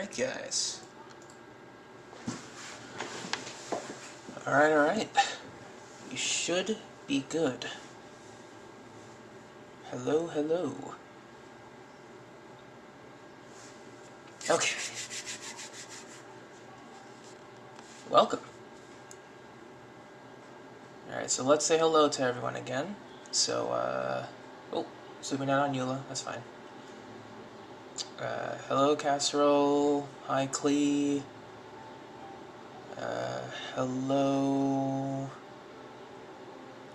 Alright guys. Alright. You should be good. Hello. Okay. Welcome. Alright, so let's say hello to everyone again. So, oh, zooming out on Eula, that's fine. Hello Casserole, hi Klee. Hello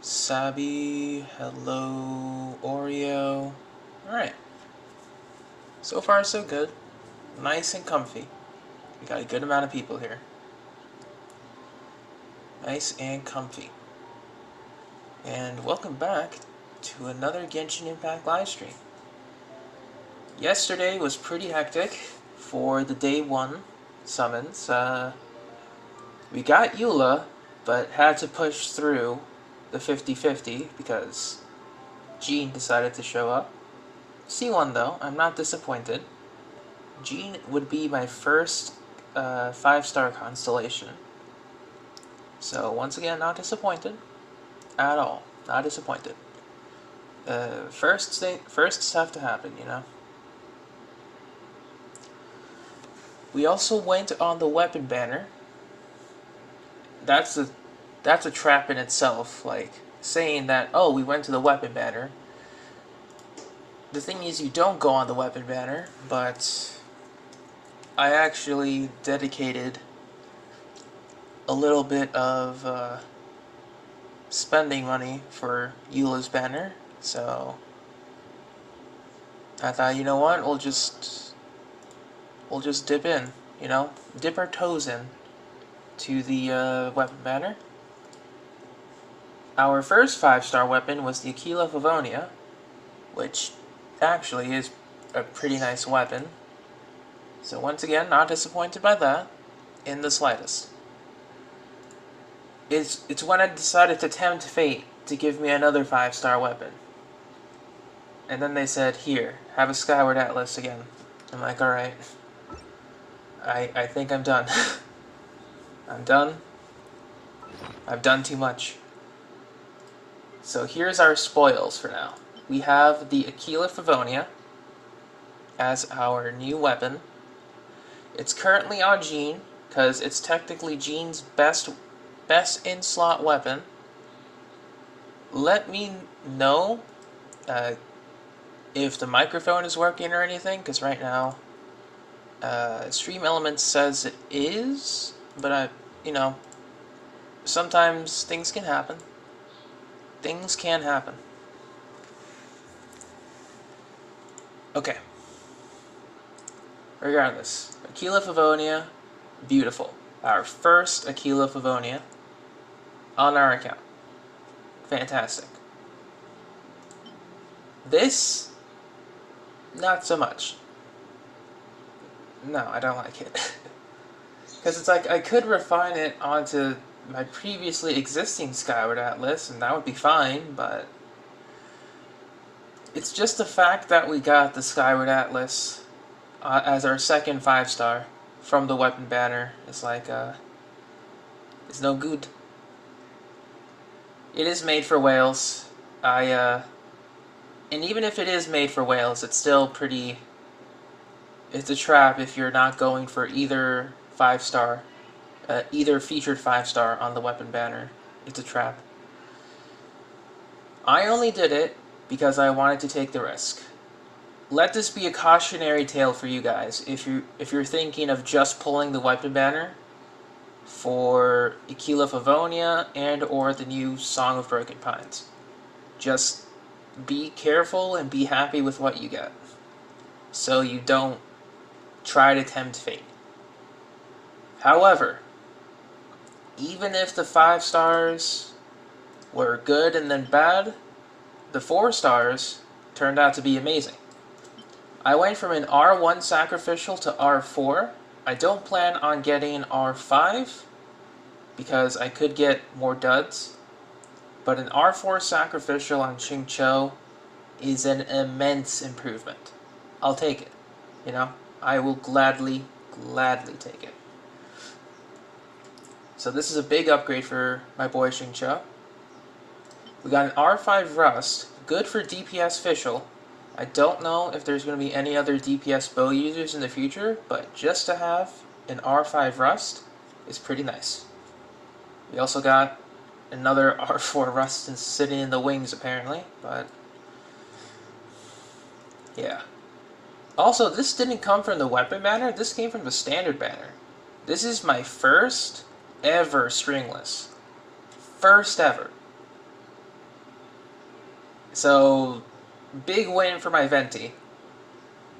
Sabi, hello Oreo. Alright. So far so good. Nice and comfy. We got a good amount of people here. Nice and comfy. And welcome back to another Genshin Impact livestream. Yesterday was pretty hectic for the day 1 summons. We got Eula, but had to push through the 50-50 because Jean decided to show up. C1 though, I'm not disappointed. Jean would be my first 5-star constellation. So once again, not disappointed at all. Not disappointed. Firsts have to happen, you know. We also went on the weapon banner. That's a trap in itself, like saying that, oh, we went to the weapon banner. The thing is, you don't go on the weapon banner, but I actually dedicated a little bit of spending money for Eula's banner, so I thought, you know what, we'll just dip in, you know, dip our toes in to the weapon banner. Our first 5-star weapon was the Aquila Favonia, which actually is a pretty nice weapon. So once again, not disappointed by that in the slightest. It's when I decided to tempt fate to give me another 5-star weapon. And then they said, here, have a Skyward Atlas again. I'm like, alright. I think I'm done. I'm done. I've done too much. So here's our spoils for now. We have the Aquila Favonia as our new weapon. It's currently on Jean, because it's technically Jean's best in-slot weapon. Let me know if the microphone is working or anything, because right now Stream Elements says it is, but you know, sometimes things can happen. Things can happen. Okay. Regardless, Aquila Favonia, beautiful. Our first Aquila Favonia on our account. Fantastic. This, not so much. No, I don't like it. Because it's like, I could refine it onto my previously existing Skyward Atlas, and that would be fine, but it's just the fact that we got the Skyward Atlas as our second 5-star from the weapon banner. It's like, it's no good. It is made for whales. And even if it is made for whales, it's still pretty... It's a trap if you're not going for either 5-star, either featured 5-star on the weapon banner. It's a trap. I only did it because I wanted to take the risk. Let this be a cautionary tale for you guys. If you're thinking of just pulling the weapon banner for Aquila Favonia and or the new Song of Broken Pines, just be careful and be happy with what you get, so you don't try to tempt fate. However, even if the 5-stars were good and then bad, the 4-stars turned out to be amazing. I went from an R1 sacrificial to R4. I don't plan on getting R5 because I could get more duds, but an R4 sacrificial on Xingqiu is an immense improvement. I'll take it, you know? I will gladly gladly take it. So this is a big upgrade for my boy Xingqiu. We got an R5 Rust, good for DPS Fischl. I don't know if there's going to be any other DPS bow users in the future, but just to have an R5 Rust is pretty nice. We also got another R4 Rust sitting in the wings apparently, but yeah. Also, this didn't come from the weapon banner, this came from the standard banner. This is my first ever stringless. First ever. So, big win for my Venti.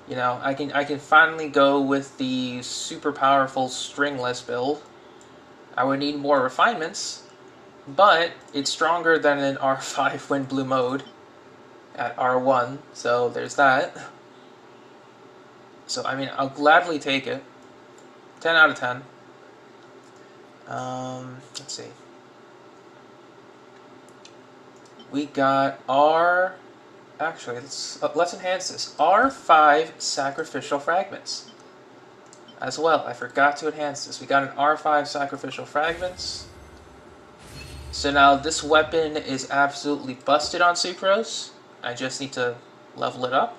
You know, I can finally go with the super powerful stringless build. I would need more refinements, but it's stronger than an R5 Wind Blue mode at R1, so there's that. So, I mean, I'll gladly take it. 10 out of 10. Let's see. We got R... Actually, let's enhance this. R5 Sacrificial Fragments. As well, I forgot to enhance this. We got an R5 Sacrificial Fragments. So now this weapon is absolutely busted on Sucrose. I just need to level it up.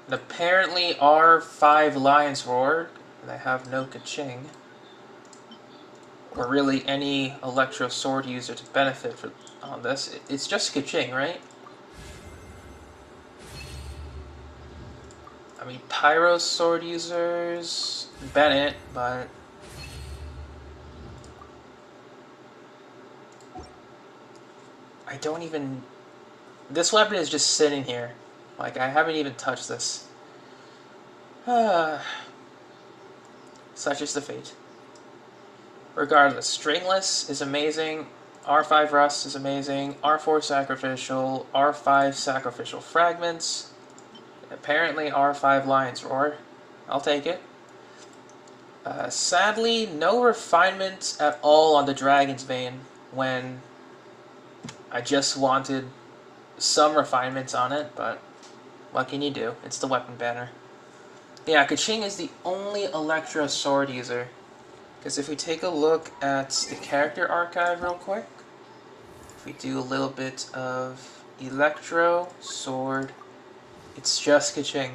And apparently R5 Lion's Roar, and I have no Kaching, or really any Electro Sword user to benefit on this. It's just Kaching, right? I mean, Pyro Sword users, Bennett, but... I don't even... This weapon is just sitting here. Like, I haven't even touched this. Such is the fate. Regardless, Stringless is amazing, R5 Rust is amazing, R4 Sacrificial, R5 Sacrificial Fragments, apparently R5 Lion's Roar. I'll take it. Sadly, no refinements at all on the Dragon's Vein when I just wanted some refinements on it, but what can you do? It's the weapon banner. Yeah, Kaching is the only Electro Sword user. Because if we take a look at the character archive real quick, if we do a little bit of Electro Sword, it's just Kaching.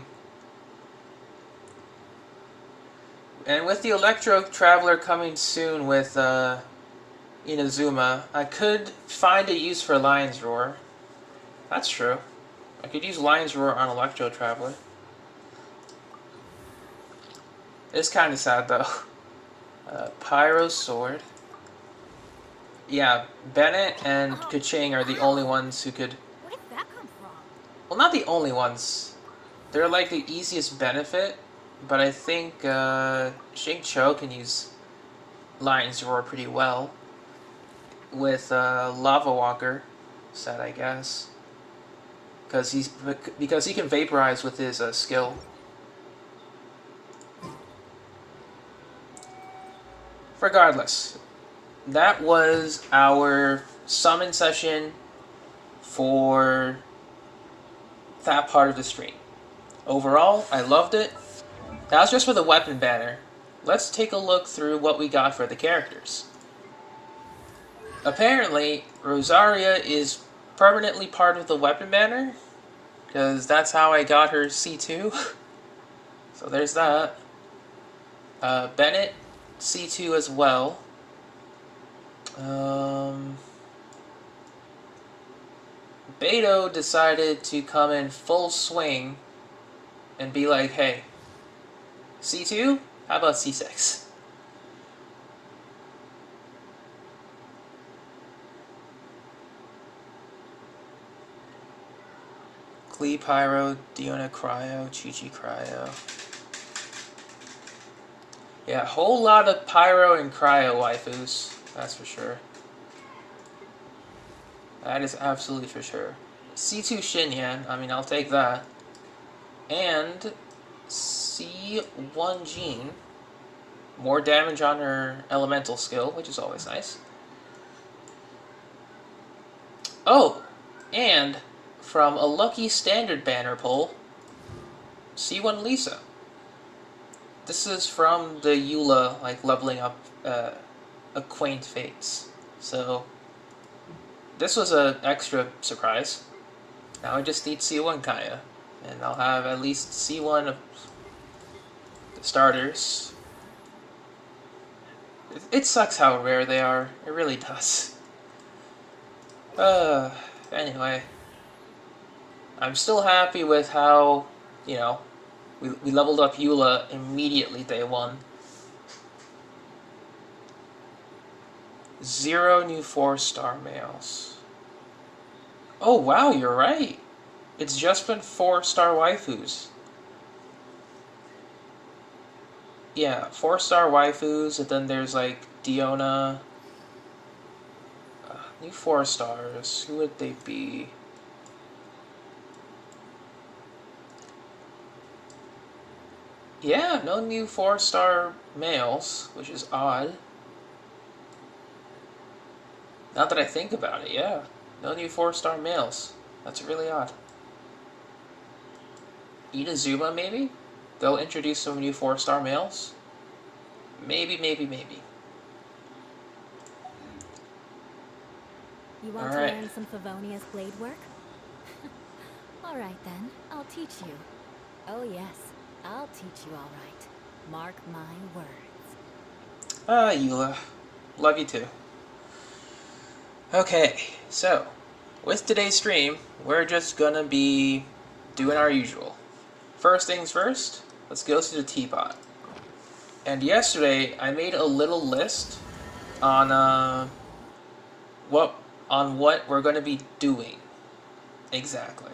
And with the Electro Traveler coming soon with Inazuma, I could find a use for Lion's Roar. That's true. I could use Lion's Roar on Electro Traveler. It's kind of sad though. Pyro Sword. Yeah, Bennett and Kaching are the only ones who could... Where did that come from? Well, not the only ones. They're like the easiest benefit, but I think Xingqiu can use Lion's Roar pretty well with Lava Walker set, I guess, because he can vaporize with his skill. Regardless, that was our summon session for that part of the stream. Overall, I loved it. That was just for the weapon banner. Let's take a look through what we got for the characters. Apparently, Rosaria is permanently part of the weapon banner, because that's how I got her C2. So there's that. Bennett, C2 as well. Beto decided to come in full swing and be like, hey, C2? How about C6? Klee Pyro, Diona Cryo, Chi-Chi Cryo. Yeah, a whole lot of Pyro and Cryo waifus, that's for sure. That is absolutely for sure. C2 Xinyan, I mean, I'll take that. And C1 Jean. More damage on her elemental skill, which is always nice. Oh, and from a lucky standard banner pull, C1 Lisa. This is from the Eula, like, leveling up Acquaint Fates. So, this was an extra surprise. Now I just need C1 Kaya. And I'll have at least C1 of the starters. It sucks how rare they are. It really does. Anyway. I'm still happy with how, you know, we leveled up Eula immediately day 1. 0 new 4-star males. Oh wow, you're right. It's just been 4-star waifus. Yeah, 4-star waifus, and then there's like Diona. New 4 stars. Who would they be? Yeah, no new 4-star males, which is odd. Now that I think about it, yeah. No new 4-star males. That's really odd. Inazuma, maybe? They'll introduce some new 4-star males? Maybe, maybe, maybe. You want to learn some Favonia's blade work? Alright then, I'll teach you. Oh yes, I'll teach you alright. Mark my words. Eula. Love you too. Okay, so, with today's stream, we're just gonna be doing our usual. First things first, let's go to the teapot. And yesterday, I made a little list on what we're gonna be doing exactly.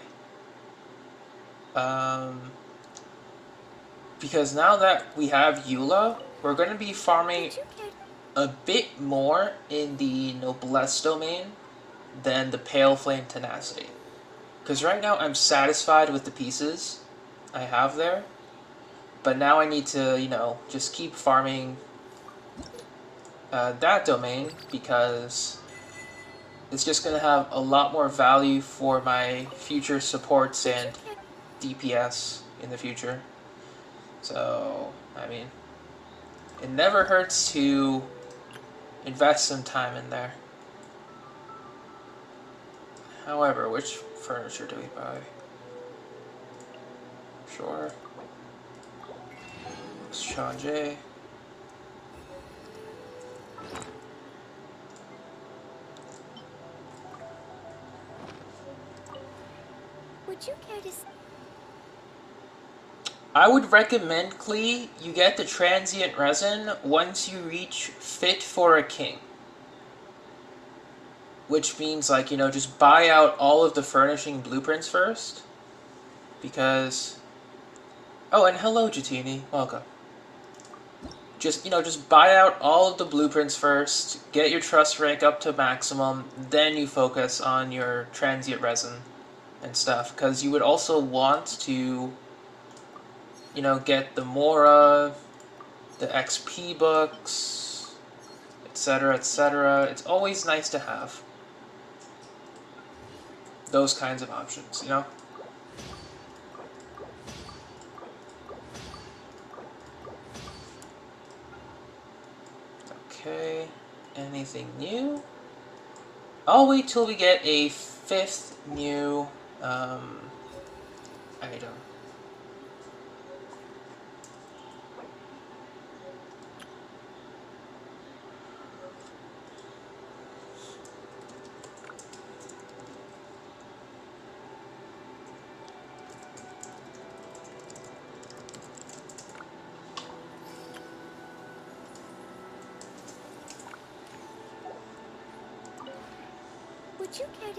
Because now that we have Eula, we're gonna be farming a bit more in the Noblesse domain than the Pale Flame Tenacity. Because right now I'm satisfied with the pieces I have there, but now I need to, you know, just keep farming that domain because it's just going to have a lot more value for my future supports and DPS in the future. So, I mean, it never hurts to invest some time in there. However, which furniture do we buy? Sure. Change. Would you care to... I would recommend, Klee, you get the transient resin once you reach fit for a king. Which means, like, you know, just buy out all of the furnishing blueprints first. Because... Oh, and hello, Jatini. Welcome. Just, you know, just buy out all of the blueprints first, get your trust rank up to maximum, then you focus on your transient resin and stuff. Because you would also want to... you know, get the Mora, the XP books, etc., etc. It's always nice to have those kinds of options, you know? Okay, anything new? I'll wait till we get a 5th new item.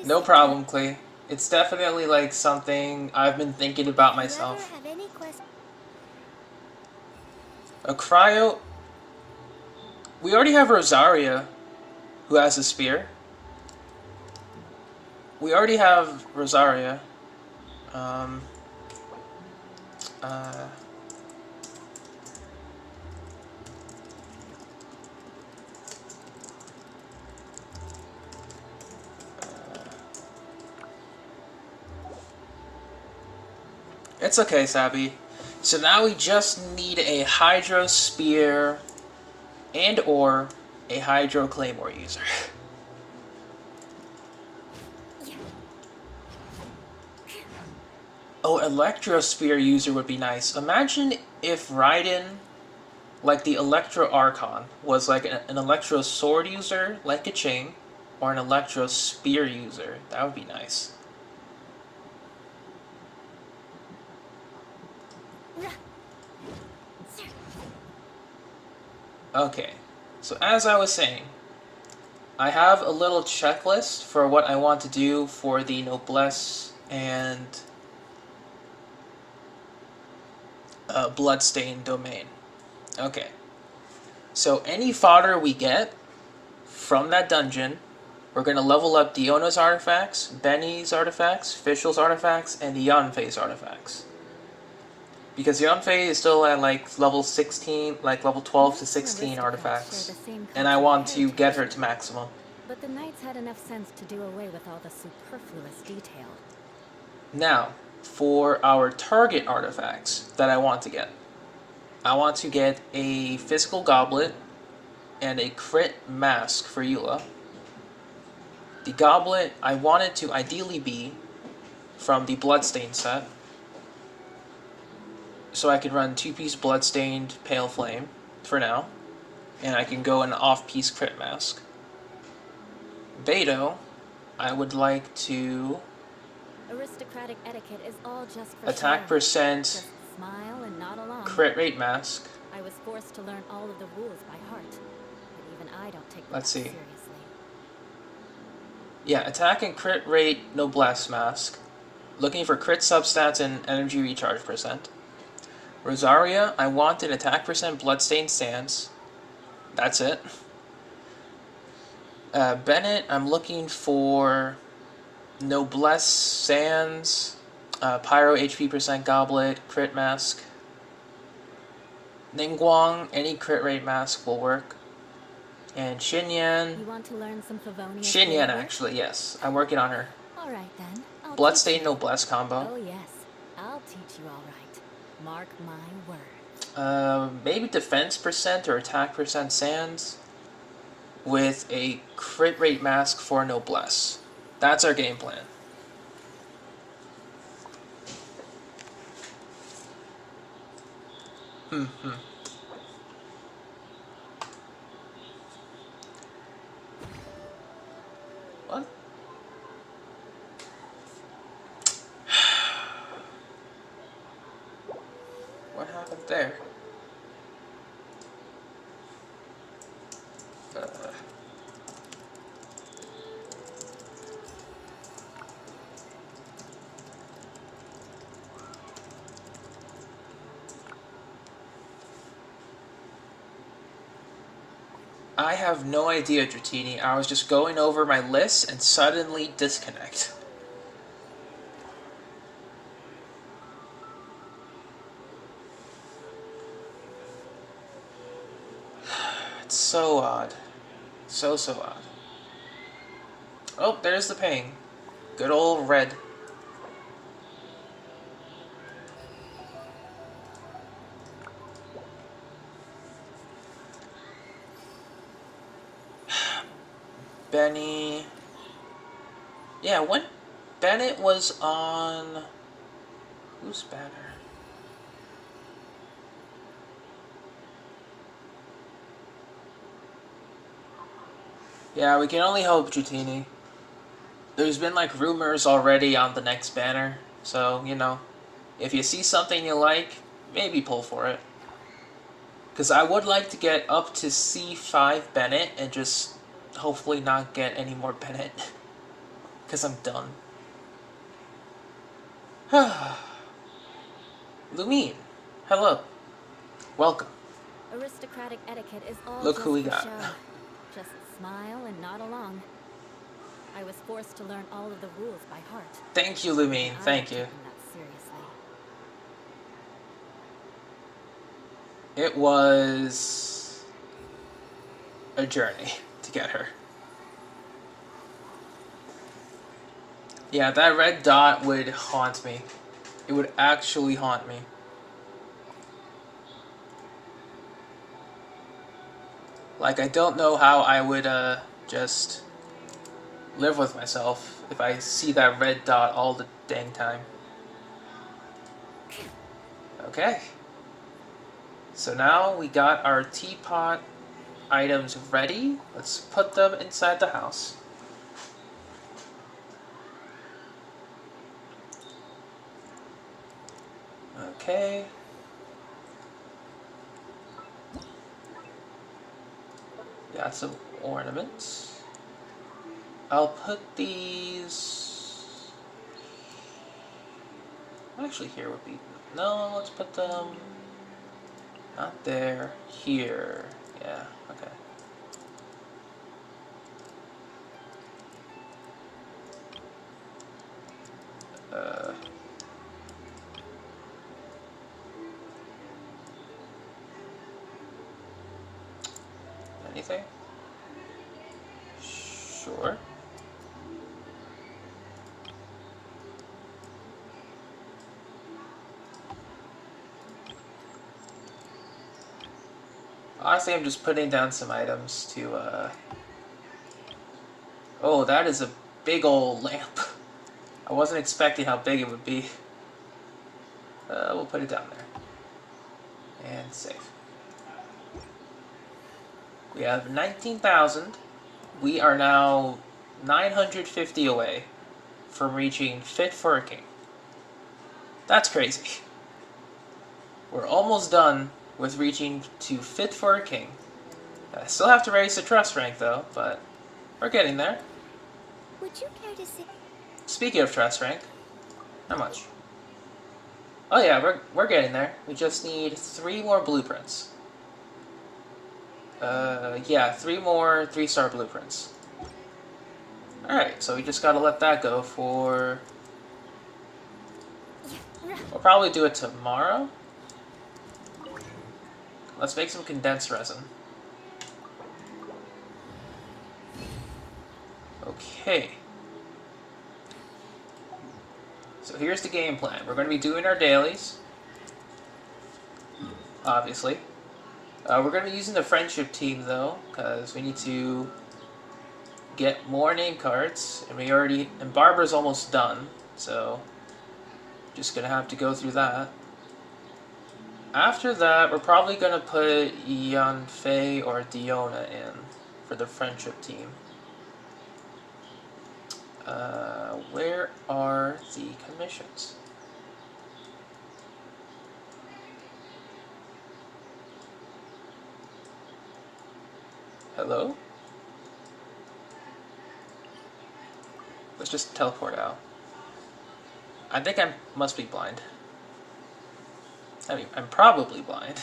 No problem, Klee. It's definitely like something I've been thinking about myself. A cryo... We already have Rosaria, who has a spear. We already have Rosaria. It's okay, Sabby. So now we just need a Hydro Spear and or a Hydro Claymore user. Oh, Electro Spear user would be nice. Imagine if Raiden, like the Electro Archon, was like an Electro Sword user, like a Chain, or an Electro Spear user. That would be nice. Okay, so as I was saying, I have a little checklist for what I want to do for the Noblesse and Bloodstained domain. Okay, so any fodder we get from that dungeon, we're going to level up Diona's artifacts, Benny's artifacts, Fischl's artifacts, and the Yanfei's artifacts. Because Yanfei is still at like level 16, like level 12 to 16 artifacts. And I want to get her to maximum. But the knights had enough sense to do away with all the superfluous detail. Now, for our target artifacts that I want to get. I want to get a physical goblet and a crit mask for Eula. The goblet, I want it to ideally be from the Bloodstained set. So I can run 2-piece Bloodstained Pale Flame for now. And I can go an off-piece crit mask. Beto, I would like to... Aristocratic etiquette is all just for attack show. percent, Just smile and nod along. crit rate mask. I was forced to learn all of the rules by heart. But even I don't take them Let's see. seriously. Yeah, attack and crit rate Noblesse mask. Looking for crit substats and energy recharge percent. Rosaria, I want an attack percent Bloodstained Stance. That's it. Bennett, I'm looking for Noblesse Sands, Pyro HP percent Goblet, crit mask. Ningguang, any crit rate mask will work. And Xinyan. You want to learn some Favonius Xinyan, flavor? actually, yes. I'm working on her. Alright then. I'll Bloodstained teach you. Noblesse combo. Oh yes. I'll teach you alright. Mark my words. Maybe defense percent or attack percent Sands. With a crit rate mask for Noblesse. That's our game plan. What? What happened there? I have no idea, Dratini. I was just going over my list and suddenly disconnect. It's so odd. So odd. Oh, there's the ping. Good old red. Benny. Yeah, when Bennett was on... Who's banner? Yeah, we can only hope, Jutini. There's been like rumors already on the next banner, so, you know, if you see something you like, maybe pull for it. Because I would like to get up to C5 Bennett and just hopefully not get any more Bennett. Because I'm done. Lumine, hello. Welcome. Aristocratic etiquette is all Look just who we for got. show. Just smile and nod along. I was forced to learn all of the rules by heart. Thank you, Lumine. I Thank don't you. take them that seriously. It was a journey to get her. Yeah, that red dot would haunt me. It would actually haunt me. Like, I don't know how I would just live with myself if I see that red dot all the dang time. Okay. So now we got our teapot items ready. Let's put them inside the house. Okay. Got some ornaments. I'll put these... Actually, here would be... No, let's put them... Not there. Here. Yeah, okay. Anything? Sure. Honestly, I'm just putting down some items to, Oh, that is a big old lamp. I wasn't expecting how big it would be. We'll put it down there. And save. We have 19,000. We are now 950 away from reaching Fit for a King. That's crazy. We're almost done with reaching to Fit for a King. I still have to raise the trust rank though, but we're getting there. Would you care to see? Speaking of trust rank, how much? Oh yeah, we're getting there. We just need 3 more blueprints. Yeah, 3 more 3-star blueprints. Alright, so we just gotta let that go for... We'll probably do it tomorrow. Let's make some condensed resin. Okay. So here's the game plan. We're going to be doing our dailies. Obviously. We're going to be using the friendship team though, because we need to get more name cards, and Barbara's almost done, so just going to have to go through that. After that, we're probably going to put Yanfei or Diona in for the friendship team. Where are the commissions? Hello? Let's just teleport out. I think I must be blind. I mean, I'm probably blind.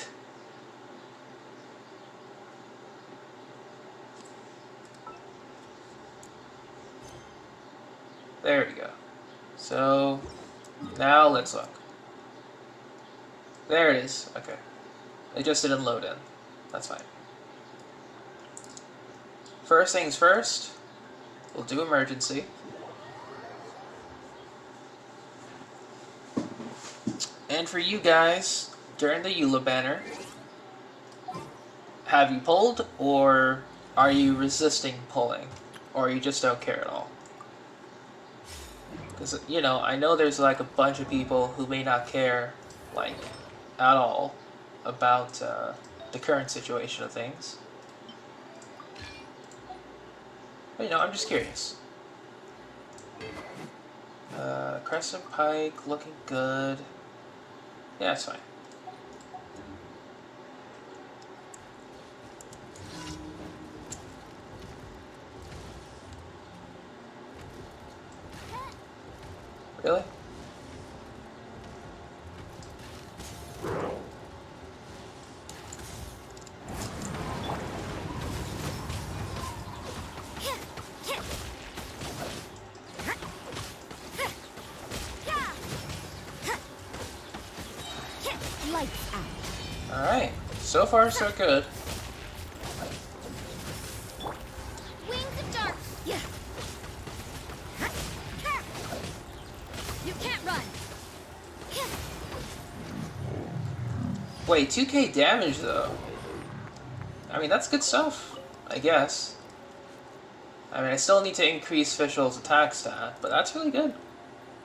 There we go. So, now let's look. There it is. Okay. It just didn't load in. That's fine. First things first, we'll do emergency. And for you guys, during the Eula banner, have you pulled, or are you resisting pulling? Or you just don't care at all? Because, you know, I know there's like a bunch of people who may not care, like, at all about the current situation of things. But, you know, I'm just curious. Crescent Pike looking good. Yeah, it's fine. Really? Lights out. Alright. So far, so good. Wings of dark. Yeah. You can't run. Wait, 2k damage though. I I mean, that's good stuff, I guess. I mean, I still need to increase Fischl's attack stat, but that's really good.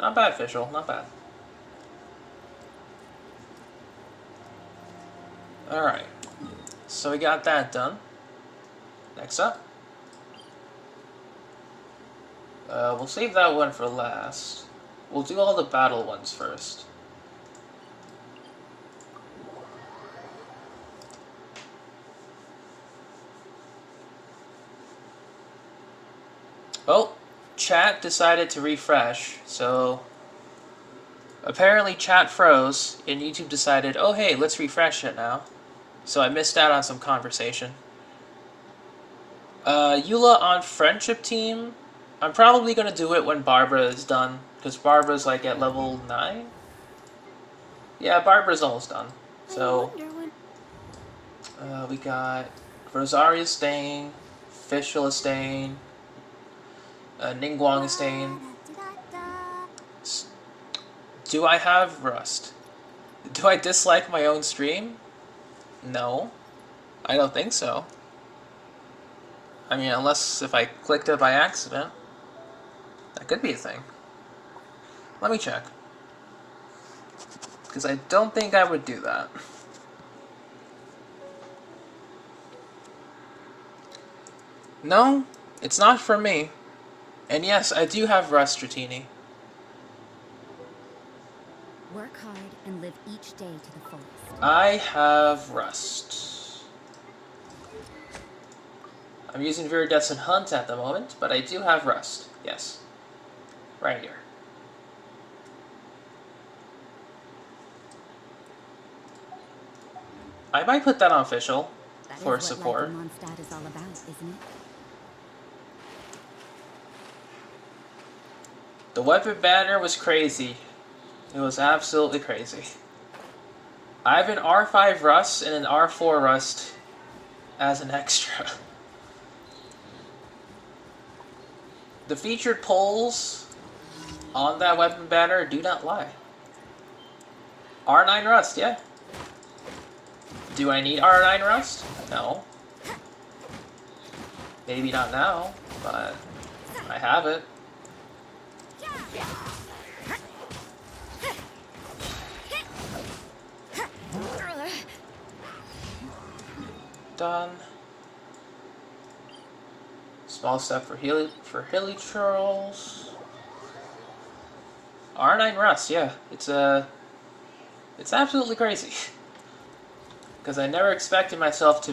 Not bad, Fischl, not bad. Alright, so we got that done. Next up. We'll save that one for last. We'll do all the battle ones first. Oh, chat decided to refresh, so apparently chat froze, and YouTube decided, oh hey, let's refresh it now. So I missed out on some conversation. Eula on friendship team. I'm probably gonna do it when Barbara is done, because Barbara's like at level 9? Yeah, Barbara's almost done. So, we got Rosaria staying, Fischl is staying, Ningguang is staying. Do I have Rust? Do I dislike my own stream? No. I don't think so. I mean, unless if I clicked it by accident. That could be a thing. Let me check. Because I don't think I would do that. No, it's not for me. And yes, I do have Rust, Dratini. Work hard and live each day to the fullest. I have Rust. I'm using Viridescent Hunt at the moment, but I do have Rust. Yes. Right here. I might put that on official for support. That is what life in Mondstadt is all about, isn't it? The weapon banner was crazy. It was absolutely crazy. I have an R5 Rust and an R4 Rust as an extra. The featured polls on that weapon banner do not lie. R9 Rust, yeah. Do I need R9 Rust? No. Maybe not now, but I have it. Done. Small step for hilly trolls. R9 Rust, yeah. It's absolutely crazy. Because I never expected myself to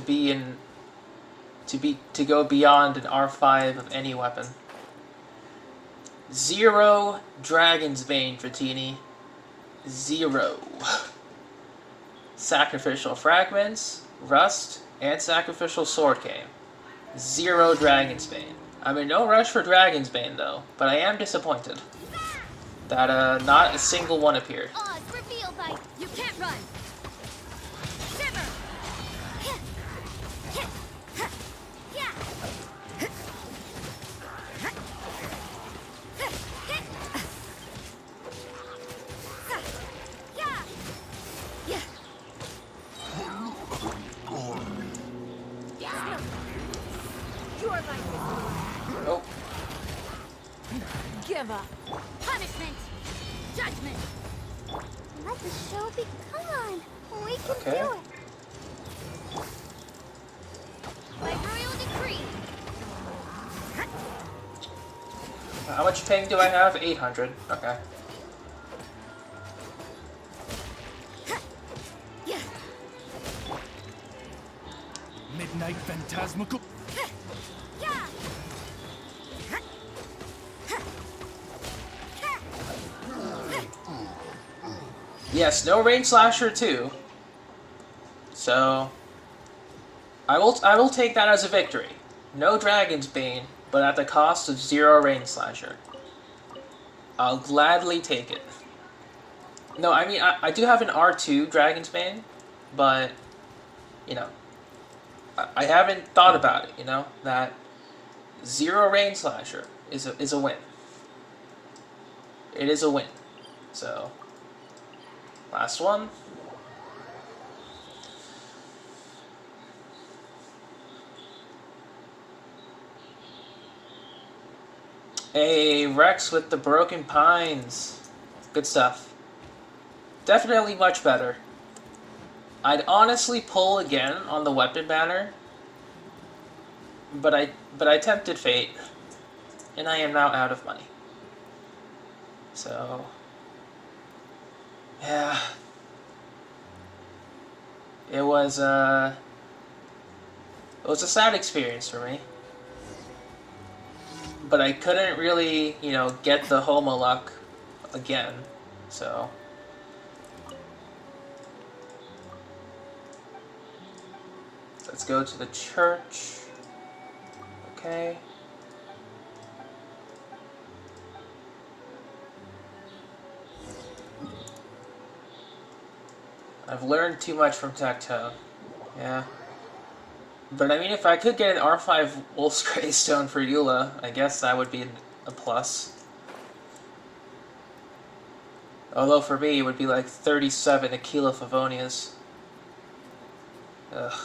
go beyond an R5 of any weapon. 0 Dragon's Bane, Dratini. 0. Sacrificial Fragments, Rust, and Sacrificial Sword Cane. 0 Dragon's Bane. I'm in no rush for Dragon's Bane, though, but I am disappointed that not a single one appeared. Oh, it's revealed by you can't run. Shiver. Oh. Give up. Punishment. Judgment. Let the show be. Come on. We can Okay. do it. By royal decree. How much ping do I have? 800. Okay. Midnight Phantasmical. Yes, no range slasher too. So I will take that as a victory. No Dragon's Bane, but at the cost of 0 range slasher. I'll gladly take it. No, I mean I do have an R2 Dragon's Bane, but you know, I haven't thought about it. You know that 0 range slasher is a win. It is a win. So. Last one. A Rex with the broken pines. Good stuff. Definitely much better. I'd honestly pull again on the weapon banner, but I tempted fate, and I am now out of money. So yeah, it was a sad experience for me. But I couldn't really, get the Homo luck again, so. Let's go to the church. Okay. I've learned too much from Tectone. Yeah. But I mean, if I could get an R5 Wolf's Greystone for Eula, I guess that would be a plus. Although for me, it would be like 37 Aquila Favonias. Ugh.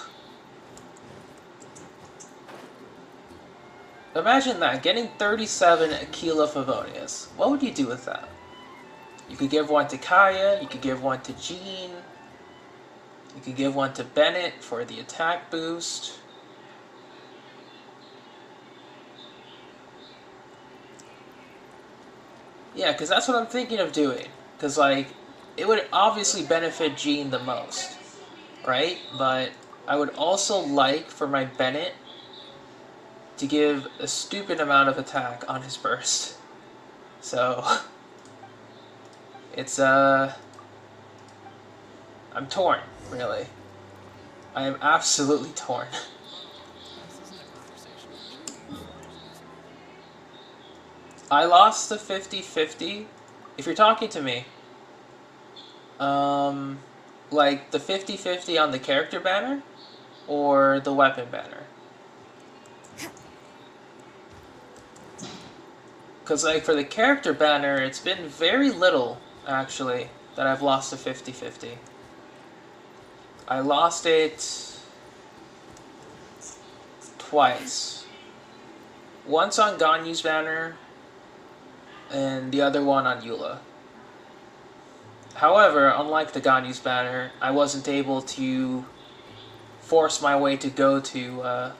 Imagine that, getting 37 Aquila Favonias. What would you do with that? You could give one to Kaya, you could give one to Jean, you could give one to Bennett for the attack boost. Yeah, because that's what I'm thinking of doing. Because, like, it would obviously benefit Jean the most, right? But I would also like for my Bennett to give a stupid amount of attack on his burst. So, it's, I'm torn, really. I am absolutely torn. I lost the 50-50. If you're talking to me, like the 50-50 on the character banner or the weapon banner? Because, like, for the character banner, it's been very little, actually, that I've lost a 50-50. I lost it twice. Once on Ganyu's banner, and the other one on Eula. However, unlike the Ganyu's banner, I wasn't able to force my way to go to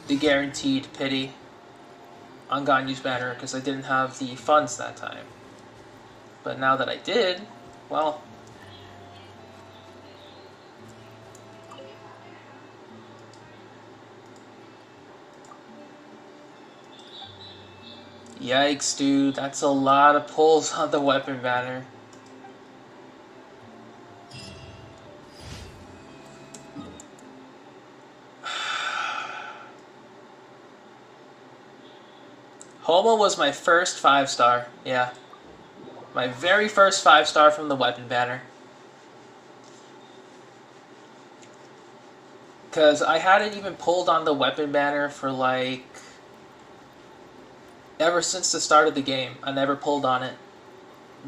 the guaranteed pity on Ganyu's banner because I didn't have the funds that time. But now that I did, well, yikes, dude, that's a lot of pulls on the weapon banner. Homo was my first 5-star, yeah. My very first 5-star from the weapon banner. Because I hadn't even pulled on the weapon banner for like ever since the start of the game. I never pulled on it.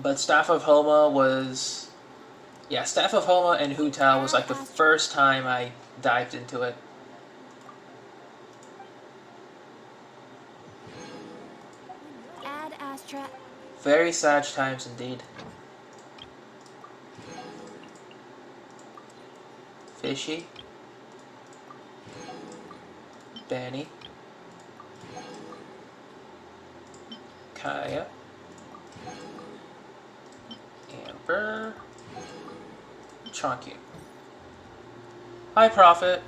But Staff of Homa was... Yeah, Staff of Homa and Hu Tao was like the first time I dived into it. Add Astra. Very sad times indeed. Fishy. Benny. Kaya. Amber. Chunky. Hi, Prophet.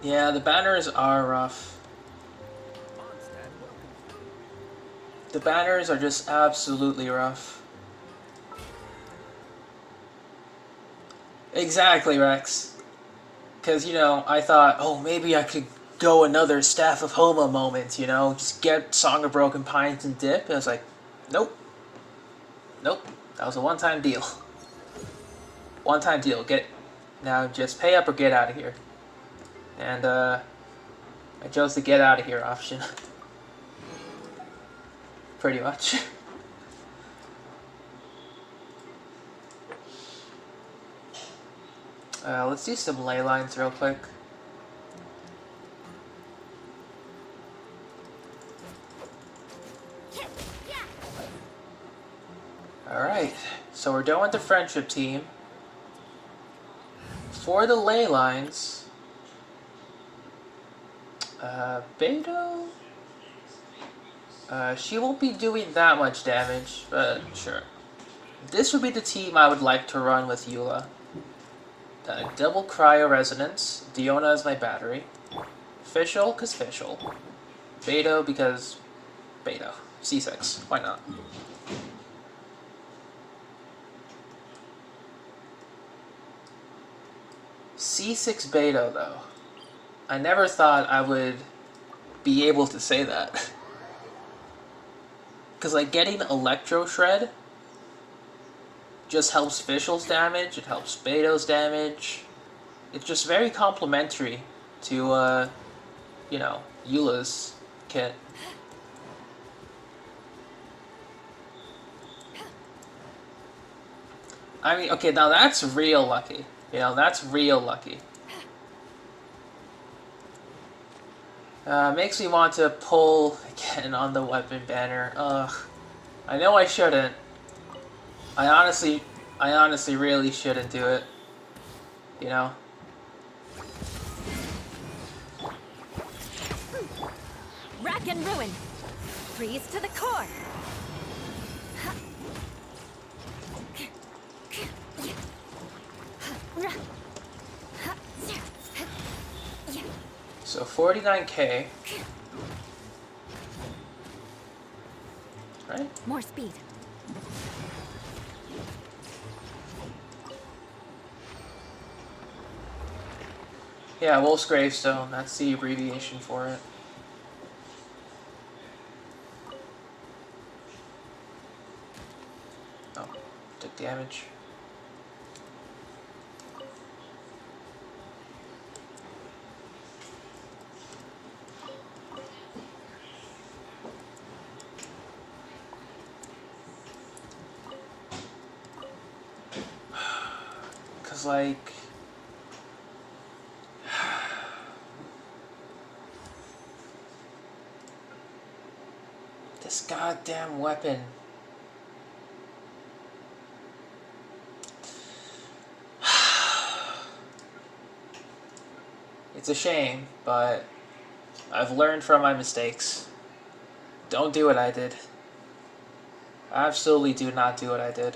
Yeah, the banners are rough. The banners are just absolutely rough. Exactly, Rex. Because, I thought, oh, maybe I could go another Staff of Homa moment, just get Song of Broken Pines and dip. And I was like, nope. Nope. That was a one-time deal. One-time deal. Now just pay up or get out of here. And, I chose the get out of here option. Pretty much. Let's do some ley lines real quick. Alright, so we're done with the friendship team. For the ley lines, Beto? She won't be doing that much damage, but sure. This would be the team I would like to run with Eula. Double Cryo Resonance, Diona is my battery. Fischl, because Fischl. Beto, because Beto. C6, why not? C6 Beto, though. I never thought I would be able to say that. Because, like, getting Electro Shred just helps Fischl's damage, it helps Beto's damage. It's just very complementary to, you know, Eula's kit. I mean, okay, now that's real lucky. You know, that's real lucky. Makes me want to pull again on the weapon banner. Ugh. I know I shouldn't. I honestly really shouldn't do it. You know? Rack and ruin. Freeze to the core. So 49k. Right? More speed. Yeah, Wolf's Gravestone. That's the abbreviation for it. Oh, took damage. Cause like this goddamn weapon. It's a shame, but I've learned from my mistakes. Don't do what I did. Absolutely do not do what I did.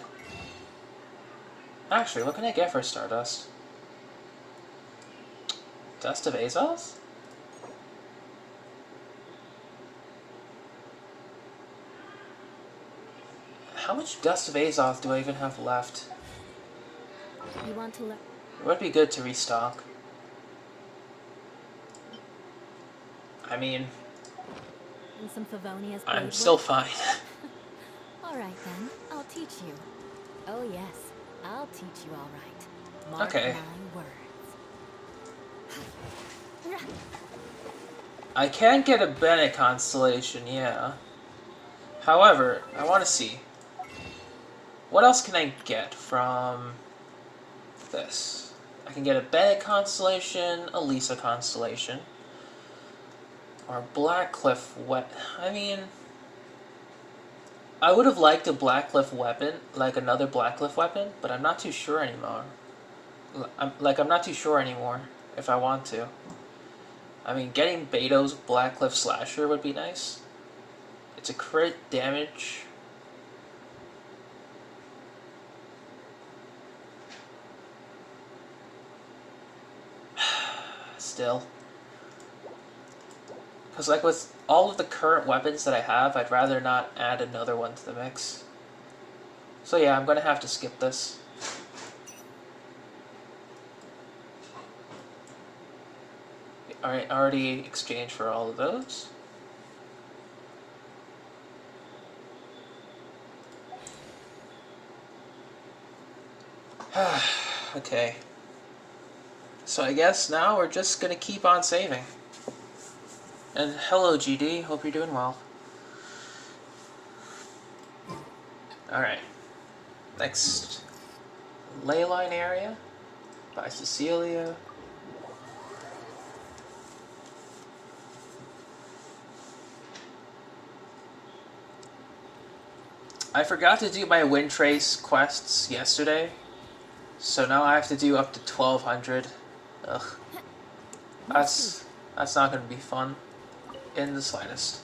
Actually, what can I get for Stardust? Dust of Azoth? How much Dust of Azoth do I even have left? You want to learn? It would be good to restock. I mean, Some Favonia's I'm blade still work? fine. Alright then, I'll teach you. Oh yes, I'll teach you alright. Mark Okay. my words. I can get a Bennett constellation, yeah. However, I want to see. What else can I get from this? I can get a Bennett constellation, a Lisa constellation, or Blackcliff weapon. I mean, I would have liked a Blackcliff weapon, like another Blackcliff weapon, but I'm not too sure anymore. I'm not too sure anymore if I want to. I mean, getting Beto's Blackcliff Slasher would be nice. It's a crit damage. Still. Because like with all of the current weapons that I have, I'd rather not add another one to the mix. So yeah, I'm going to have to skip this. Alright, already exchanged for all of those. Okay. So I guess now we're just gonna keep on saving. And hello GD, hope you're doing well. Alright. Next leyline area by Cecilia. I forgot to do my wind trace quests yesterday, so now I have to do up to 1200. Ugh. That's not going to be fun in the slightest.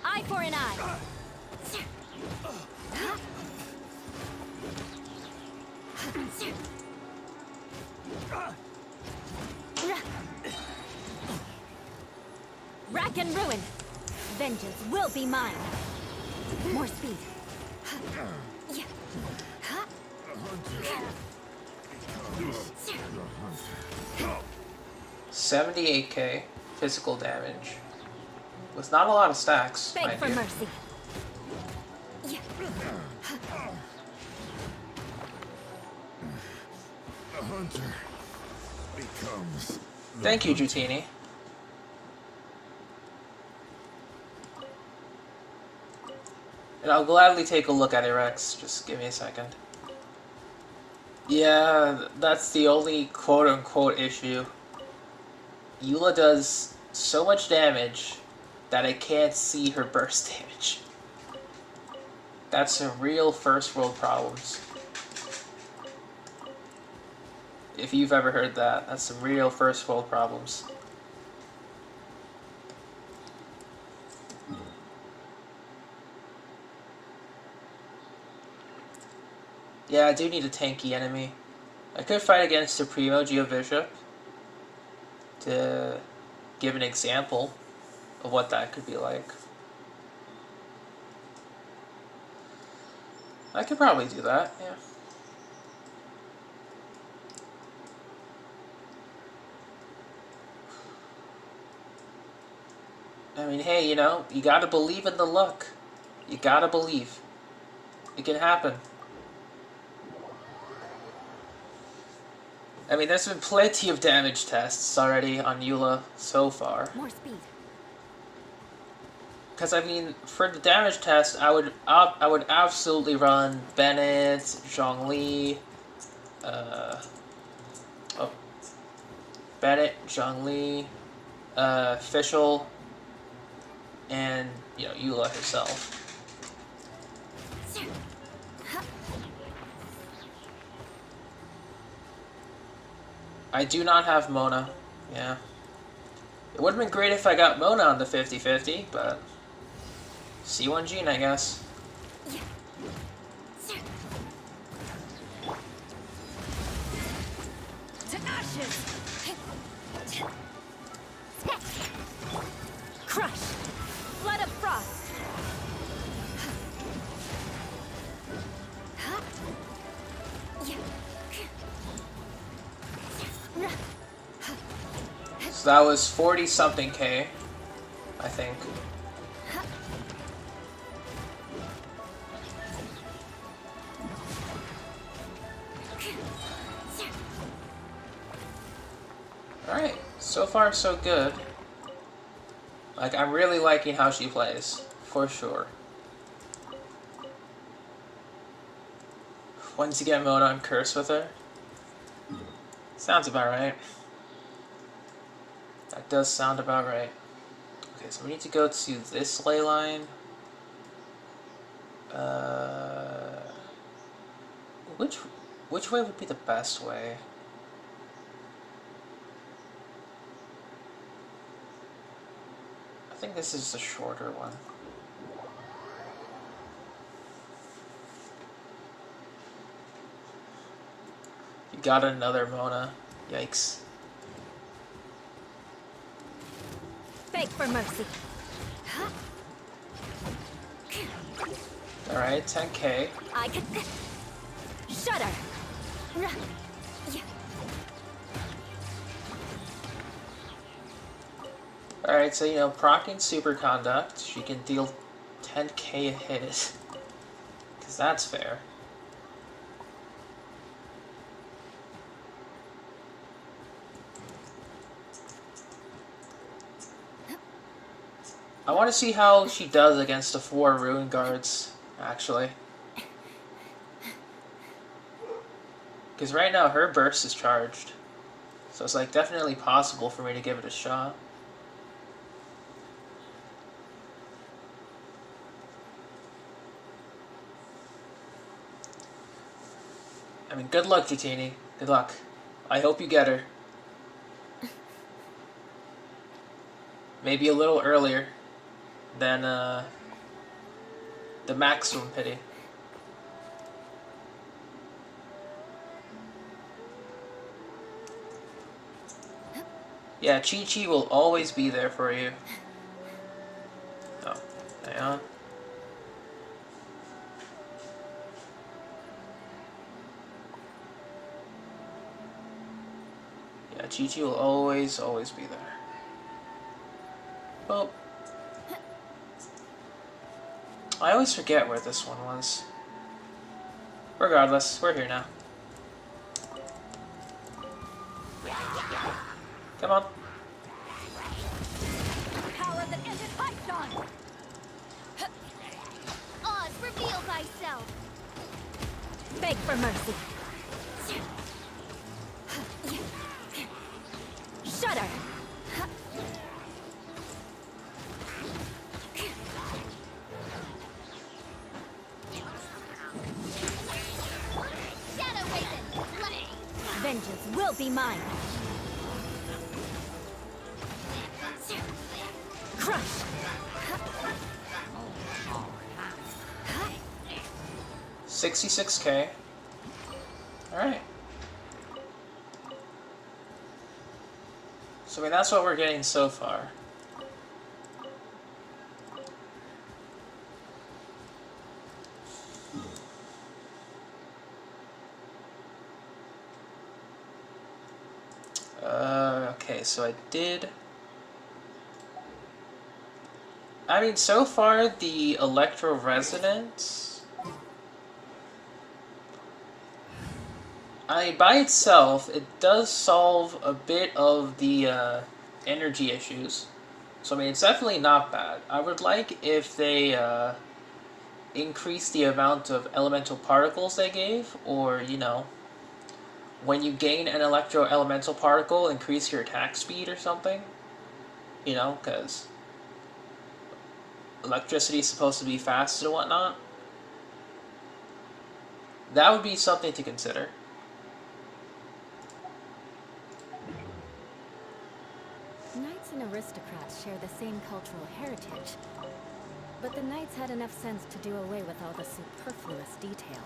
Eye for an eye. Rack and ruin. Vengeance will be mine. More speed. 78k physical damage with not a lot of stacks. Beg for mercy. The hunter becomes. Thank you, Dratini. And I'll gladly take a look at it, Rex. Just give me a second. Yeah, that's the only quote-unquote issue. Eula does so much damage that I can't see her burst damage. That's some real first world problems. If you've ever heard that, that's some real first world problems. Yeah, I do need a tanky enemy. I could fight against a Primo Geobishop to give an example of what that could be like. I could probably do that, yeah. I mean, hey, you know, you gotta believe in the luck. You gotta believe. It can happen. I mean, there's been plenty of damage tests already on Eula so far. More speed. Because I mean, for the damage test, I would absolutely run Bennett, Zhongli, Bennett, Zhongli, Fischl, and Eula herself. I do not have Mona. Yeah. It would have been great if I got Mona on the 50-50, but C1 Gene, I guess. Crush. Flood of frost. So that was 40-something K, I think. Alright, so far so good. Like, I'm really liking how she plays, for sure. Once you get Mona and Curse with her. Sounds about right. That does sound about right. Okay, so we need to go to this ley line. Which way would be the best way? I think this is the shorter one. You got another Mona. Yikes. Beg for mercy. Alright, 10k. I can shudder. Alright, so proccing Superconduct, she can deal 10k a hit. Because that's fair. I want to see how she does against the 4 Ruin Guards, actually. Because right now her burst is charged. So it's like definitely possible for me to give it a shot. I mean, good luck, Jatini. Good luck. I hope you get her. Maybe a little earlier than the maximum pity. Yeah, Chi-Chi will always be there for you. Oh, hang on. Yeah, Chi-Chi will always be there. Well, I always forget where this one was. Regardless, we're here now. Come on. Power that ended Python! Oz, reveal thyself! Beg for mercy. Shudder. Shadow Raven! Vengeance will be mine. Crush. 66k. Alright. So I mean, that's what we're getting so far. Okay, so I did... I mean, so far, the Electro Resonance... I mean, by itself, it does solve a bit of the energy issues. So, I mean, it's definitely not bad. I would like if they increase the amount of elemental particles they gave, or, you know, when you gain an electro-elemental particle, increase your attack speed or something. You know, because electricity is supposed to be fast and whatnot. That would be something to consider. Knights and aristocrats share the same cultural heritage, but the knights had enough sense to do away with all the superfluous detail.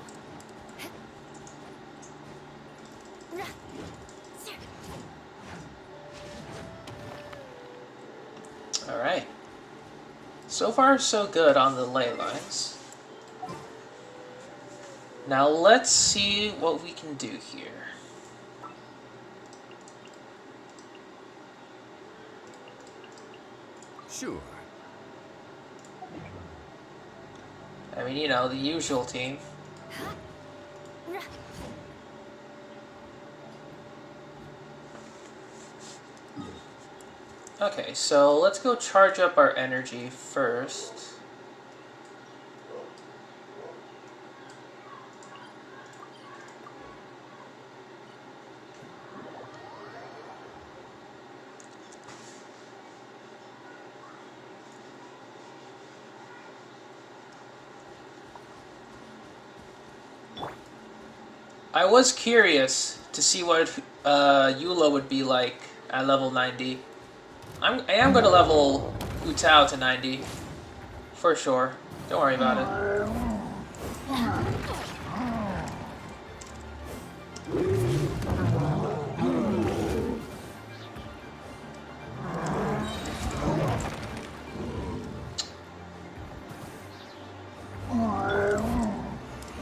Alright. So far, so good on the ley lines. Now let's see what we can do here. Sure. I mean, you know, the usual team. Okay, so let's go charge up our energy first. I was curious to see what Eula would be like at level 90. I am going to level Utao to 90. For sure. Don't worry about it.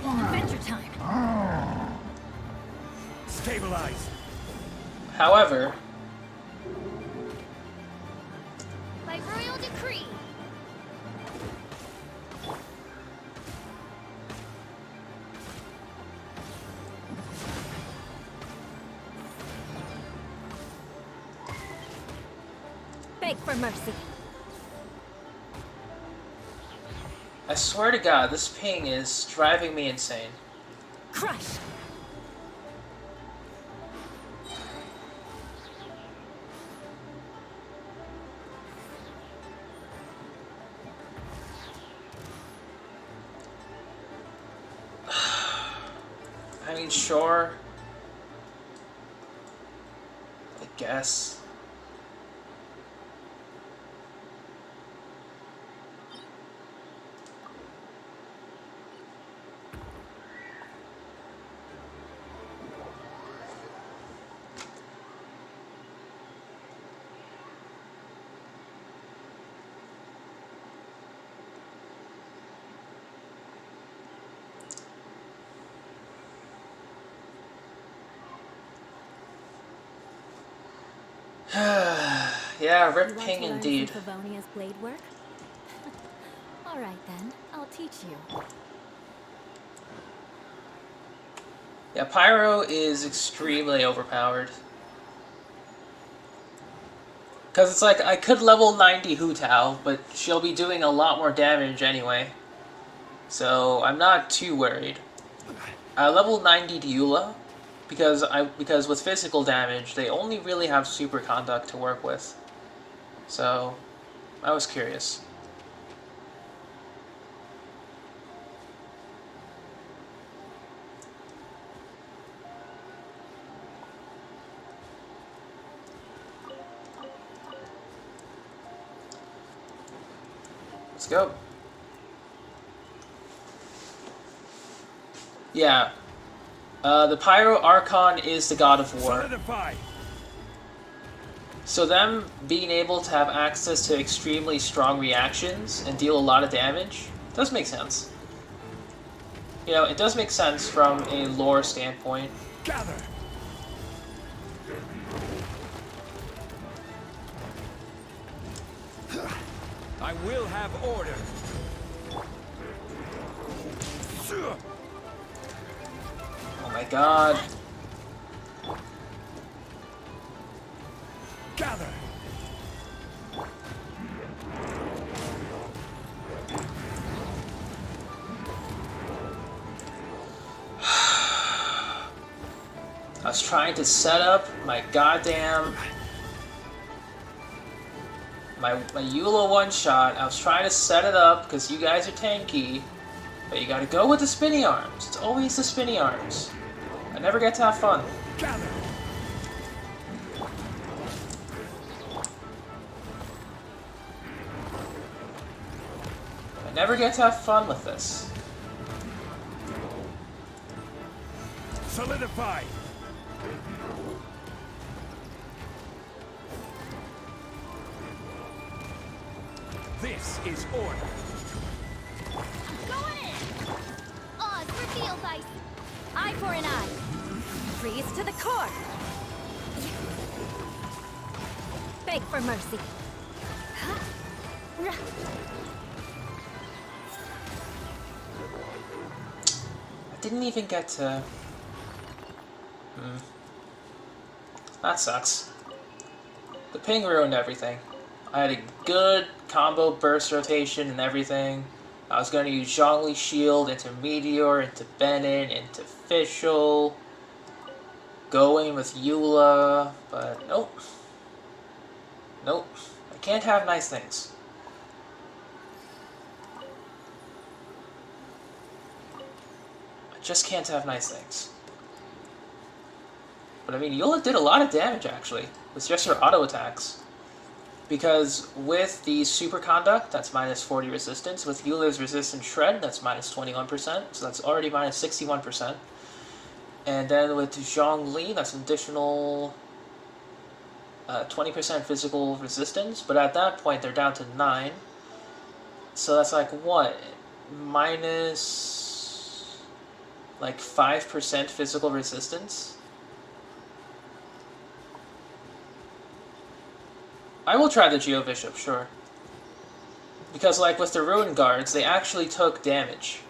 Adventure time. Stabilize. However, By royal decree! Beg for mercy. I swear to God, this ping is driving me insane. Crush. mean, sure. I guess. Yeah, You rip want ping to learn indeed. some Favonia's blade work? Alright then, I'll teach you. Yeah, Pyro is extremely overpowered. Because it's like, I could level 90 Hu Tao, but she'll be doing a lot more damage anyway. So, I'm not too worried. I leveled 90 Eula, because with physical damage, they only really have super conduct to work with. So, I was curious. Let's go. Yeah. The Pyro Archon is the god of war. Solidify. So them being able to have access to extremely strong reactions and deal a lot of damage does make sense. You know, it does make sense from a lore standpoint. Gather. I will have order. Oh my god. Gather. I was trying to set up my goddamn... My Eula one-shot. I was trying to set it up because you guys are tanky. But you gotta go with the spinny arms. It's always the spinny arms. I never get to have fun. Gather. I never get to have fun with this. Solidify. This is order. Going in! Oz for Teyvat! Eye for an eye. Freeze to the core. Beg for mercy. I didn't even get to... That sucks. The ping ruined everything. I had a good combo burst rotation and everything. I was going to use Zhongli Shield into Meteor, into Bennett, into Fischl. Going with Eula, but nope. Nope. I can't have nice things. I just can't have nice things. But I mean, Eula did a lot of damage actually, with just her auto attacks. Because with the Superconduct, that's minus 40 resistance. With Eula's Resistance Shred, that's minus 21%. So that's already minus 61%. And then with Zhongli, that's an additional 20% physical resistance. But at that point, they're down to 9. So that's like what? Minus like 5% physical resistance? I will try the Geo Bishop, sure. Because, like, with the Ruin Guards, they actually took damage.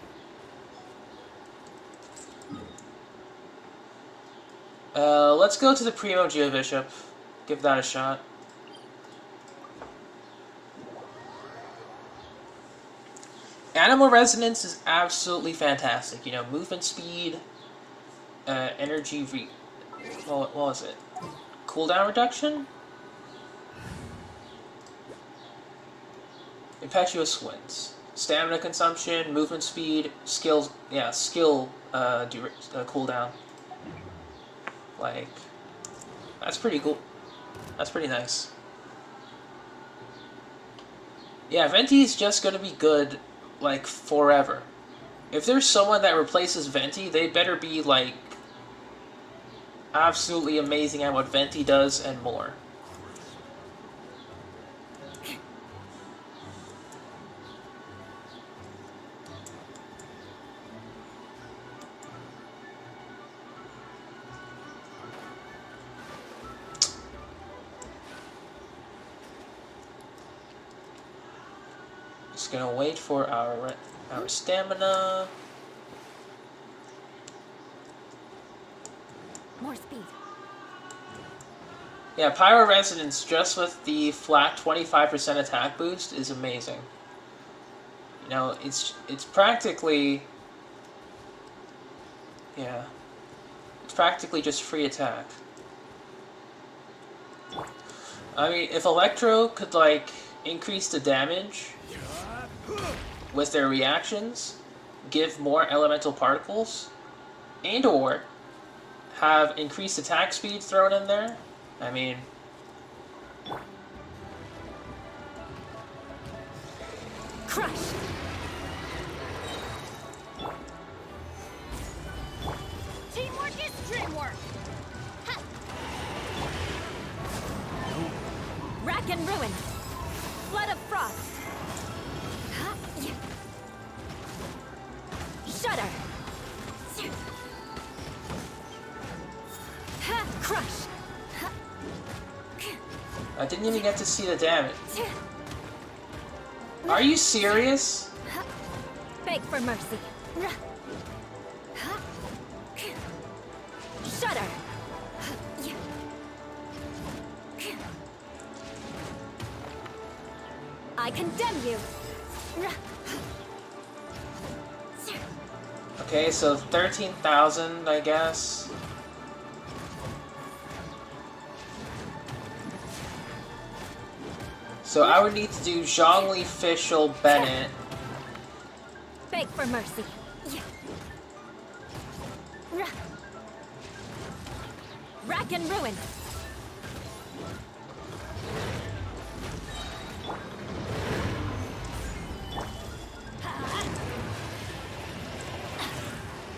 Let's go to the Primo Geo Bishop. Give that a shot. Animal Resonance is absolutely fantastic. You know, movement speed, energy what was it? Cooldown reduction? Impetuous Winds. stamina consumption, movement speed, skills, yeah, skill cooldown. Like, that's pretty cool. That's pretty nice. Yeah, Venti's just gonna be good, like, forever. If there's someone that replaces Venti, they better be, like, absolutely amazing at what Venti does and more. Just gonna wait for our stamina. More speed. Yeah, Pyro Resonance just with the flat 25% attack boost is amazing. You know, it's practically, yeah, it's practically just free attack. I mean, if Electro could, like, increase the damage with their reactions, give more elemental particles, and or have increased attack speed thrown in there, I mean... Crush! Teamwork is dreamwork. Rack and ruin! Flood of frost! Shudder! Crush! I didn't even get to see the damage. Are you serious? Beg for mercy. Shudder! I condemn you! Okay, so 13,000, I guess. So I would need to do Zhongli, Fischl, Bennett. Beg for mercy. Rack and ruin.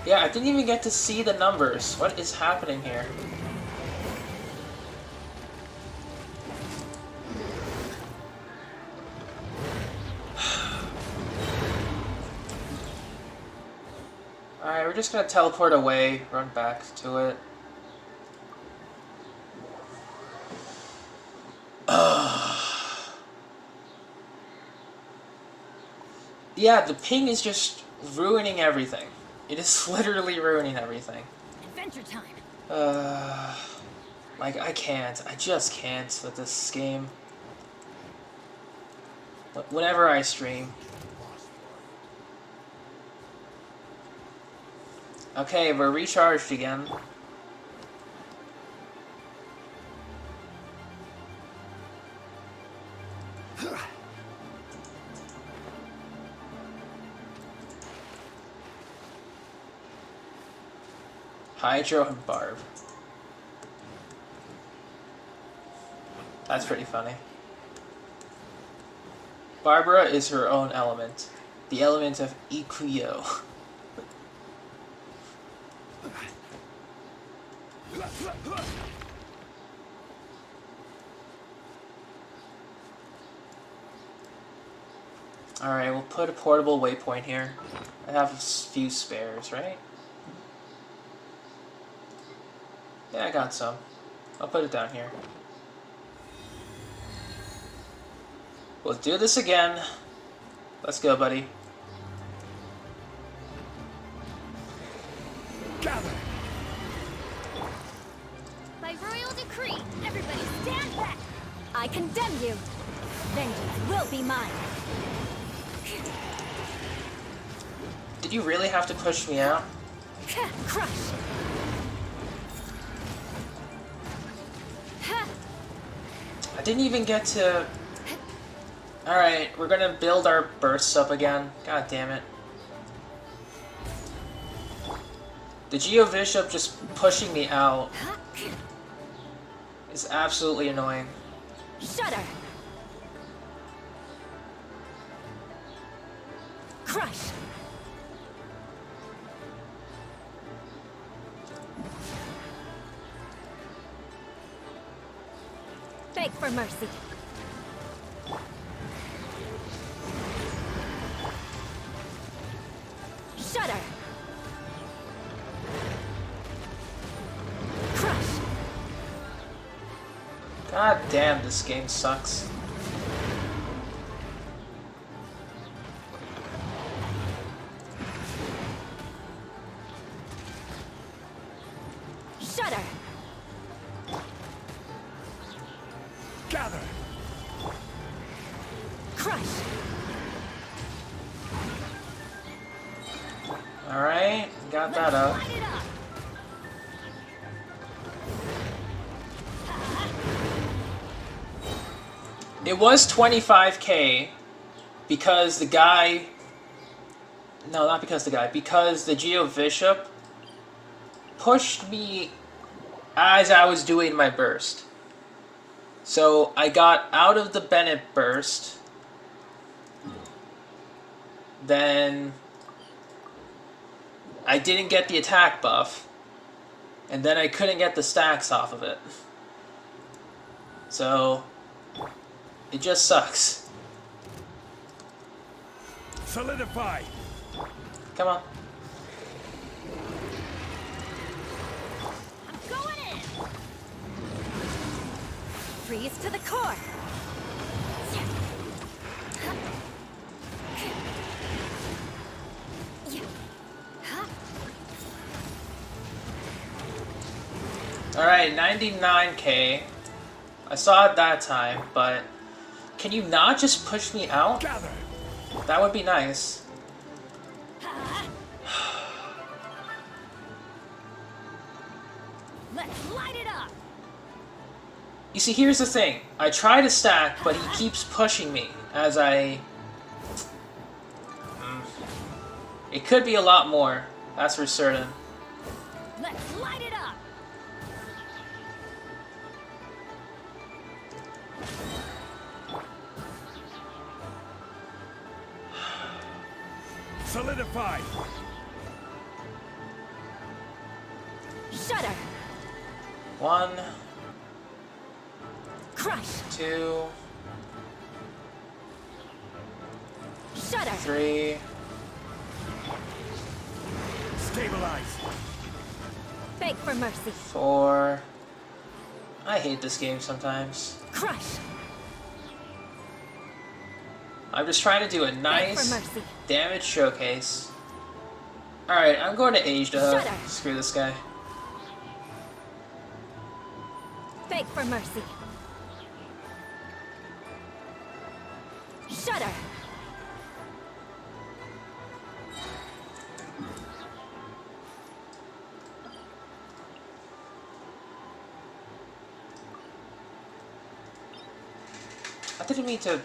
Yeah, I didn't even get to see the numbers. What is happening here? Alright, we're just gonna teleport away, run back to it. Yeah, the ping is just ruining everything. It is literally ruining everything. Adventure time. Like, I can't. I just can't with this game. Whenever I stream. Okay, we're recharged again. Hydro and Barb. That's pretty funny. Barbara is her own element. The element of Ikuyo. Alright, we'll put a portable waypoint here. I have a few spares, right? Yeah, I got some. I'll put it down here. We'll do this again. Let's go, buddy. Gather! By royal decree, everybody stand back. I condemn you. Vengeance will be mine. Did you really have to push me out? Crush. I didn't even get to... Alright, we're gonna build our bursts up again. God damn it. The Geo Bishop just pushing me out is absolutely annoying. Shudder. Crush. Beg for mercy. Shudder. Crush. God damn, this game sucks. Shudder. Gather. Crush. Alright, got that up. Light it up. It was 25k because the guy... No, not because the guy. Because the Geo Bishop pushed me as I was doing my burst. So I got out of the Bennett burst. Then I didn't get the attack buff. And then I couldn't get the stacks off of it. So it just sucks. Solidify. Come on. I'm going in. Freeze to the core. Alright, 99k. I saw it that time, but can you not just push me out? Gather. That would be nice. Let's light it up. You see, here's the thing. I try to stack, but he keeps pushing me as I... It could be a lot more, that's for certain. Let's light it up. Solidify. Shudder. 1, Crush. 2, Shudder. 3. Stabilize. Beg for mercy. 4. I hate this game sometimes. Crush. I'm just trying to do a Beg for nice mercy. damage showcase. Alright, I'm going to Ajda. Shudder. Screw this guy. Beg for mercy. Shudder. I didn't mean to...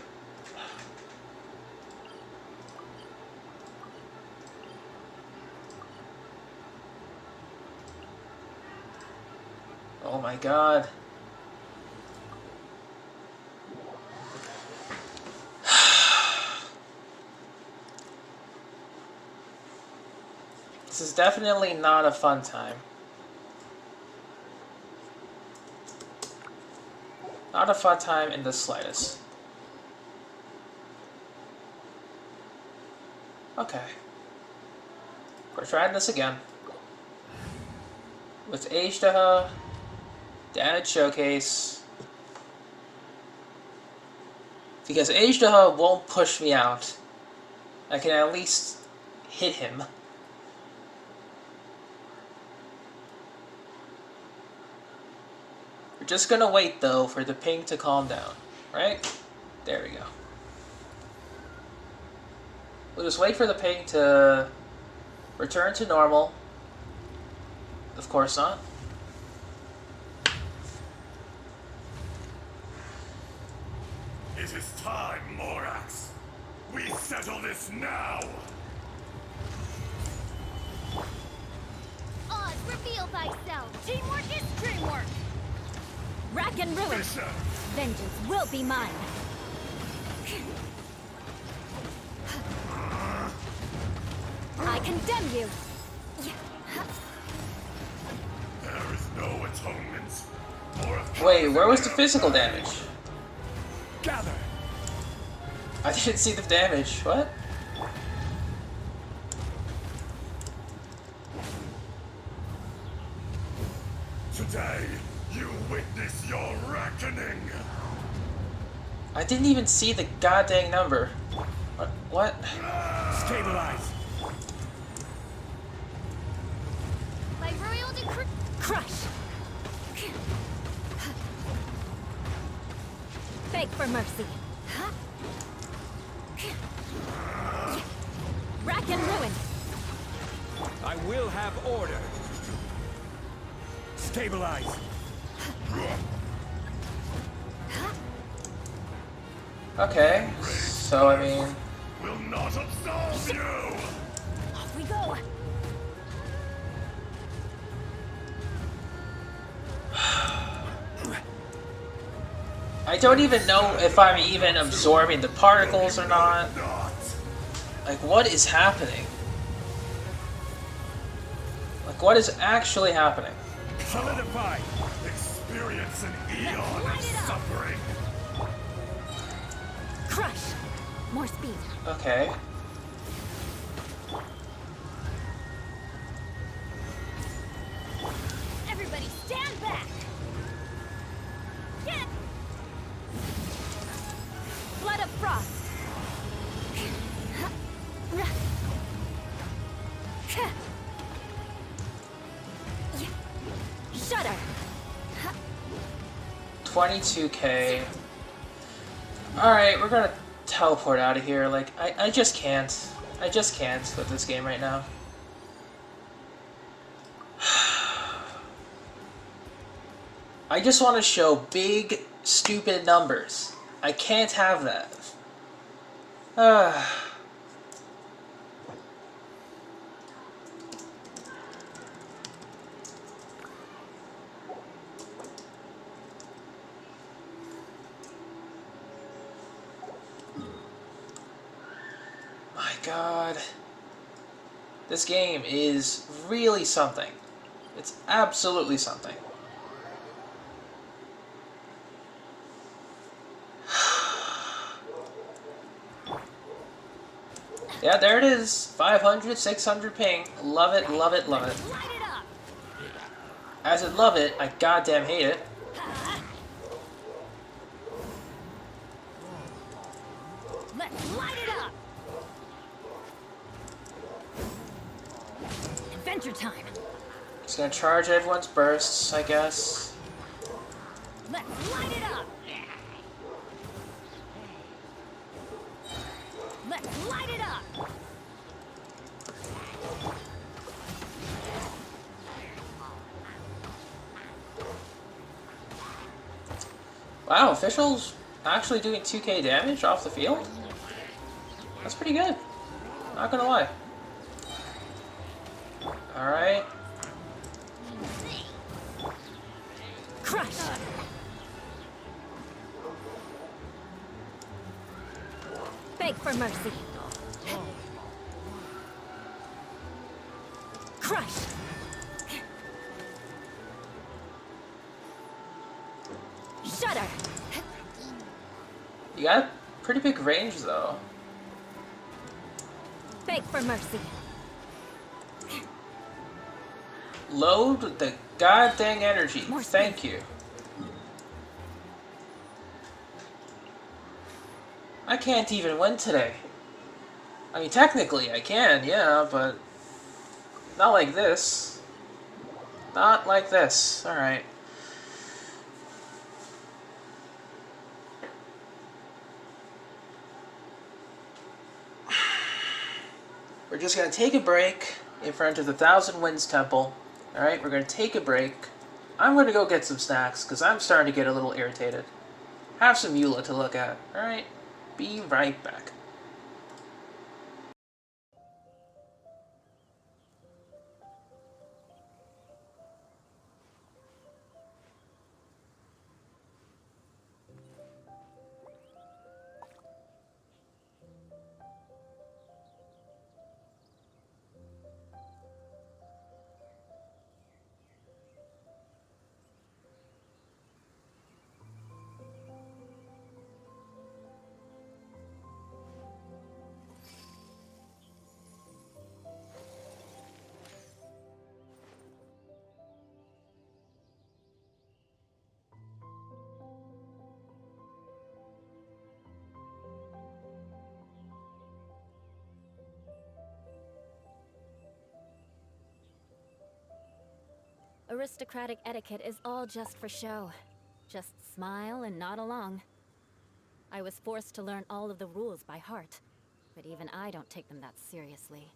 Oh my god. This is definitely not a fun time. Not a fun time in the slightest. Okay. We're trying this again. With Ajda, damage showcase. Because Ajda won't push me out. I can at least hit him. We're just gonna wait though for the ping to calm down, right? There we go. We'll just wait for the ping to return to normal. Of course not. It is time, Morax. We settle this now. Oz, reveal thyself. Teamwork is dreamwork! Rack and ruin! Bishop! Vengeance will be mine! I condemn you! There is no atonement. Or a Wait, where was the physical damage? gather. I didn't see the damage. What? Today, you witness your reckoning. I didn't even see the goddamn number. What? Stabilize. By royal decree. Crush! Beg for mercy. Rack and ruin! I will have order. Stabilize. Okay. So, I mean... Will not absolve you. Off we go! I don't even know if I'm even absorbing the particles or not. Not. Like, what is happening? Like, what is actually happening? Solidify. Experience an eon of suffering. Crush! More speed. Okay. Everybody stand back! Get! Blood of frost! Shudder! 22k. Alright, we're gonna teleport out of here. Like, I just can't. I just can't with this game right now. I just want to show big, stupid numbers. I can't have that. My God. This game is really something. It's absolutely something. Yeah, there it is. 500, 600 ping. Love it, love it, love it. Light it up! As in love it, I goddamn hate it. Let's light it up! Adventure time! Just gonna charge everyone's bursts, I guess. Let's light it up! Let's light it up! Wow, officials actually doing 2k damage off the field? That's pretty good. Not gonna lie. Alright. Crush! Beg for mercy. Crush! Shudder! You got pretty big range though. Beg for mercy. Load the goddamn energy. More Thank you. I can't even win today. I mean, technically I can, yeah, but not like this. Not like this. Alright. We're just gonna take a break in front of the Thousand Winds Temple. Alright, we're gonna take a break. I'm gonna go get some snacks, because I'm starting to get a little irritated. have some Eula to look at. Alright? Be right back. Aristocratic etiquette is all just for show. Just smile and nod along. I was forced to learn all of the rules by heart, but even I don't take them that seriously.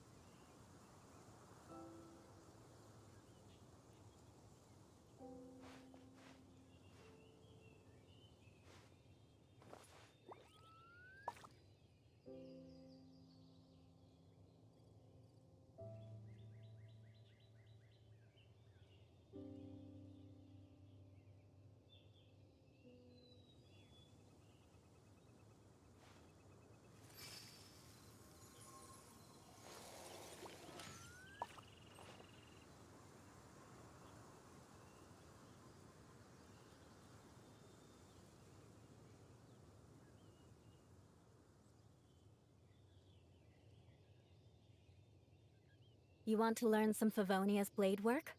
You want to learn some Favonia's blade work?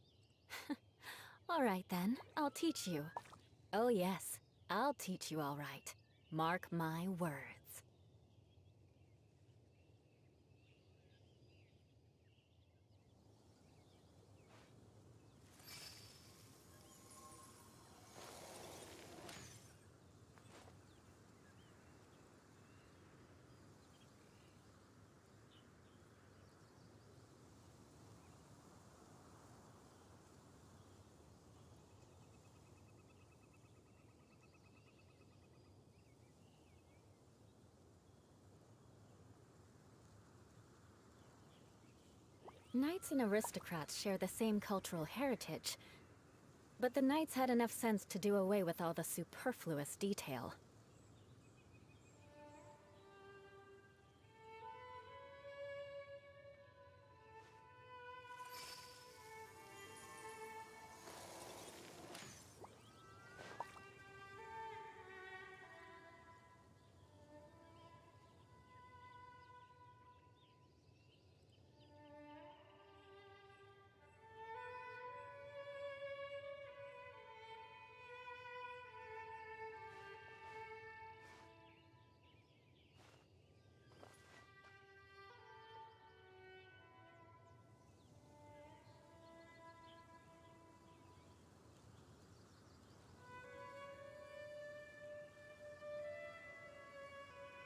Alright then, I'll teach you. Oh yes, I'll teach you all right. Mark my words. Knights and aristocrats share the same cultural heritage, but the knights had enough sense to do away with all the superfluous detail.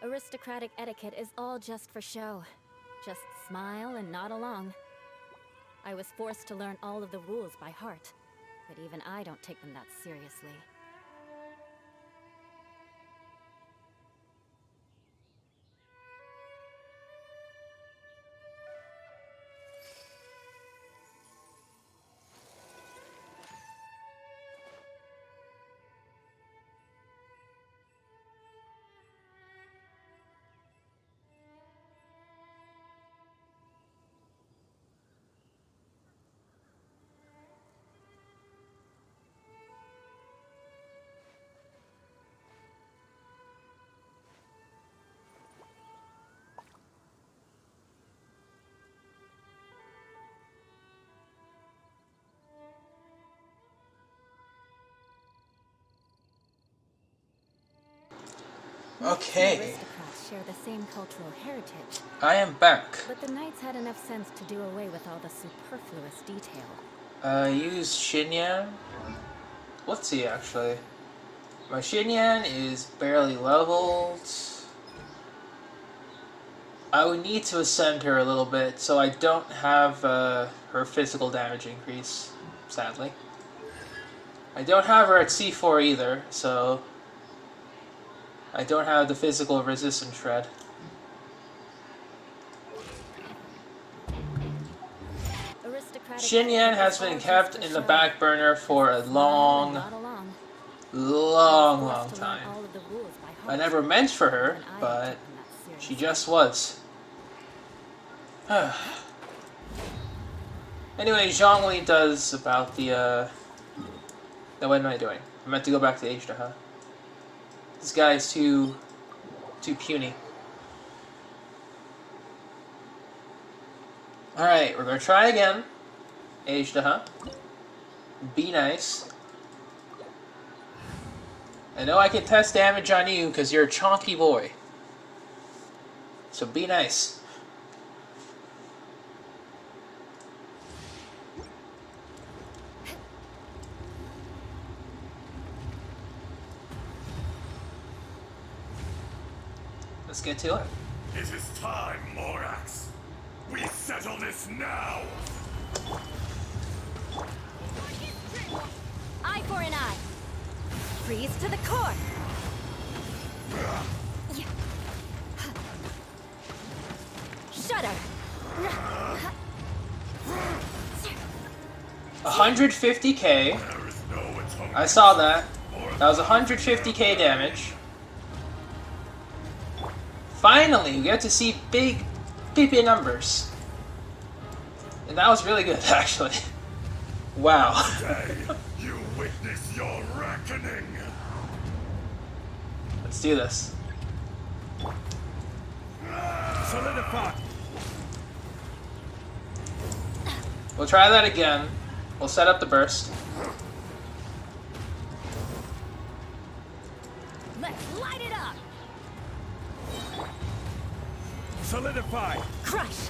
Aristocratic etiquette is all just for show. Just smile and nod along. I was forced to learn all of the rules by heart, but even I don't take them that seriously. Okay, Aristocrats share the same cultural heritage, I am back. but the knights had enough sense to do away with all the superfluous detail. Use Xinyan. Let's see, actually. My Xinyan is barely leveled. I would need to ascend her a little bit, so I don't have her physical damage increase, sadly. I don't have her at C4 either, so I don't have the physical resistance shred. Xinyan has been kept in the back burner for a long time. I never meant for her, but she just was. Anyway, Zhongli does about the, now what am I doing? I meant to go back to Ashtaha. This guy is too puny. Alright, we're gonna try again. Ashtaha. Be nice. I know I can test damage on you because you're a chonky boy. So be nice. Let's get to it. It is time, Morax. We settle this now. Eye for an eye. Freeze to the core. Shudder. 150k. There is no atonement. I saw that. That was 150k damage. Finally, we get to see big PP numbers. And that was really good, actually. Wow. Today, you witness your reckoning. Let's do this. Solidify. We'll try that again. We'll set up the burst. Let's light it up. Solidify. Crush.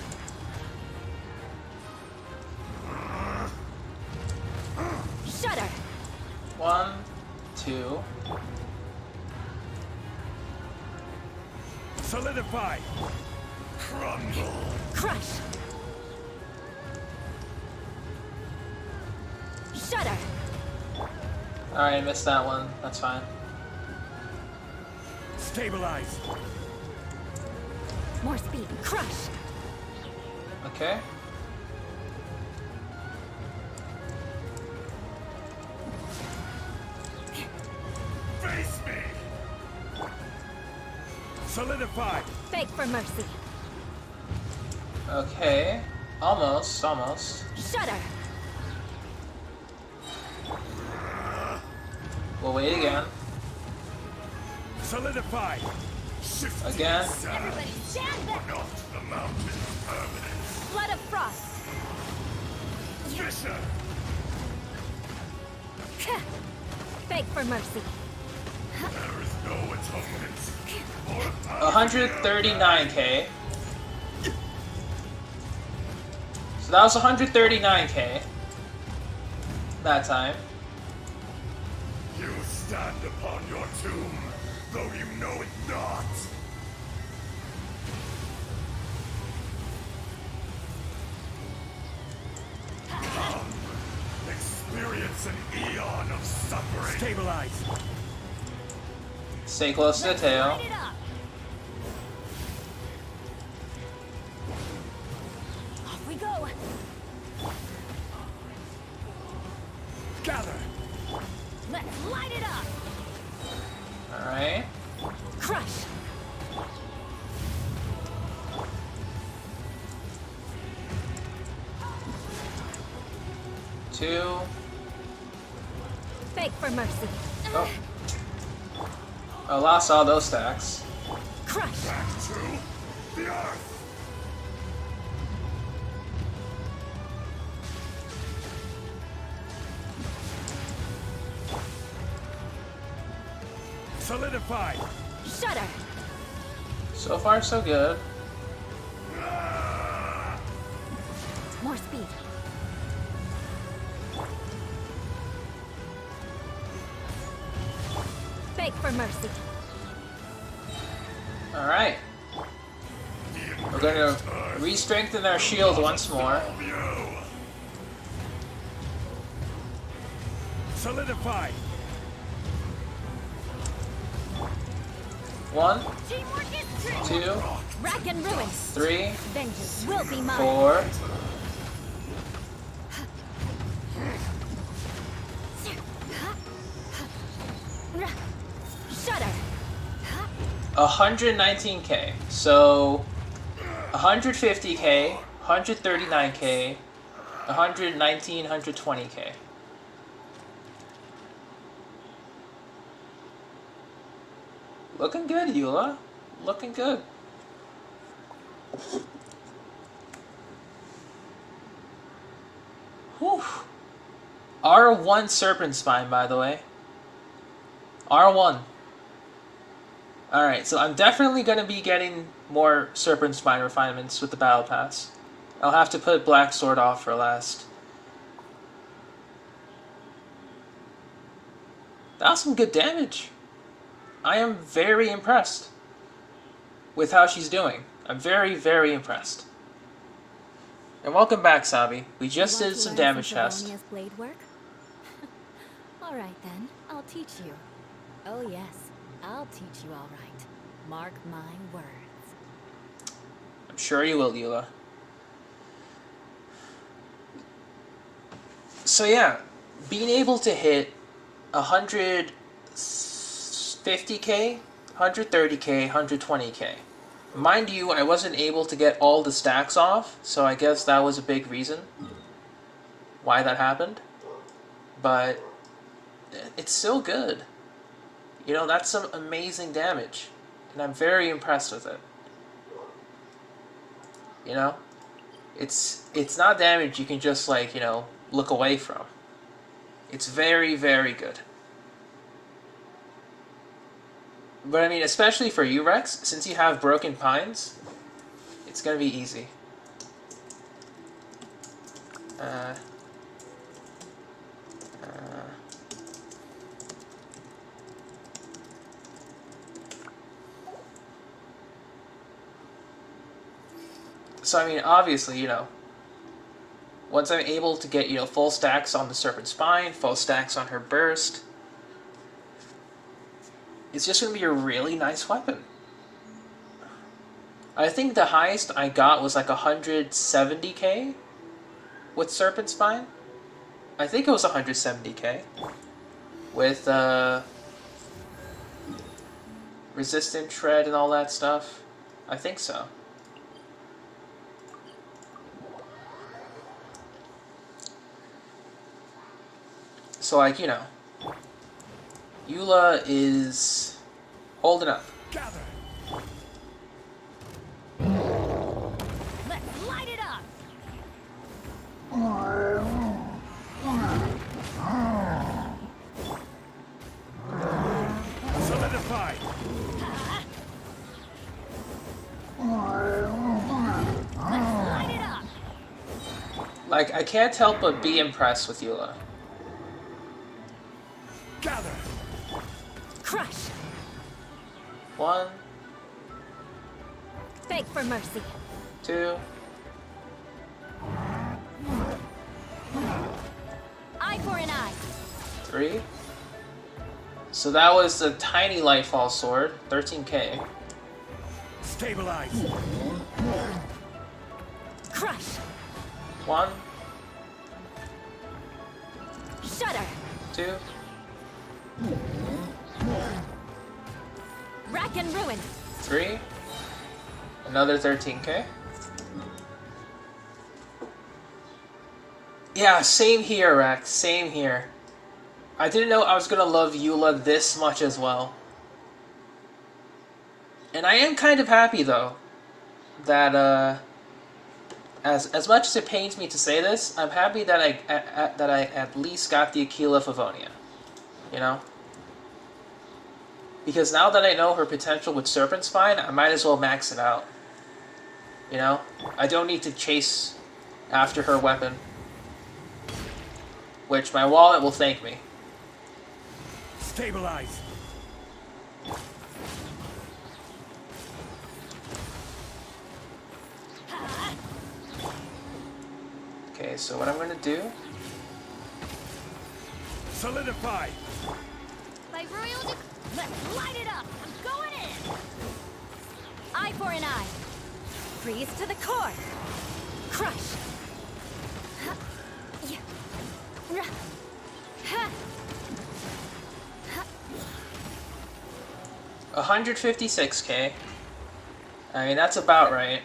Shudder. 1, 2. Solidify. Crumble. Crush. Shudder. Alright, I missed that one. That's fine. Stabilize. More speed. Crush. Okay. Face me. Solidify. Beg for mercy. Okay. Almost, almost. Shudder. We'll wait again. Solidify. Again. Everybody stand back. Not the mountain permanent. Flood of frost. Fisher. Beg for mercy. There is no atonement. 139k. So that was 139k. That time. You stand upon your tomb, though you know it not. Come, experience an eon of suffering. Stabilize. Stay close to the tail. Light it up. Off we go. Gather. Let's light it up. Alright. Crush. Two. Beg for mercy. Oh. I lost all those stacks. Crush. Back to the earth. Solidify. Shudder. So far, so good. More speed. Beg for mercy. Alright. We're going to re-strengthen our shield once more. Solidify. 1, Teamwork is true. 2, Rack and ruin. 3, Vengeance will be mine. 4. Shudder. 119k. So 150k, 139k, 119, 120k. Looking good, Eula. Looking good. Whew. R1 Serpent Spine, by the way. R1. Alright, so I'm definitely going to be getting more Serpent Spine refinements with the Battle Pass. I'll have to put Black Sword off for last. That was some good damage. I am very impressed with how she's doing. I'm very, very impressed. And welcome back, Sabi. We just did some damage test. Blade work? All right then, I'll teach you. Oh yes, I'll teach you all right. Mark my words. I'm sure you will, Eula. So yeah, being able to hit 150k, 130k, 120k. Mind you, I wasn't able to get all the stacks off, so I guess that was a big reason why that happened. But it's still good. You know, that's some amazing damage, and I'm very impressed with it. You know, it's not damage you can just, like, you know, look away from. It's very, very good. But I mean, especially for you, Rex, since you have Broken Pines, it's gonna be easy. So I mean, obviously, you know, once I'm able to get, you know, full stacks on the Serpent Spine, full stacks on her Burst, it's just going to be a really nice weapon. I think the highest I got was like 170k with Serpent Spine. I think it was 170k with Resistant Tread and all that stuff. I think so. So, like, you know, Eula is holding up. Gather. Let's light it up. Solidify. Let's light it up. Like, I can't help but be impressed with Eula. Gather. Crush. 1, Beg for mercy. 2, Eye for an eye. 3. So that was the tiny Lightfall Sword, 13k. Stabilize. Crush. 1, Shudder. 2, Rack and ruin. 3. Another 13k. Yeah, same here, Rex. Same here. I didn't know I was gonna love Eula this much as well. And I am kind of happy, though, that, as much as it pains me to say this, I'm happy that I at least got the Aquila Favonia. You know? Because now that I know her potential with Serpent Spine, I might as well max it out. You know? I don't need to chase after her weapon. Which my wallet will thank me. Stabilize. Okay, so what I'm gonna do... Solidify. By royal let's light it up. I'm Going in! Eye for an eye. Freeze to the core. Crush. 156k. I mean, that's about right.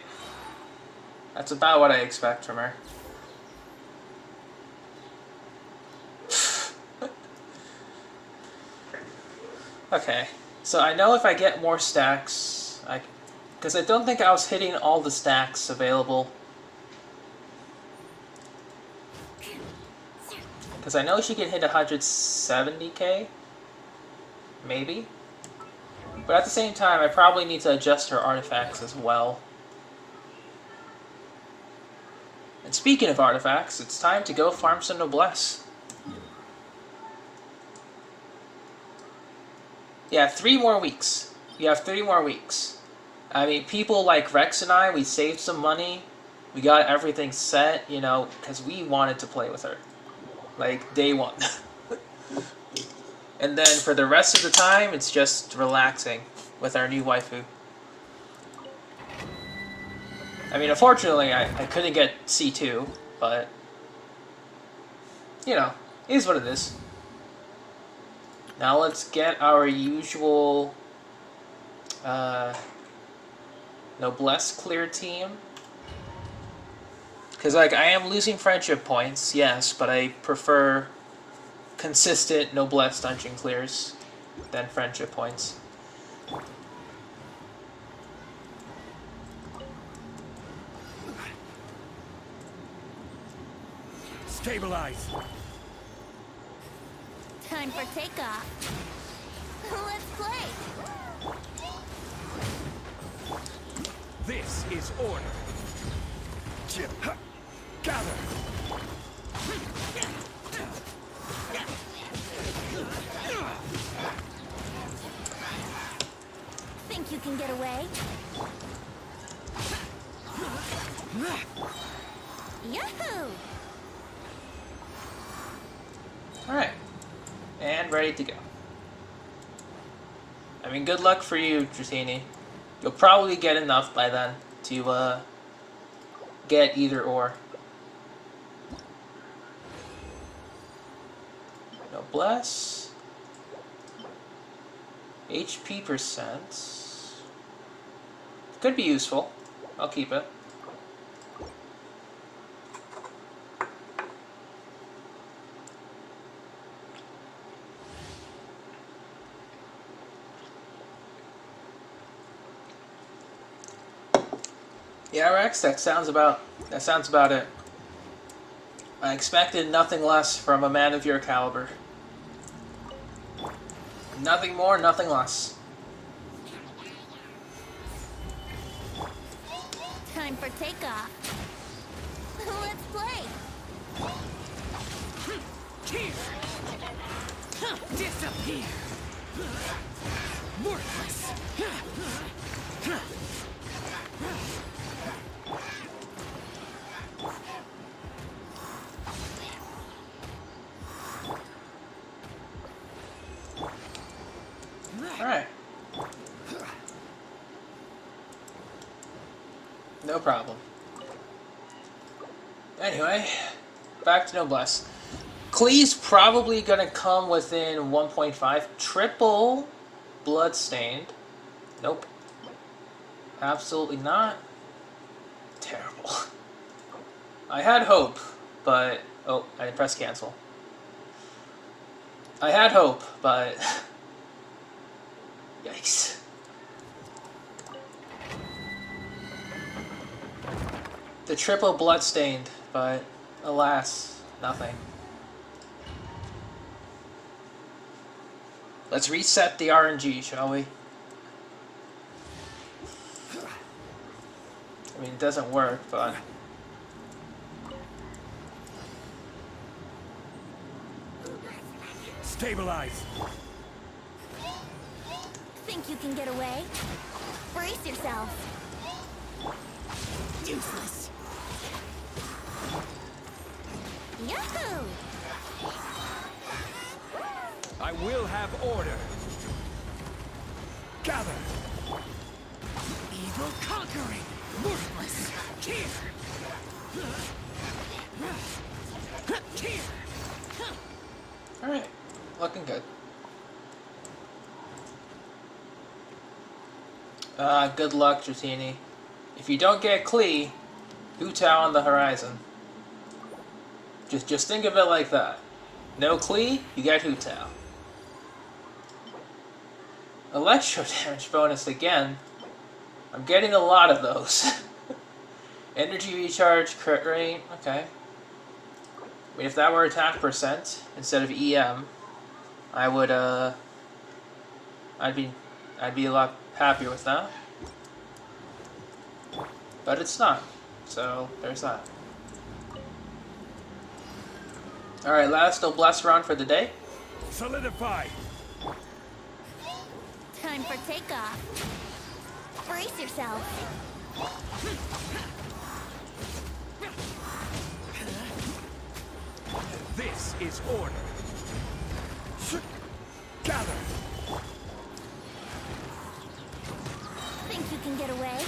That's about what I expect from her. Okay, so I know if I get more stacks, because I don't think I was hitting all the stacks available. Because I know she can hit 170k, maybe. But at the same time, I probably need to adjust her artifacts as well. And speaking of artifacts, it's time to go farm some noblesse. Yeah, 3 more weeks. You have 3 more weeks. I mean, people like Rex and I, we saved some money. We got everything set, you know, because we wanted to play with her. Like, day 1. And then for the rest of the time, it's just relaxing with our new waifu. I mean, unfortunately, I couldn't get C2, but, you know, it is what it is. Now let's get our usual noblesse clear team. Because, like, I am losing friendship points, yes, but I prefer consistent noblesse dungeon clears than friendship points. Stabilize. Time for takeoff. Let's play. This is order. Gather. Think you can get away? Yahoo! Alright. And ready to go. I mean, good luck for you, Dratini. You'll probably get enough by then to get either or. Noblesse. HP percent. Could be useful. I'll keep it. Yeah, Rex, that sounds about it. I expected nothing less from a man of your caliber. Nothing more, nothing less. Time for takeoff. Let's play. Disappear. Worthless. Alright. No problem. Anyway, back to Noblesse. Klee's probably gonna come within 1.5. Triple Bloodstained. Nope. Absolutely not. Terrible. I had hope, but... Oh, I didn't press cancel. I had hope, but... Yikes. The triple bloodstained, but alas, nothing. Let's reset the RNG, shall we? I mean, it doesn't work, but... Stabilize. Think you can get away? Brace yourself. Useless. Yahoo! I will have order. Gather! Evil conquering! Ruthless! Here! Alright, looking good. Good luck, Dratini. If you don't get Klee, Hu-Tao on the horizon. Just think of it like that. No Klee, you get Hu-Tao. Electro damage bonus again. I'm getting a lot of those. Energy recharge, crit rate, okay. I mean, if that were attack percent instead of EM, I would I'd be a lot happier with that. But it's not. So there's that. Alright, last Noblesse round for the day. Solidify! Time for takeoff. Brace yourself. This is order. Gather! Think you can get away?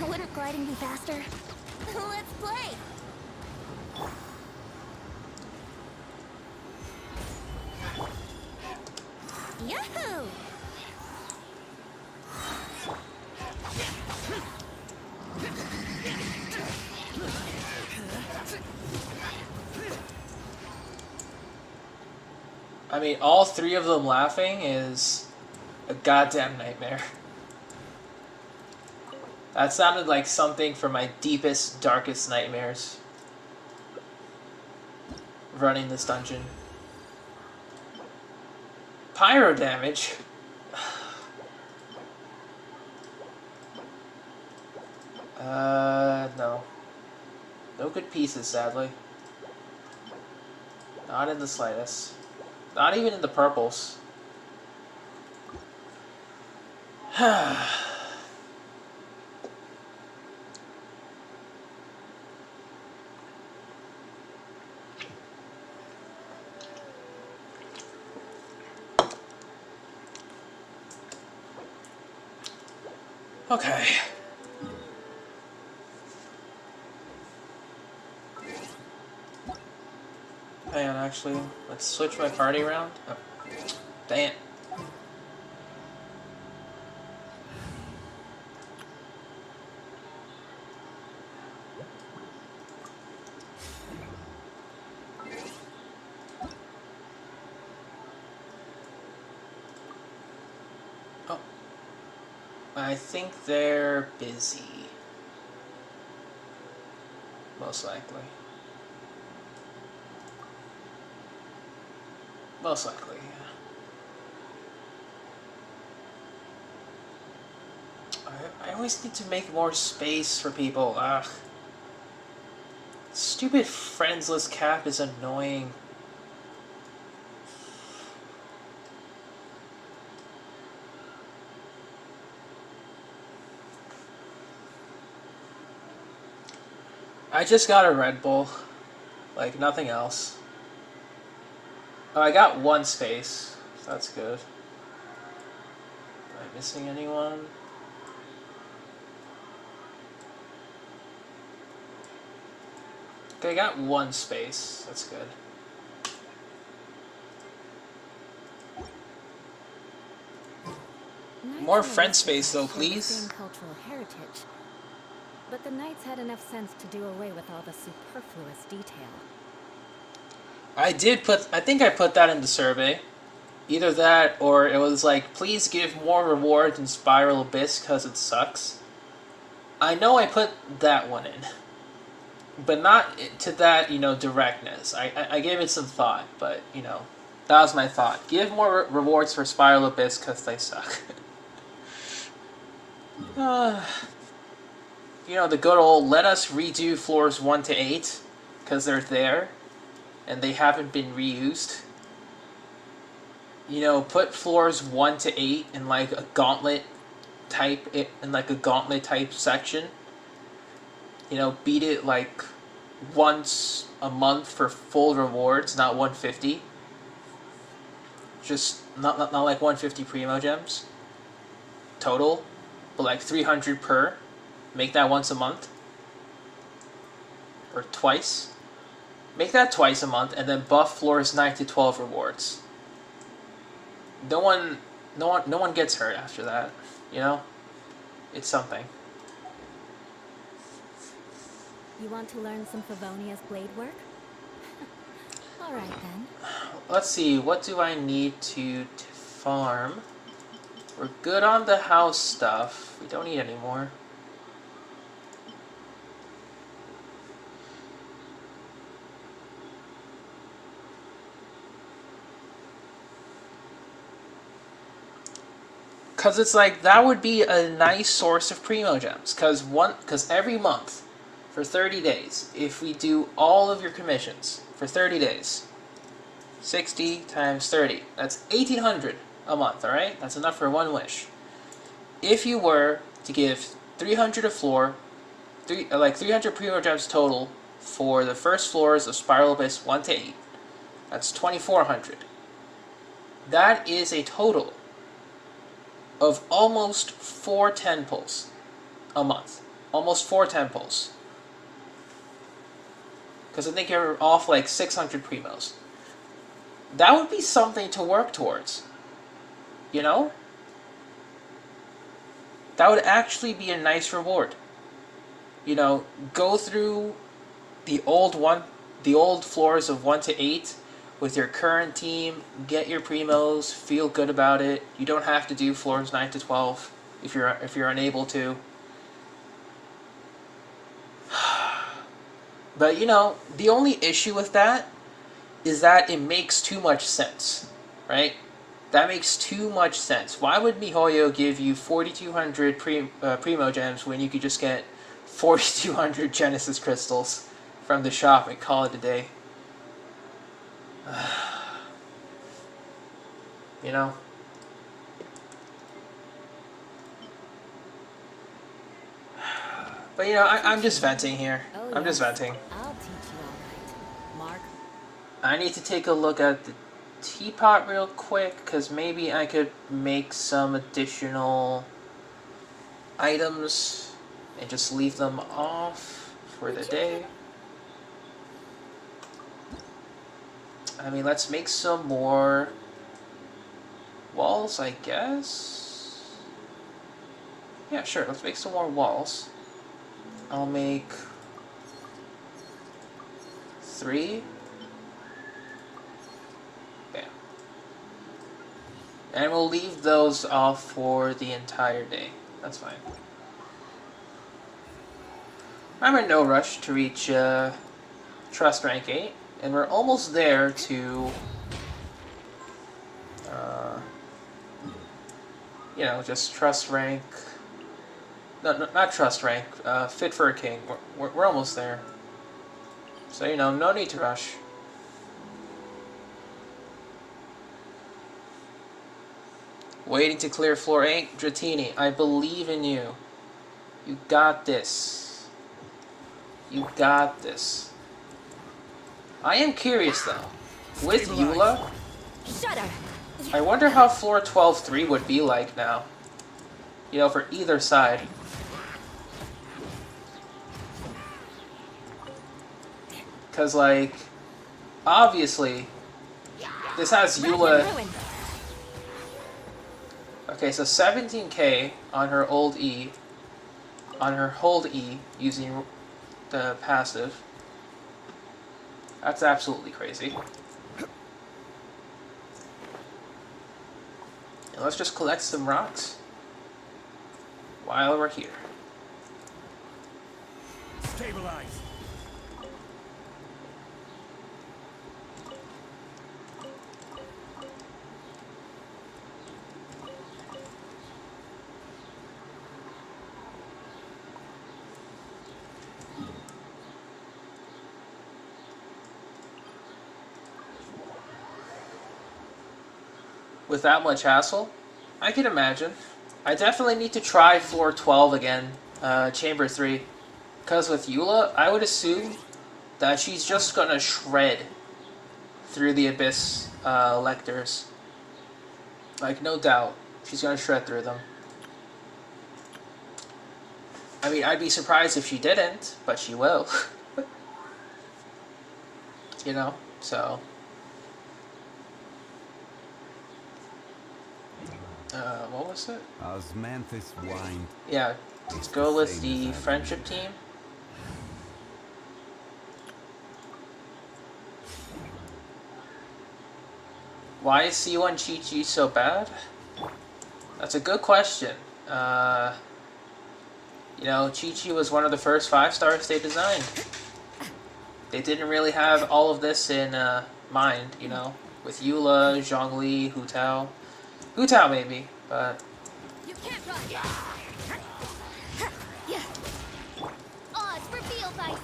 Wouldn't gliding be faster? Let's play! Yahoo! I mean, all three of them laughing is a goddamn nightmare. That sounded like something from my deepest, darkest nightmares. Running this dungeon. Pyro damage? No. No good pieces, sadly. Not in the slightest. Not even in the purples. Okay. Hang on, actually, let's switch my party around. Oh. Dang it. Oh. I think they're busy. Most likely. Most likely, yeah. I always need to make more space for people. Ugh. Stupid friendsless cap is annoying. I just got a Red Bull. Like, nothing else. Oh, I got one space. So that's good. Am I missing anyone? Okay, I got one space. That's good. More friend space, though, please. Same cultural heritage, but the Knights had enough sense to do away with all the superfluous detail. I think I put that in the survey. Either that, or it was like, please give more rewards in Spiral Abyss because it sucks. I know I put that one in. But not to that, directness. I gave it some thought, but, that was my thought. Give more rewards for Spiral Abyss because they suck. The good old, let us redo floors 1 to 8 because they're there. And they haven't been reused. Put floors 1 to 8 in like a gauntlet type section. Beat it like once a month for full rewards, not 150. Just not like 150 primo gems. total, but like 300 per. Make that once a month. Or twice. Make that twice a month, and then buff floors 9 to 12 rewards. No one gets hurt after that, you know? It's something. You want to learn some Favonia's blade work? Alright then. Let's see, what do I need to farm? We're good on the house stuff. We don't need any more. Because it's like, that would be a nice source of Primo Gems. Because every month, for 30 days, if we do all of your commissions for 30 days, 60 times 30, that's 1,800 a month, alright? That's enough for one wish. If you were to give 300 a floor, 300 Primo Gems total for the first floors of Spiral Abyss 1 to 8, that's 2,400. That is a total of almost 4 temples a month. Almost 4 temples. Because I think you're off like 600 primos. That would be something to work towards. You know? That would actually be a nice reward. You know, go through the old floors of 1 to 8 with your current team, get your primos, feel good about it. You don't have to do floors 9 to 12 if you're unable to. But you know, the only issue with that is that it makes too much sense, right? That makes too much sense. Why would MiHoYo give you 4,200 Primo Gems when you could just get 4,200 Genesis Crystals from the shop and call it a day? You know? But you know, I'm just venting here. Oh, I'm just venting. I'll teach you alright. Mark. I need to take a look at the teapot real quick, because maybe I could make some additional items and just leave them off for the day. I mean, let's make some more walls, I guess. Yeah, sure, let's make some more walls. I'll make 3. Bam. And we'll leave those off for the entire day. That's fine. I'm in no rush to reach Trust Rank 8. And we're almost there to, you know, just Trust Rank. No, not Trust Rank. Fit for a King. We're almost there. So, you know, no need to rush. Waiting to clear floor 8. Dratini, I believe in you. You got this. You got this. I am curious though, with Eula, Shut her. I wonder how floor 12-3 would be like now. You know, for either side. Because, like, obviously, this has Eula. Okay, so 17k on her old E, on her hold E, using the passive. That's absolutely crazy. And let's just collect some rocks while we're here. Stabilize. With that much hassle, I can imagine. I definitely need to try floor 12 again, chamber 3. Because with Eula, I would assume that she's just gonna shred through the Abyss lectors. Like, no doubt, she's gonna shred through them. I mean, I'd be surprised if she didn't, but she will. You know, so... what was it? Osmanthus wine. Yeah, let's go with the friendship team. Why is C1 Chi-Chi so bad? That's a good question. You know, Chi-Chi was one of the first 5 stars they designed. They didn't really have all of this in mind, you know, with Eula, Zhongli, Hu Tao. Hu Tao maybe, but... You can't run! Yeah. Odds revealed by...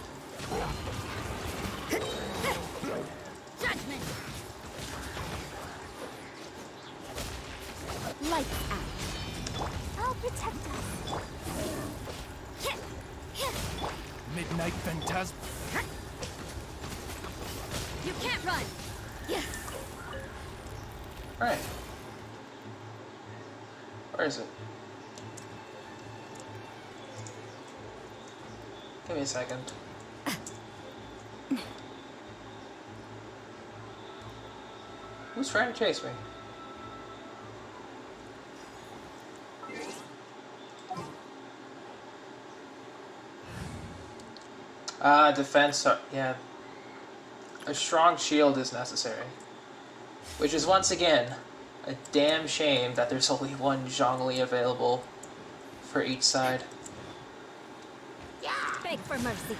Judgment! Lights out. I'll protect us. Midnight Phantasm. You can't run! Yeah. Alright. Where is it? Give me a second. Who's trying to chase me? Defense, yeah. A strong shield is necessary. Which is once again a damn shame that there's only one Zhongli available for each side. Beg for mercy.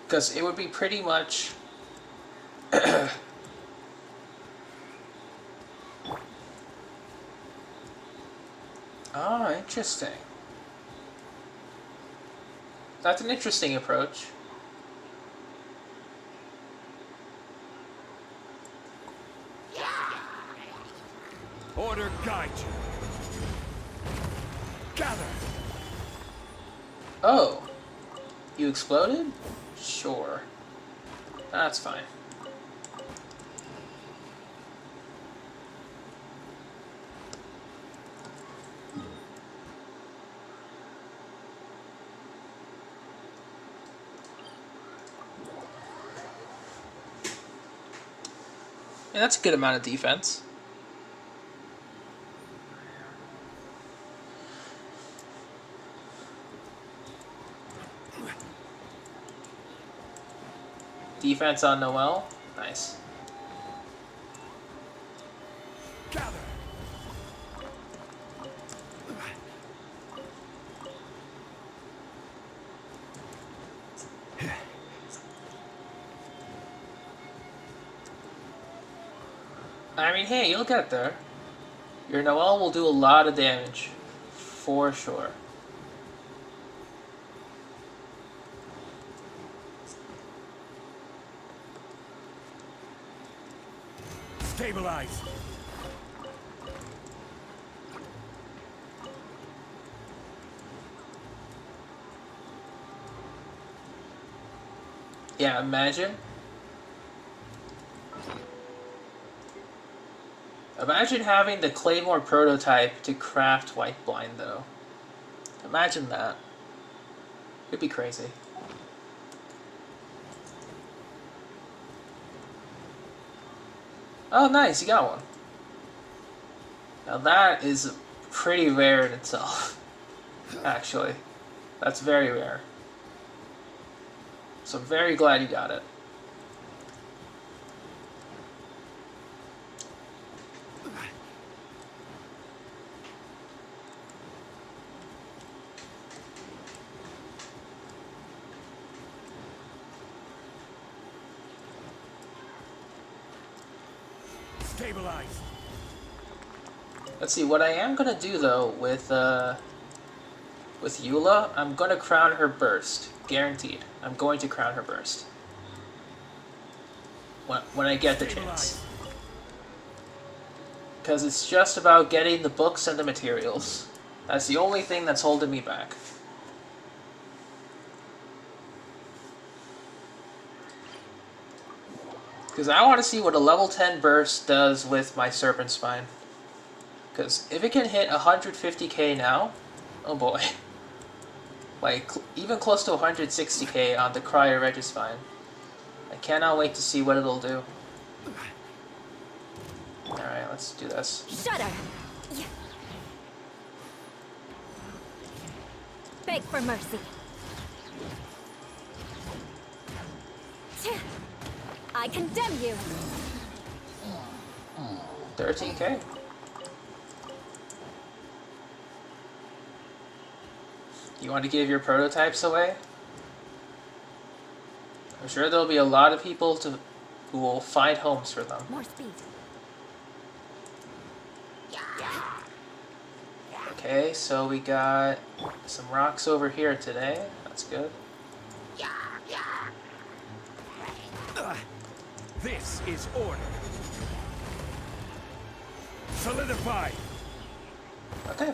Because it would be pretty much... Oh, interesting. That's an interesting approach. Order guide you. Gather. Oh. You exploded? Sure. That's fine. Yeah, that's a good amount of defense. Defense on Noelle. Nice. Gather. I mean, hey, you'll get there. Your Noelle will do a lot of damage. For sure. Stabilize. Yeah, imagine. Imagine having the Claymore prototype to craft White Blind, though. Imagine that. It'd be crazy. Oh, nice, you got one. Now that is pretty rare in itself, actually. That's very rare. So I'm very glad you got it. Stabilize. Let's see, what I am gonna do though with Eula, I'm gonna crown her burst. Guaranteed. I'm going to crown her burst. When I get the chance. Because it's just about getting the books and the materials. That's the only thing that's holding me back. Because I want to see what a level 10 burst does with my Serpent Spine. Because if it can hit 150k now, oh boy. Like, even close to 160k on the Cryo Registine. I cannot wait to see what it'll do. Alright, let's do this. Shudder! Beg for mercy. I condemn you! 13k. You want to give your prototypes away? I'm sure there'll be a lot of people who will find homes for them. More speed. Okay, so we got some rocks over here today. That's good. This is order. Solidify. Okay.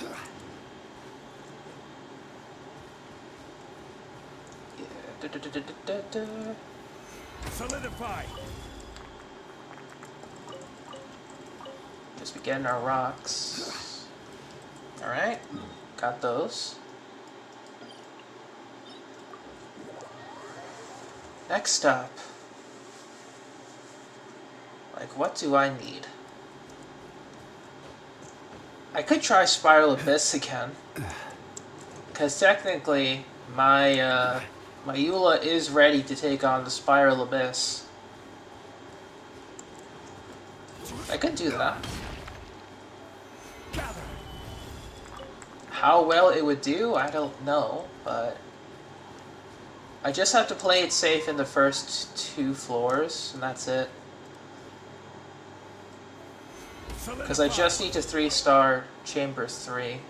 Yeah. Solidify. Just be getting our rocks. Alright, got those. Next up. Like, what do I need? I could try Spiral Abyss again. Because technically, my Eula is ready to take on the Spiral Abyss. I could do that. Gather. How well it would do, I don't know, but I just have to play it safe in the first 2 floors, and that's it. Because I just need to 3-star Chambers 3.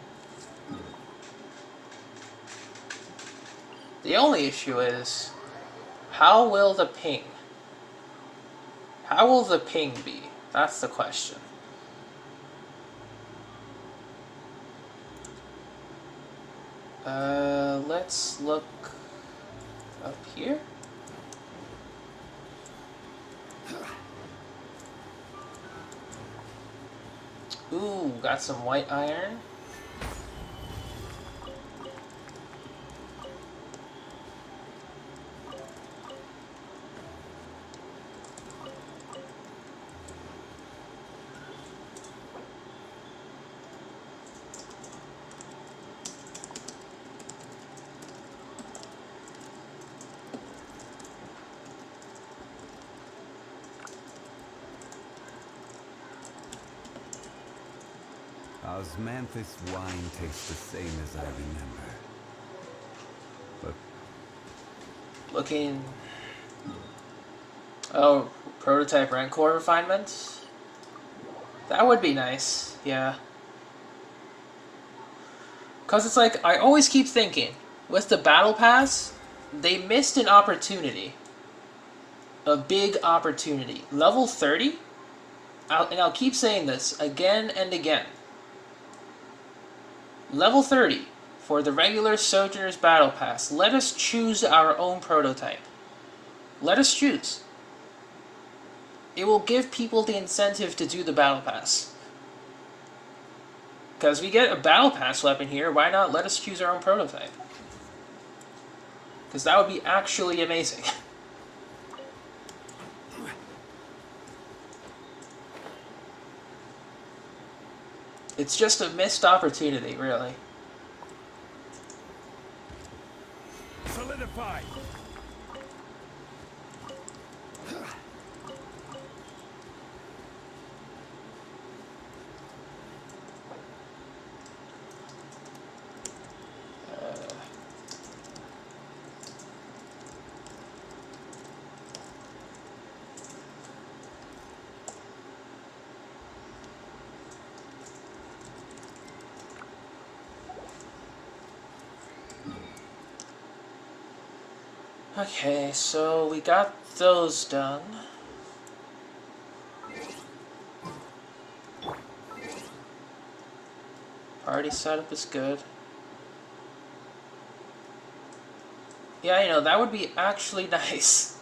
The only issue is, how will the ping? How will the ping be? That's the question. Let's look up here. Ooh, got some white iron. Osmanthus wine tastes the same as I remember. But Looking... Oh, prototype Rancor refinement? That would be nice, yeah. Because it's like, I always keep thinking, with the Battle Pass, they missed an opportunity. A big opportunity. Level 30? And I'll keep saying this again and again. Level 30 for the regular Sojourner's Battle Pass. Let us choose our own prototype. Let us choose. It will give people the incentive to do the Battle Pass. Because we get a Battle Pass weapon here, why not let us choose our own prototype? Because that would be actually amazing. It's just a missed opportunity, really. Solidify. Okay, so we got those done. Party setup is good. Yeah, you know, that would be actually nice.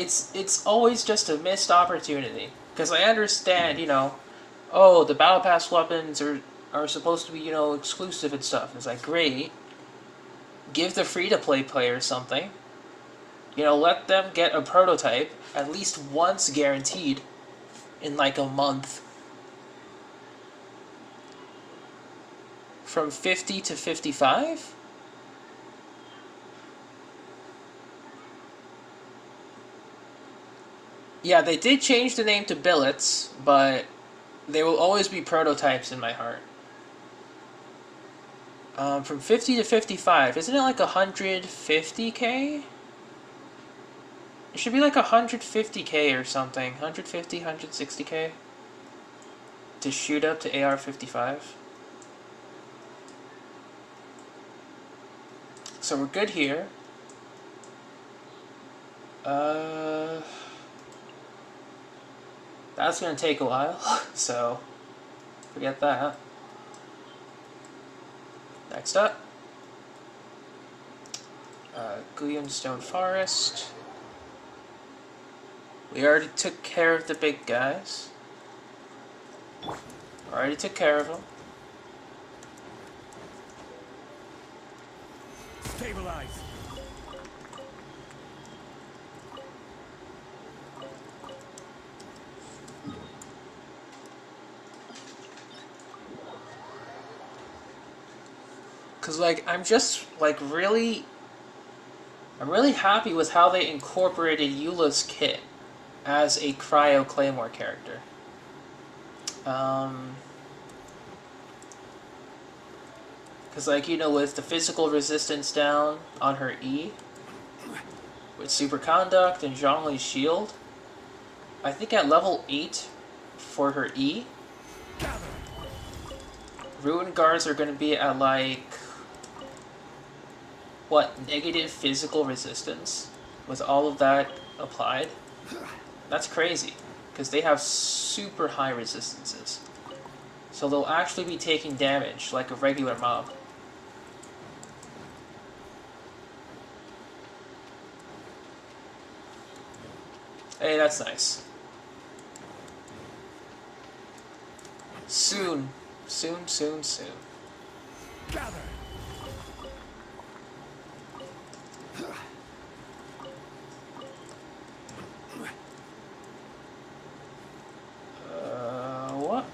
it's always just a missed opportunity. Because I understand, you know, oh, the Battle Pass weapons are supposed to be, you know, exclusive and stuff. It's like, great. Give the free-to-play players something. You know, let them get a prototype at least once guaranteed in like a month. From 50 to 55? Yeah, they did change the name to billets, but they will always be prototypes in my heart. From 50 to 55, isn't it like 150k? It should be like 150k or something. 150, 160k to shoot up to AR-55. So we're good here. That's gonna take a while, so forget that. Next up, Stone Forest. We already took care of the big guys. Already took care of them. Stabilize. Cause like I'm really happy with how they incorporated Eula's kit as a Cryo Claymore character. Cause like, you know, with the physical resistance down on her E, with Superconduct and Zhongli's shield, I think at level 8 for her E, Ruin Guards are going to be at like, what, negative physical resistance with all of that applied? That's crazy, because they have super high resistances. So they'll actually be taking damage like a regular mob. Hey, that's nice. Soon. Soon, soon, soon. Gather. What?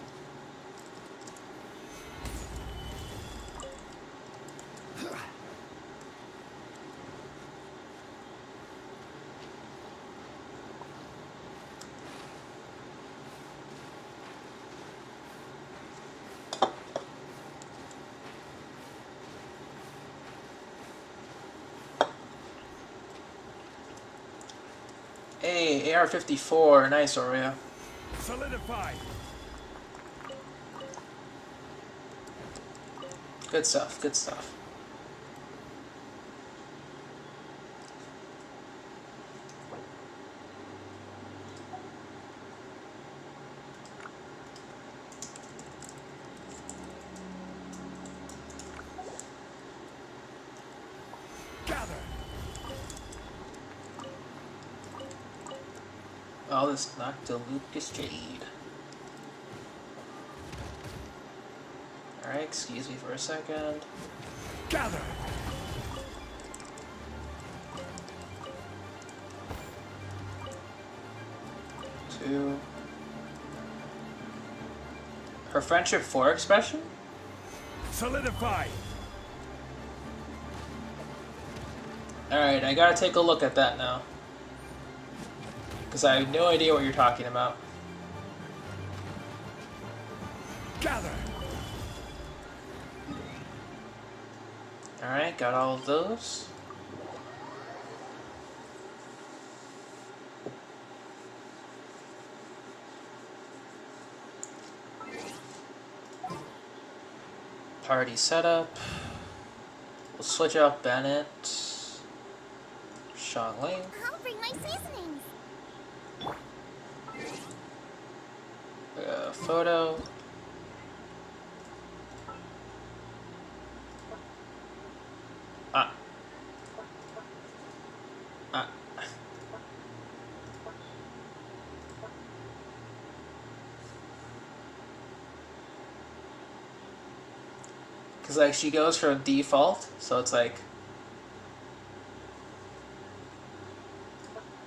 Hey, AR-54, nice, Oreo. Solidify. Good stuff, good stuff. Gather. Oh, this Noctilucous Lucas Jade. Alright, excuse me for a second. Gather. Two. Her Friendship 4 expression? Solidify. Alright, I gotta take a look at that now. Because I have no idea what you're talking about. Gather. Alright, got all of those. Party setup. We'll switch out Bennett. Xiangling. I'll bring my seasonings. Photo. Because, like, she goes from default, so it's like...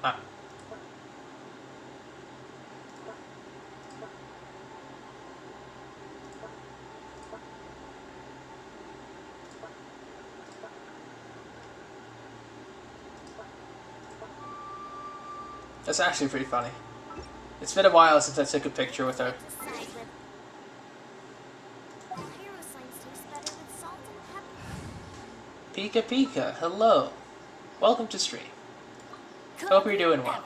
Ah. That's actually pretty funny. It's been a while since I took a picture with her. Pika Pika, hello. Welcome to stream. Hope you're doing well.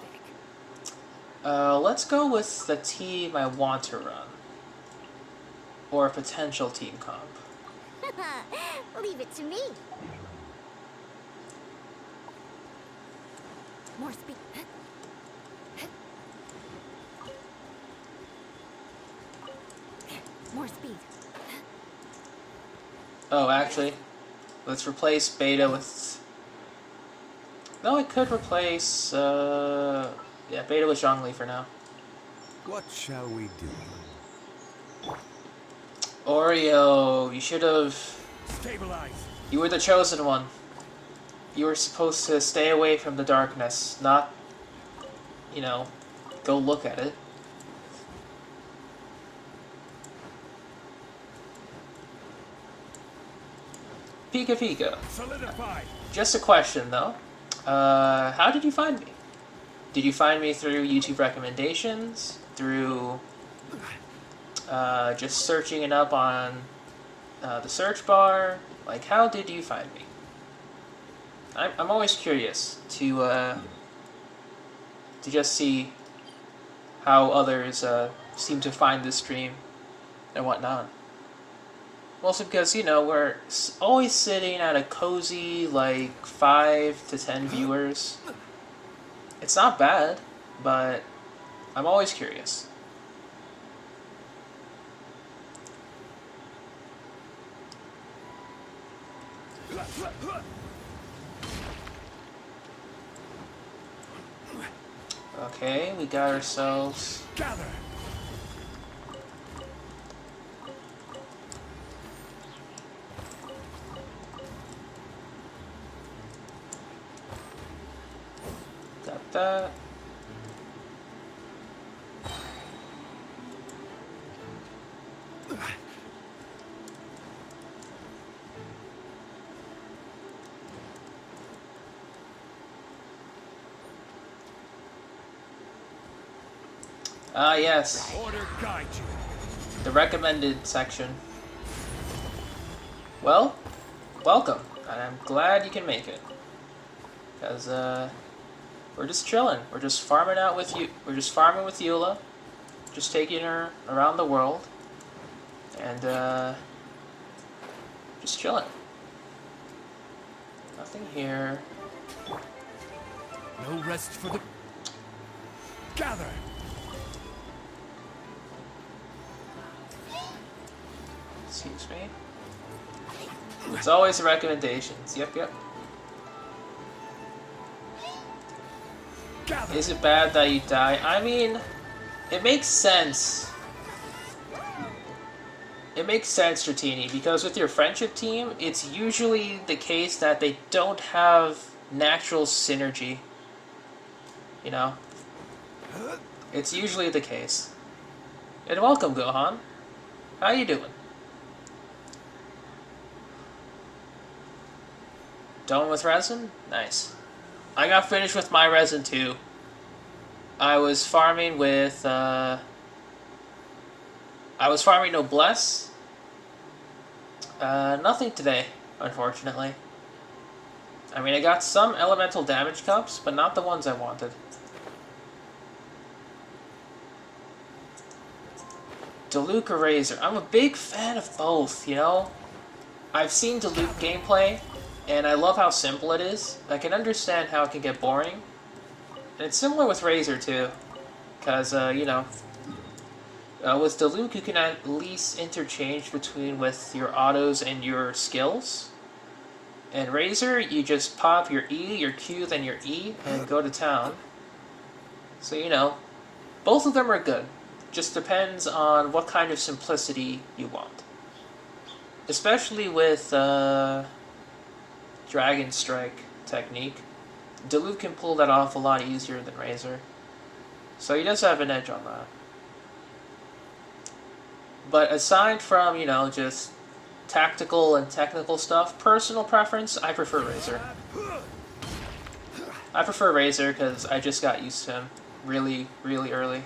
Let's go with the team I want to run. Or a potential team comp. Leave it to me. More speed. More speed. Oh, actually, let's replace Beta with... No, I could replace, yeah, Beta with Zhongli for now. What shall we do? Oreo, you should have... Stabilize. You were the chosen one. You were supposed to stay away from the darkness, not, you know, go look at it. Pika Pika. Solidify. Just a question, though. How did you find me? Did you find me through YouTube recommendations? Through just searching it up on the search bar? Like, how did you find me? I'm always curious to just see how others seem to find this stream and whatnot. Mostly because, you know, we're always sitting at a cozy, like, 5 to 10 viewers. It's not bad, but I'm always curious. Okay, we got ourselves... Gather. Got that. Ah, yes. Order guide you. The recommended section. Well, welcome. And I'm glad you can make it. Because, we're just chilling. We're just farming out with you. We're just farming with Eula. Just taking her around the world. And, just chilling. Nothing here. No rest for the... Gather. Excuse me. It's always the recommendations. Yep, yep. Gather. Is it bad that you die? I mean, it makes sense. It makes sense, Dratini, because with your friendship team, it's usually the case that they don't have natural synergy. You know? It's usually the case. And welcome, Gohan. How you doing? Done with resin? Nice. I got finished with my resin too. I was farming with, I was farming Noblesse. Nothing today, unfortunately. I mean, I got some elemental damage cups, but not the ones I wanted. Diluc or Razor. I'm a big fan of both, you know? I've seen Diluc gameplay, and I love how simple it is. I can understand how it can get boring. And it's similar with Razor, too. Because, you know, with Diluc, you can at least interchange between with your autos and your skills. And Razor, you just pop your E, your Q, then your E, and go to town. So, you know, both of them are good. Just depends on what kind of simplicity you want. especially with Dragon Strike technique, Diluc can pull that off a lot easier than Razor. So he does have an edge on that. But aside from, you know, just tactical and technical stuff, personal preference, I prefer Razor. I prefer Razor because I just got used to him really, really early.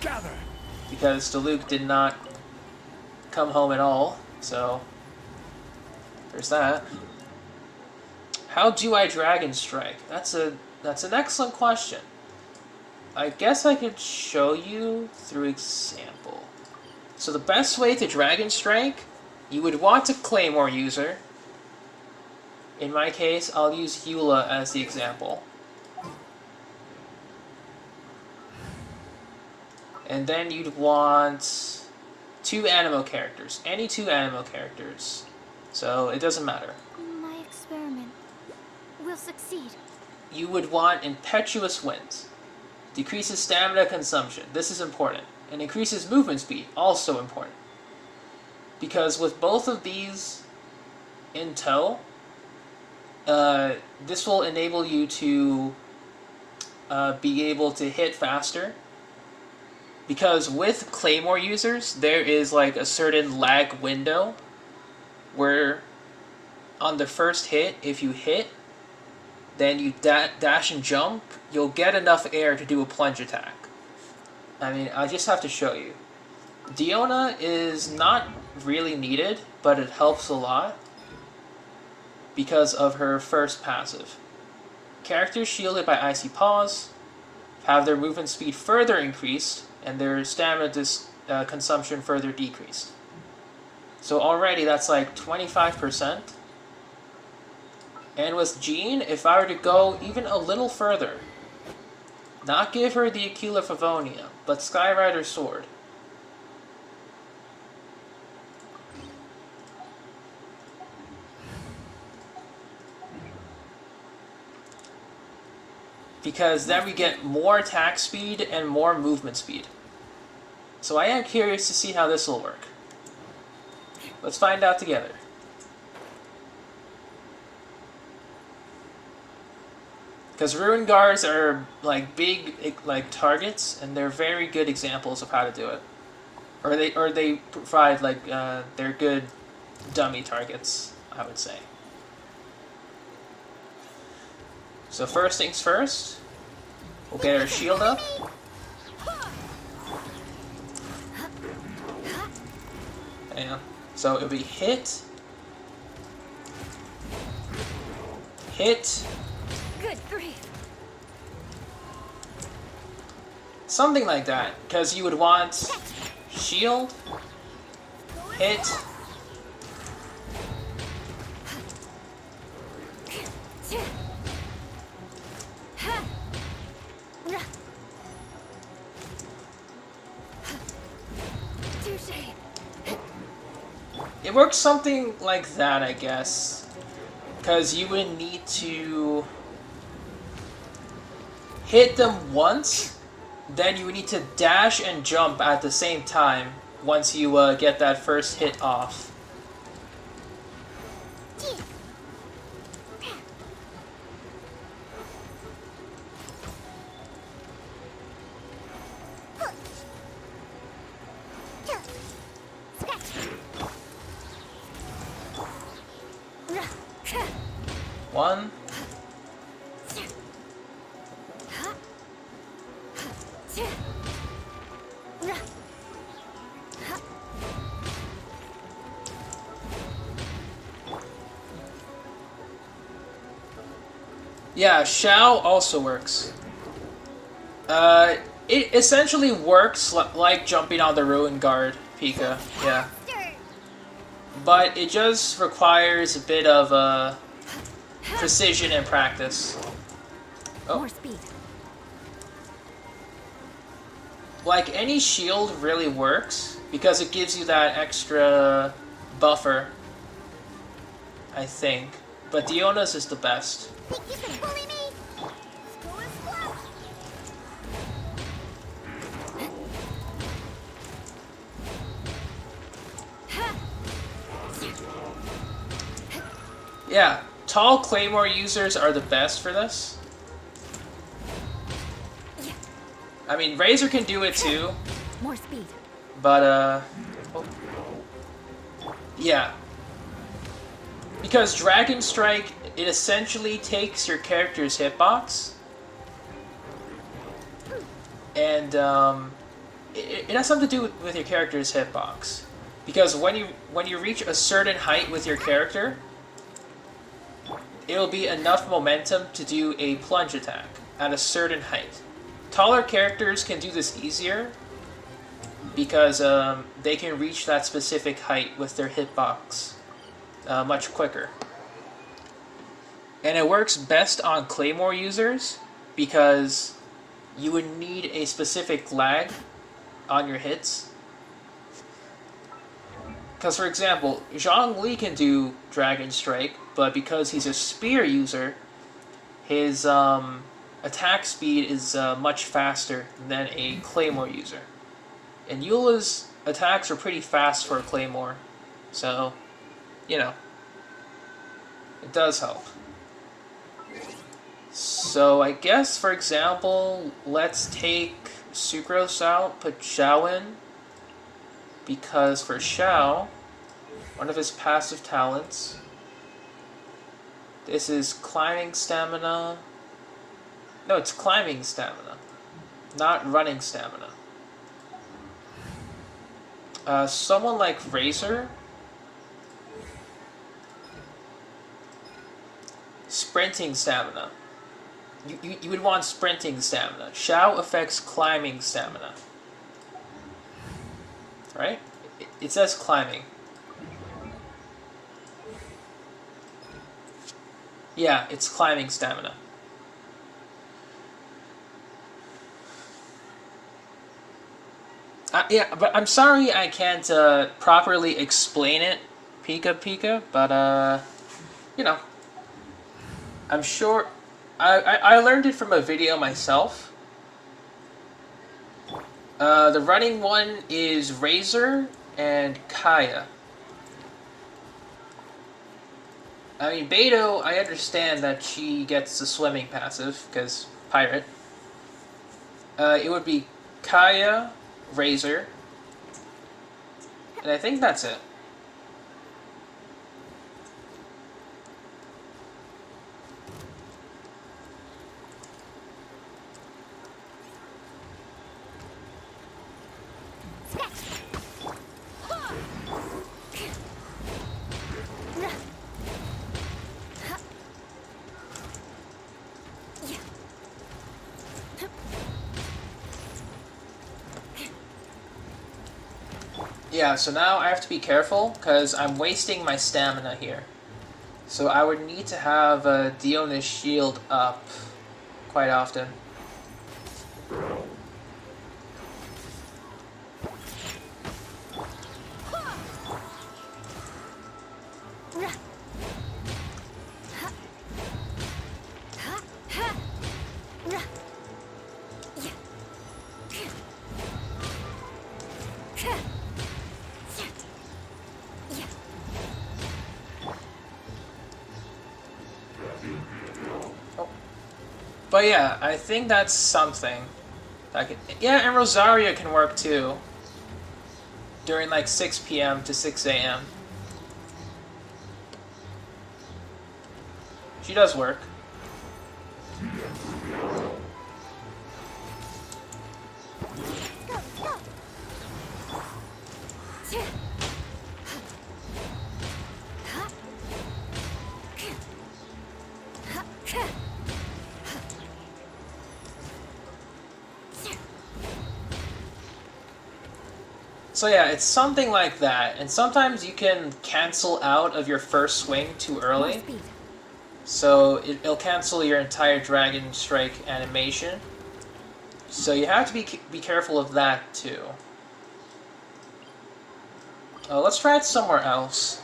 Gather. Because Diluc did not come home at all, so there's that. How do I Dragon Strike? That's an excellent question. I guess I could show you through example. So the best way to Dragon Strike, you would want a Claymore user. In my case, I'll use Eula as the example. And then you'd want 2 Animo characters. Any 2 Animo characters. So it doesn't matter. My experiment will succeed. You would want Impetuous Winds. Decreases stamina consumption. This is important. And increases movement speed. Also important. Because with both of these in tow, this will enable you to be able to hit faster. Because with Claymore users, there is like a certain lag window where on the first hit, if you hit, then you dash and jump, you'll get enough air to do a plunge attack. I mean, I just have to show you. Diona is not really needed, but it helps a lot because of her first passive. Characters shielded by Icy Paws have their movement speed further increased and their stamina consumption further decreased. So already that's like 25%. And with Jean, if I were to go even a little further, not give her the Aquila Favonia, but Skyrider Sword. Because then we get more attack speed and more movement speed. So I am curious to see how this will work. Let's find out together. Because Ruin Guards are like big like targets, and they're very good examples of how to do it. Or they provide like they're good dummy targets, I would say. So first things first, we'll get our shield up. And so it'll be hit, hit, Good grief. something like that, because you would want shield, hit, Touché. it works something like that, I guess, because you would need to hit them once, then you would need to dash and jump at the same time once you get that first hit off. One. Yeah, Shao also works. It essentially works like jumping on the Ruin Guard, Pika, yeah. But it just requires a bit of precision and practice. Oh. More speed. Like, any shield really works, because it gives you that extra buffer, I think. But Diona's is the best. Think you can bully me? Go and splash. Yeah, tall Claymore users are the best for this. I mean, Razor can do it too, More speed. but yeah. Because Dragon Strike, it essentially takes your character's hitbox, and it has something to do with your character's hitbox. Because when you reach a certain height with your character, it'll be enough momentum to do a plunge attack at a certain height. Taller characters can do this easier because they can reach that specific height with their hitbox much quicker. And it works best on Claymore users because you would need a specific lag on your hits. Because, for example, Zhongli can do Dragon Strike, but because he's a spear user, his attack speed is much faster than a Claymore user. And Eula's attacks are pretty fast for a Claymore, so, you know, it does help. So I guess, for example, let's take Sucrose out, put Xiao in, because for Xiao, one of his passive talents, this is climbing stamina. No, it's climbing stamina, not running stamina. Someone like Razor, sprinting stamina. You would want sprinting stamina. Xiao affects climbing stamina. Right? It says climbing. Yeah, it's climbing stamina. Yeah, but I'm sorry I can't properly explain it, Pika, but you know, I'm sure I learned it from a video myself. The running one is Razor and Kaya. I mean, Beto, I understand that she gets the swimming passive, because pirate. It would be Kaya, Razor, and I think that's it. Yeah, so now I have to be careful, because I'm wasting my stamina here. So I would need to have Diona's shield up quite often. But yeah, I think that's something. Yeah, and Rosaria can work too. During like 6 p.m. to 6 a.m. She does work. So yeah, it's something like that, and sometimes you can cancel out of your first swing too early. So it'll cancel your entire Dragon Strike animation. So you have to be careful of that too. Let's try it somewhere else.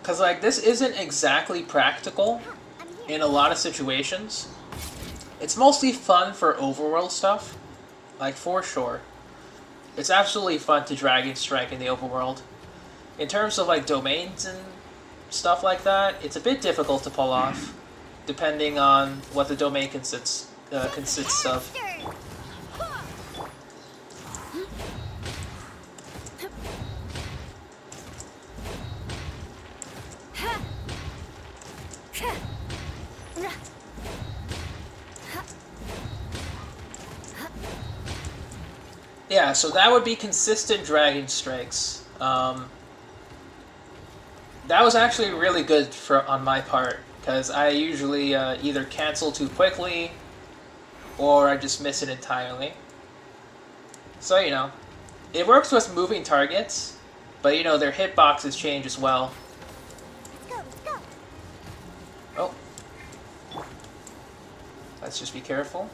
Because, like, this isn't exactly practical in a lot of situations. It's mostly fun for overworld stuff. Like, for sure. It's absolutely fun to Dragon Strike in the open world. In terms of, like, domains and stuff like that, it's a bit difficult to pull off, depending on what the domain consists of. Yeah, so that would be consistent Dragon Strikes. That was actually really good on my part, because I usually either cancel too quickly, or I just miss it entirely. So, you know, it works with moving targets, but, you know, their hitboxes change as well. Let's go. Oh. Let's just be careful.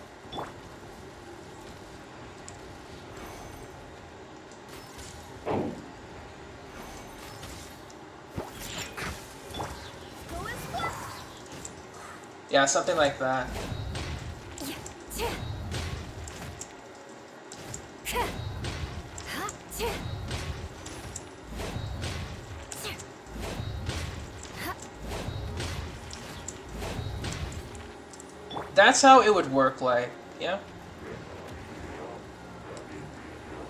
Yeah, something like that. That's how it would work, like, yeah.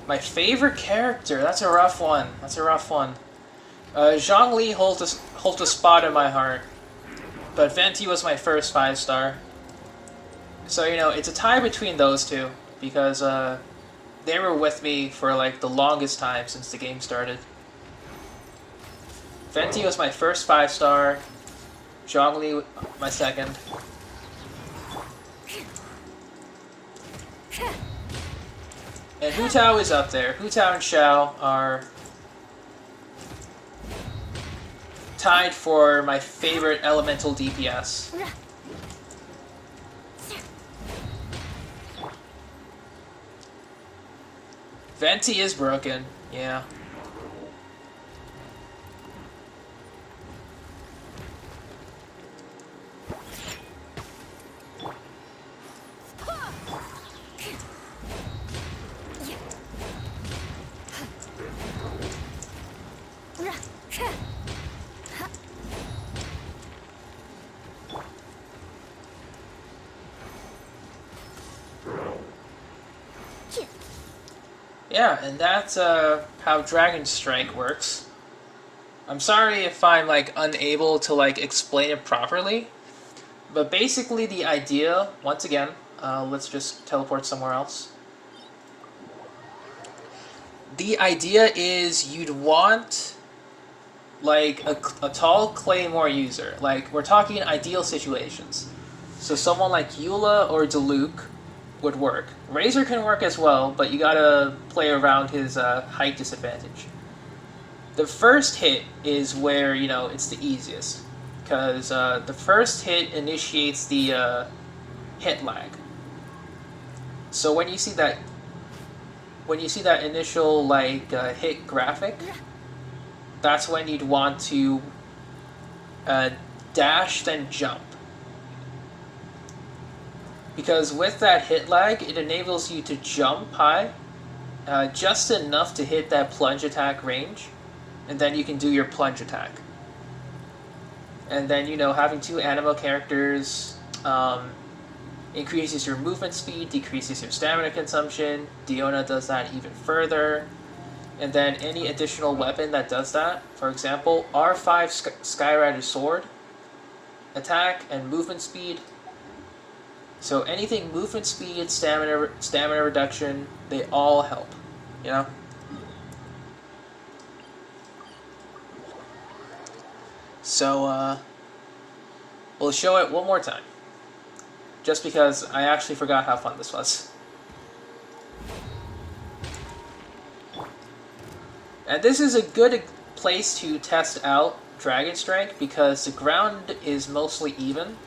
My favorite character, that's a rough one. Zhongli holds a spot in my heart. But Venti was my first 5-star. So, you know, it's a tie between those two, because they were with me for, like, the longest time since the game started. Venti was my first 5-star, Zhongli my second. And Hu Tao is up there. Hu Tao and Xiao are tied for my favorite elemental DPS. Venti is broken, yeah. Yeah, and that's how Dragon Strike works. I'm sorry if I'm like unable to like explain it properly, but basically the idea, once again, let's just teleport somewhere else. The idea is you'd want like a tall claymore user. Like, we're talking ideal situations. So someone like Eula or Diluc would work. Razor can work as well, but you gotta play around his height disadvantage. The first hit is where, you know, it's the easiest, because the first hit initiates the hit lag. So when you see that initial like hit graphic, that's when you'd want to dash then jump. Because with that hit lag, it enables you to jump high, just enough to hit that plunge attack range, and then you can do your plunge attack. And then, you know, having two Animo characters increases your movement speed, decreases your stamina consumption. Diona does that even further. And then any additional weapon that does that, for example, R5 Skyrider Sword, attack and movement speed. So anything movement speed, stamina reduction, they all help, you know? So, we'll show it one more time. Just because I actually forgot how fun this was. And this is a good place to test out Dragon Strike because the ground is mostly even.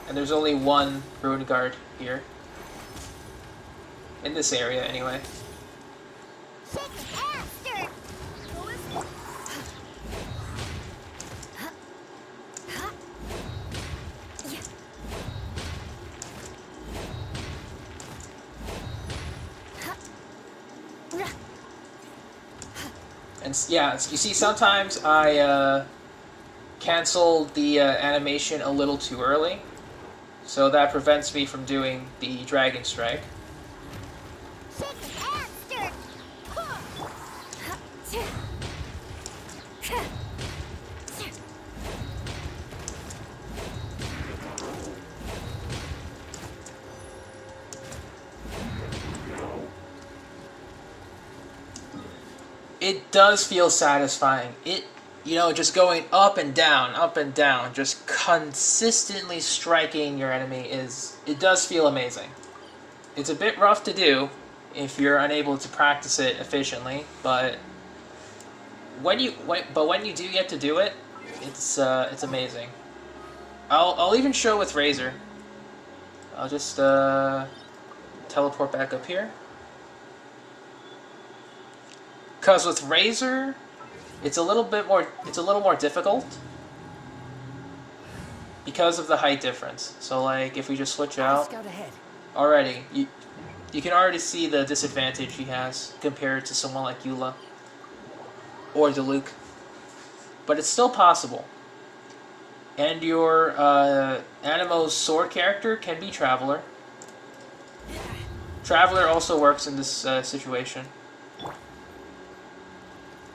And there's only one Ruin Guard here. In this area, anyway. And yeah, you see, sometimes I canceled the animation a little too early, so that prevents me from doing the Dragon Strike. It does feel satisfying. Just going up and down, just consistently striking your enemy it does feel amazing. It's a bit rough to do if you're unable to practice it efficiently, but when you do get to do it, it's amazing. I'll even show with Razor. I'll just teleport back up here. Because with Razor, it's a little more difficult because of the height difference. So like if we just switch out already, you can already see the disadvantage he has compared to someone like Eula or Diluc. But it's still possible. And your Animo's sword character can be Traveler. Traveler also works in this situation.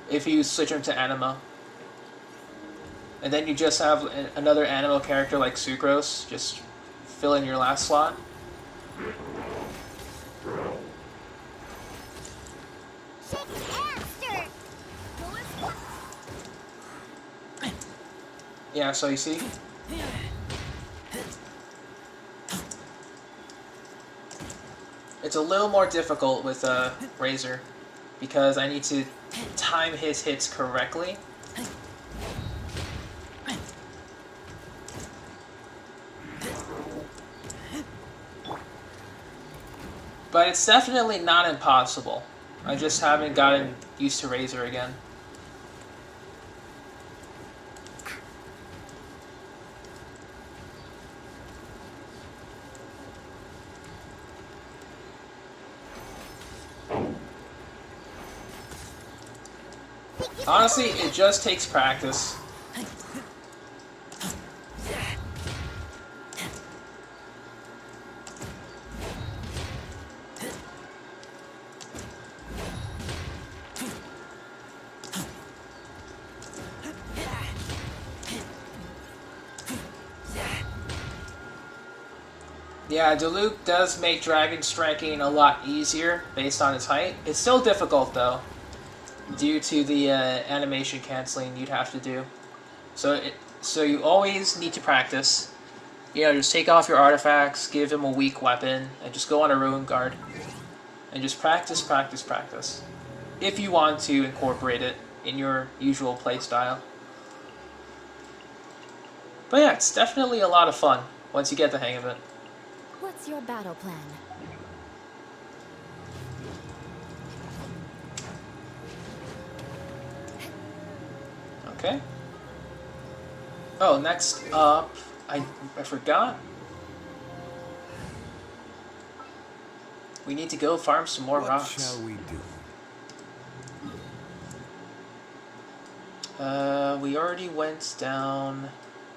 If you switch him to Animo. And then you just have another Animo character like Sucrose, just fill in your last slot. Yeah, so you see? It's a little more difficult with Razor, because I need to time his hits correctly. But it's definitely not impossible. I just haven't gotten used to Razor again. Honestly, it just takes practice. Yeah, Diluc does make dragon striking a lot easier based on his height. It's still difficult though, due to the animation canceling you'd have to do. So you always need to practice. Just take off your artifacts, give him a weak weapon, and just go on a ruin guard. And just practice, practice, practice. If you want to incorporate it in your usual playstyle. But yeah, it's definitely a lot of fun once you get the hang of it. What's your battle plan? Okay. Oh, next up, I forgot. We need to go farm some more rocks. What shall we do? We already went down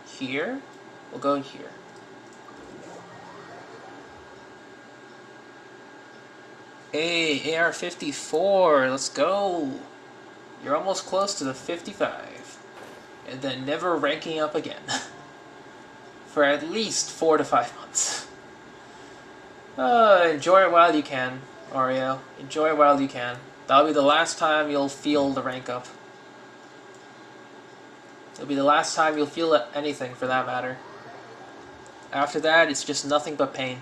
here. We'll go here. Hey, AR-54, let's go. You're almost close to the 55. And then never ranking up again. For at least 4 to 5 months. Enjoy it while you can, Oreo. Enjoy it while you can. That'll be the last time you'll feel the rank up. It'll be the last time you'll feel anything, for that matter. After that, it's just nothing but pain.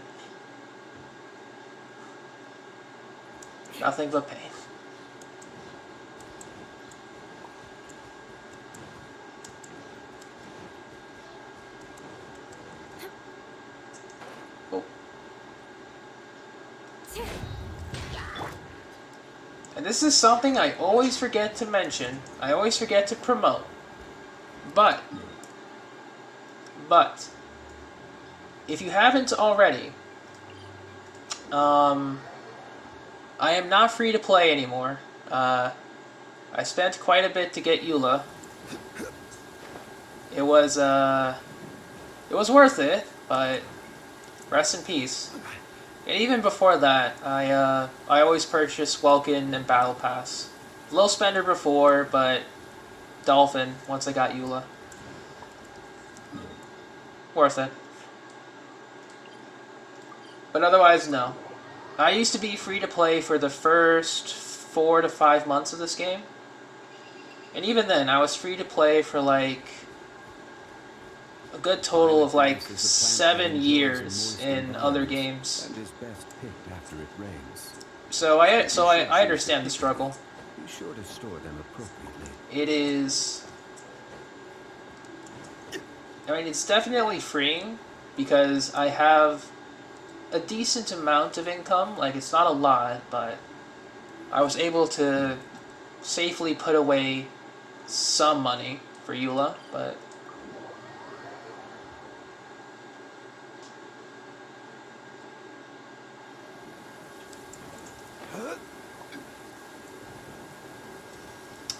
Nothing but pain. Oh. And this is something I always forget to mention. I always forget to promote. But, if you haven't already, I am not free to play anymore. I spent quite a bit to get Eula. It was worth it, but rest in peace. And even before that, I always purchase Welkin and Battle Pass. Low spender before, but Dolphin once I got Eula. Worth it. But otherwise, no. I used to be free to play for the first 4 to 5 months of this game. And even then, I was free to play for like a good total of like 7 years in other games. And is best picked after it rains. So I understand the struggle. Be sure to store them appropriately. It is... I mean, it's definitely freeing because I have a decent amount of income. Like, it's not a lot, but I was able to safely put away some money for Eula, but...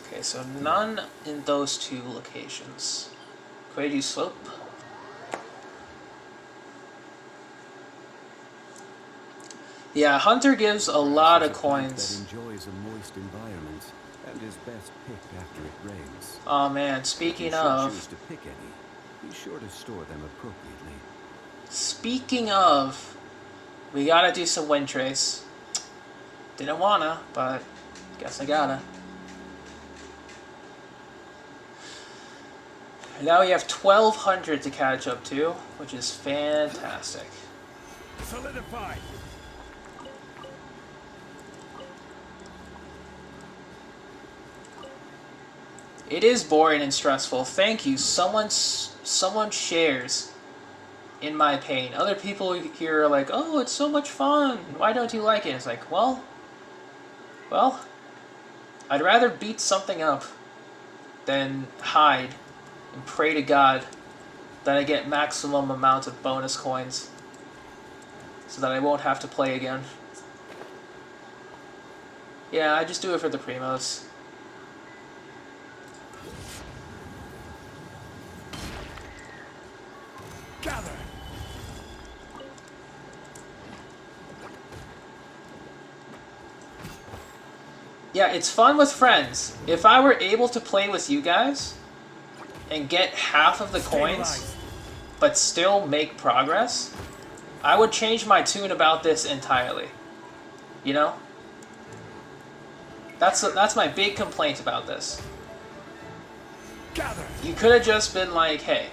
Okay, so none in those 2 locations. Quaiju Slope. Yeah, Hunter gives a lot of coins. That enjoys a moist environment and is best picked after it rains. Oh man, speaking If you of... choose to pick any, be sure to store them appropriately. Speaking of... We gotta do some wind trace. Didn't wanna, but guess I gotta. Now we have 1,200 to catch up to, which is fantastic. Solidified. It is boring and stressful. Thank you. Someone shares in my pain. Other people here are like, oh, it's so much fun. Why don't you like it? It's like, well, I'd rather beat something up than hide and pray to God that I get maximum amount of bonus coins so that I won't have to play again. Yeah, I just do it for the primos. Gather. Yeah, it's fun with friends. If I were able to play with you guys and get half of the coins, Stabilize. but still make progress, I would change my tune about this entirely. You know? That's my big complaint about this. Gather. You could have just been like, hey,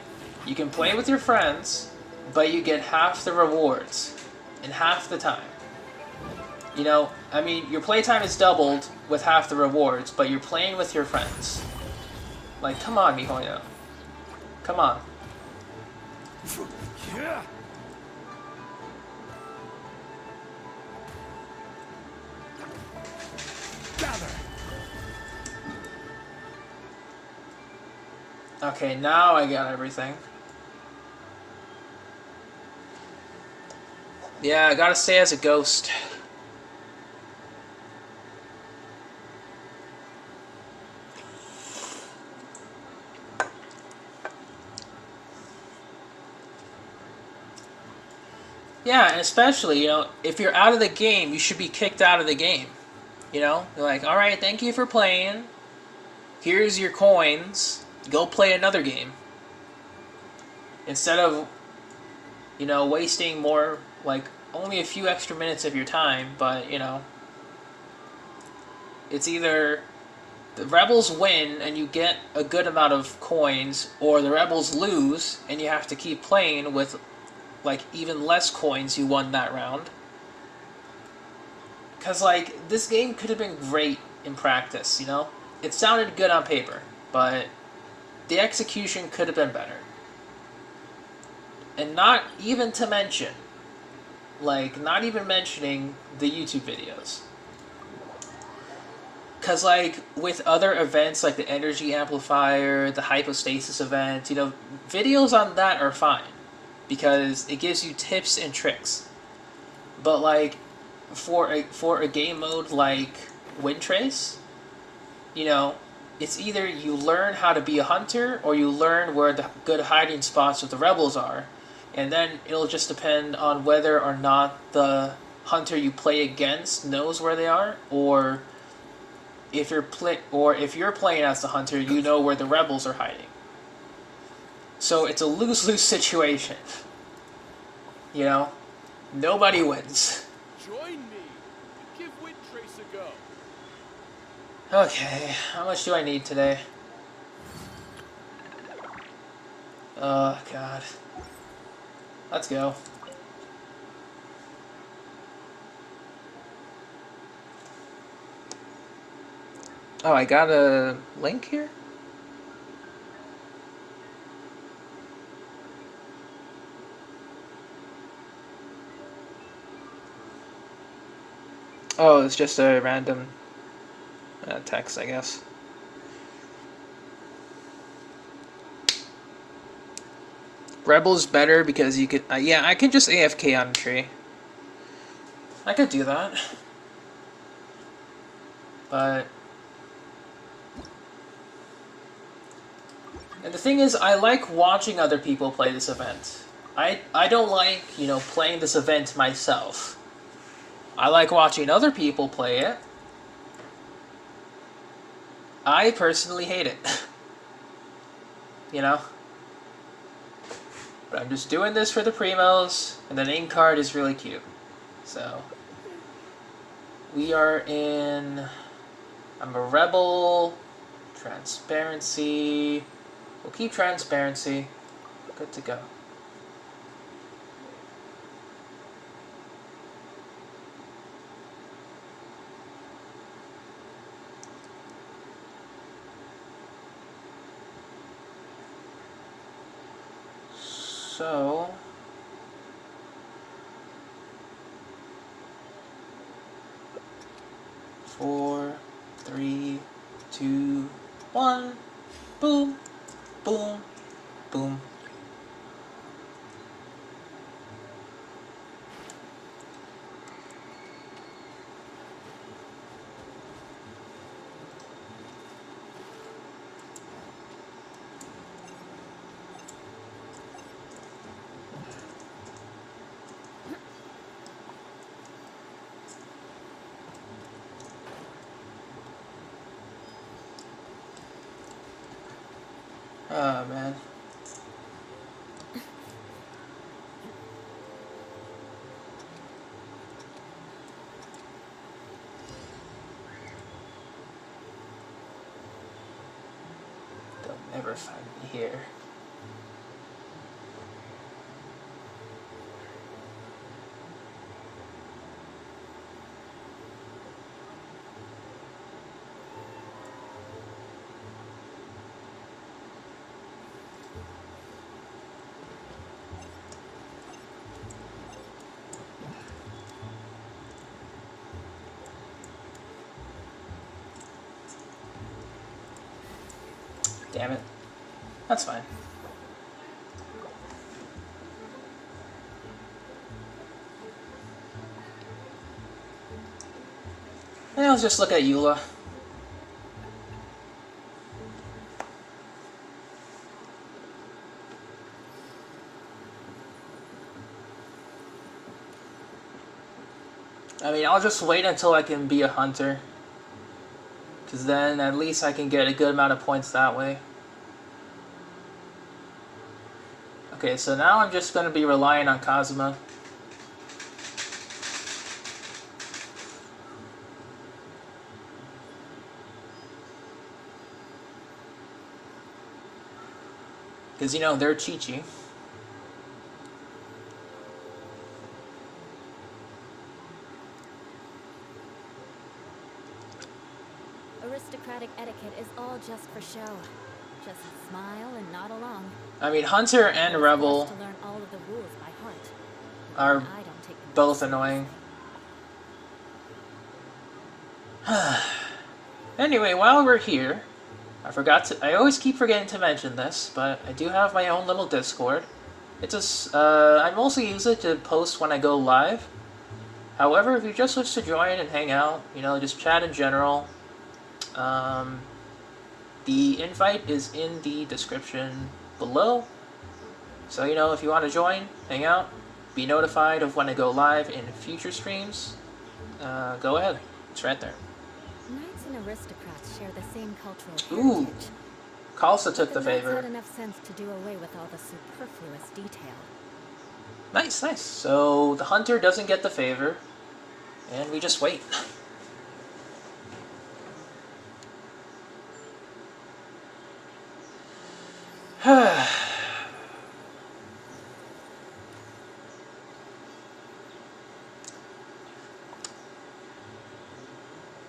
you can play with your friends, but you get half the rewards in half the time. You know, I mean, your playtime is doubled with half the rewards, but you're playing with your friends. Like, come on, Mihoyo. Come on. Yeah. Gather. Okay, now I got everything. Yeah, I gotta stay as a ghost. Yeah, and especially, you know, if you're out of the game, you should be kicked out of the game. You know? You're like, alright, thank you for playing. Here's your coins. Go play another game. Instead of, you know, wasting more, like, only a few extra minutes of your time, but, you know, it's either the Rebels win and you get a good amount of coins, or the Rebels lose and you have to keep playing with, like, even less coins you won that round. Because, like, this game could have been great in practice, you know? It sounded good on paper, but the execution could have been better. And not even to mention, like, not even mentioning the YouTube videos. Because, like, with other events, like the Energy Amplifier, the Hypostasis event, you know, videos on that are fine. Because it gives you tips and tricks. But, like, for a game mode like Wind Trace, you know, it's either you learn how to be a hunter or you learn where the good hiding spots of the rebels are. And then it'll just depend on whether or not the hunter you play against knows where they are, or if you're playing as the hunter, you know where the rebels are hiding. So it's a lose-lose situation. You know, nobody wins. Join me. Give Windtrace a go. Okay, how much do I need today? Oh, God. Let's go. Oh, I got a link here? Oh, it's just a random text, I guess. Rebel's better because you could... yeah, I could just AFK on a tree. I could do that. But... and the thing is, I like watching other people play this event. I don't like, you know, playing this event myself. I like watching other people play it. I personally hate it. You know? But I'm just doing this for the primos, and the name card is really cute. So, we are in... I'm a rebel. Transparency. We'll keep transparency. Good to go. So, four, three, two, one, boom, boom, boom. Oh, man. They'll never find me here. Damn it. That's fine. And let's just look at Eula. I mean, I'll just wait until I can be a hunter. Because then at least I can get a good amount of points that way. Okay, so now I'm just going to be relying on Kazuma. Because, you know, they're Chi-Chi. Aristocratic etiquette is all just for show. Just smile and nod along. I mean, Hunter and Rebel To learn all of the rules by heart. are I don't take them both annoying. Anyway, while we're here, I always keep forgetting to mention this, but I do have my own little Discord. I mostly use it to post when I go live. However, if you just wish to join and hang out, you know, just chat in general, The invite is in the description below. So, you know, if you want to join, hang out, be notified of when I go live in future streams, go ahead. It's right there. Knights and aristocrats share the same cultural Ooh. heritage. Kalsa took the The knights favor. had enough sense to do away with all the superfluous detail. Nice, nice. So the hunter doesn't get the favor, and we just wait.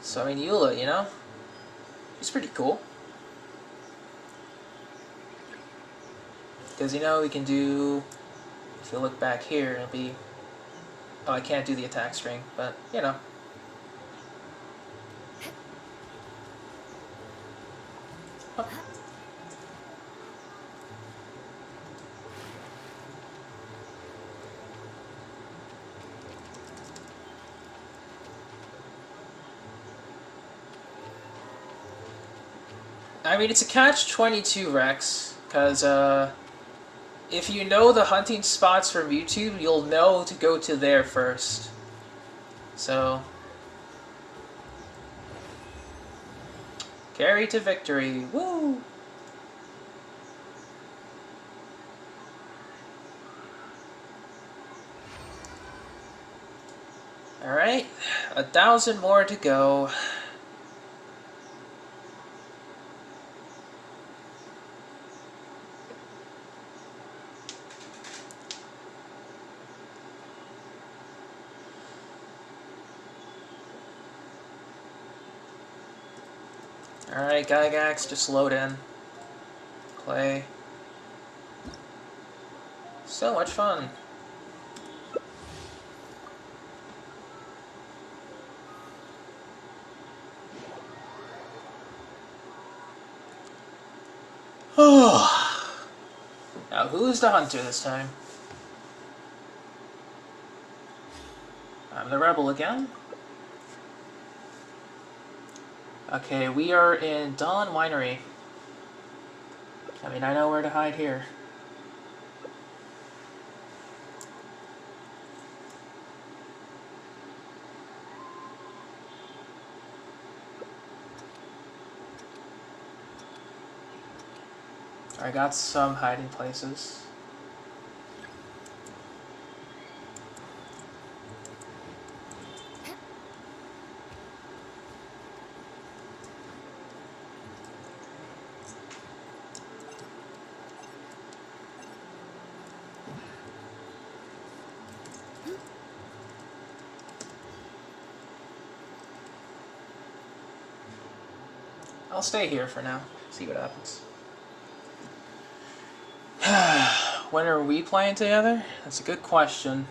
So, I mean, Eula, you know? He's pretty cool. Because, you know, we can do... If you look back here, it'll be... Oh, I can't do the attack string, but, you know. Oh. I mean, it's a catch-22, Rex, because, if you know the hunting spots from YouTube, you'll know to go to there first. So... Carry to victory, woo! Alright, 1,000 more to go. Alright, Gygax, just load in. Play. So much fun. Now, who's the hunter this time? I'm the rebel again. Okay, we are in Dawn Winery. I mean, I know where to hide here. I got some hiding places. I'll stay here for now, see what happens. When are we playing together? That's a good question.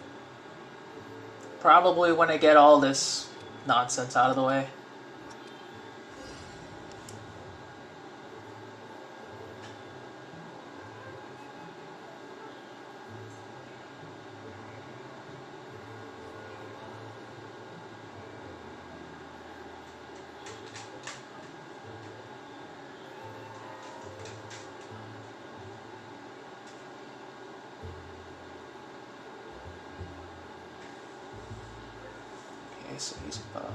Probably when I get all this nonsense out of the way. So he's above.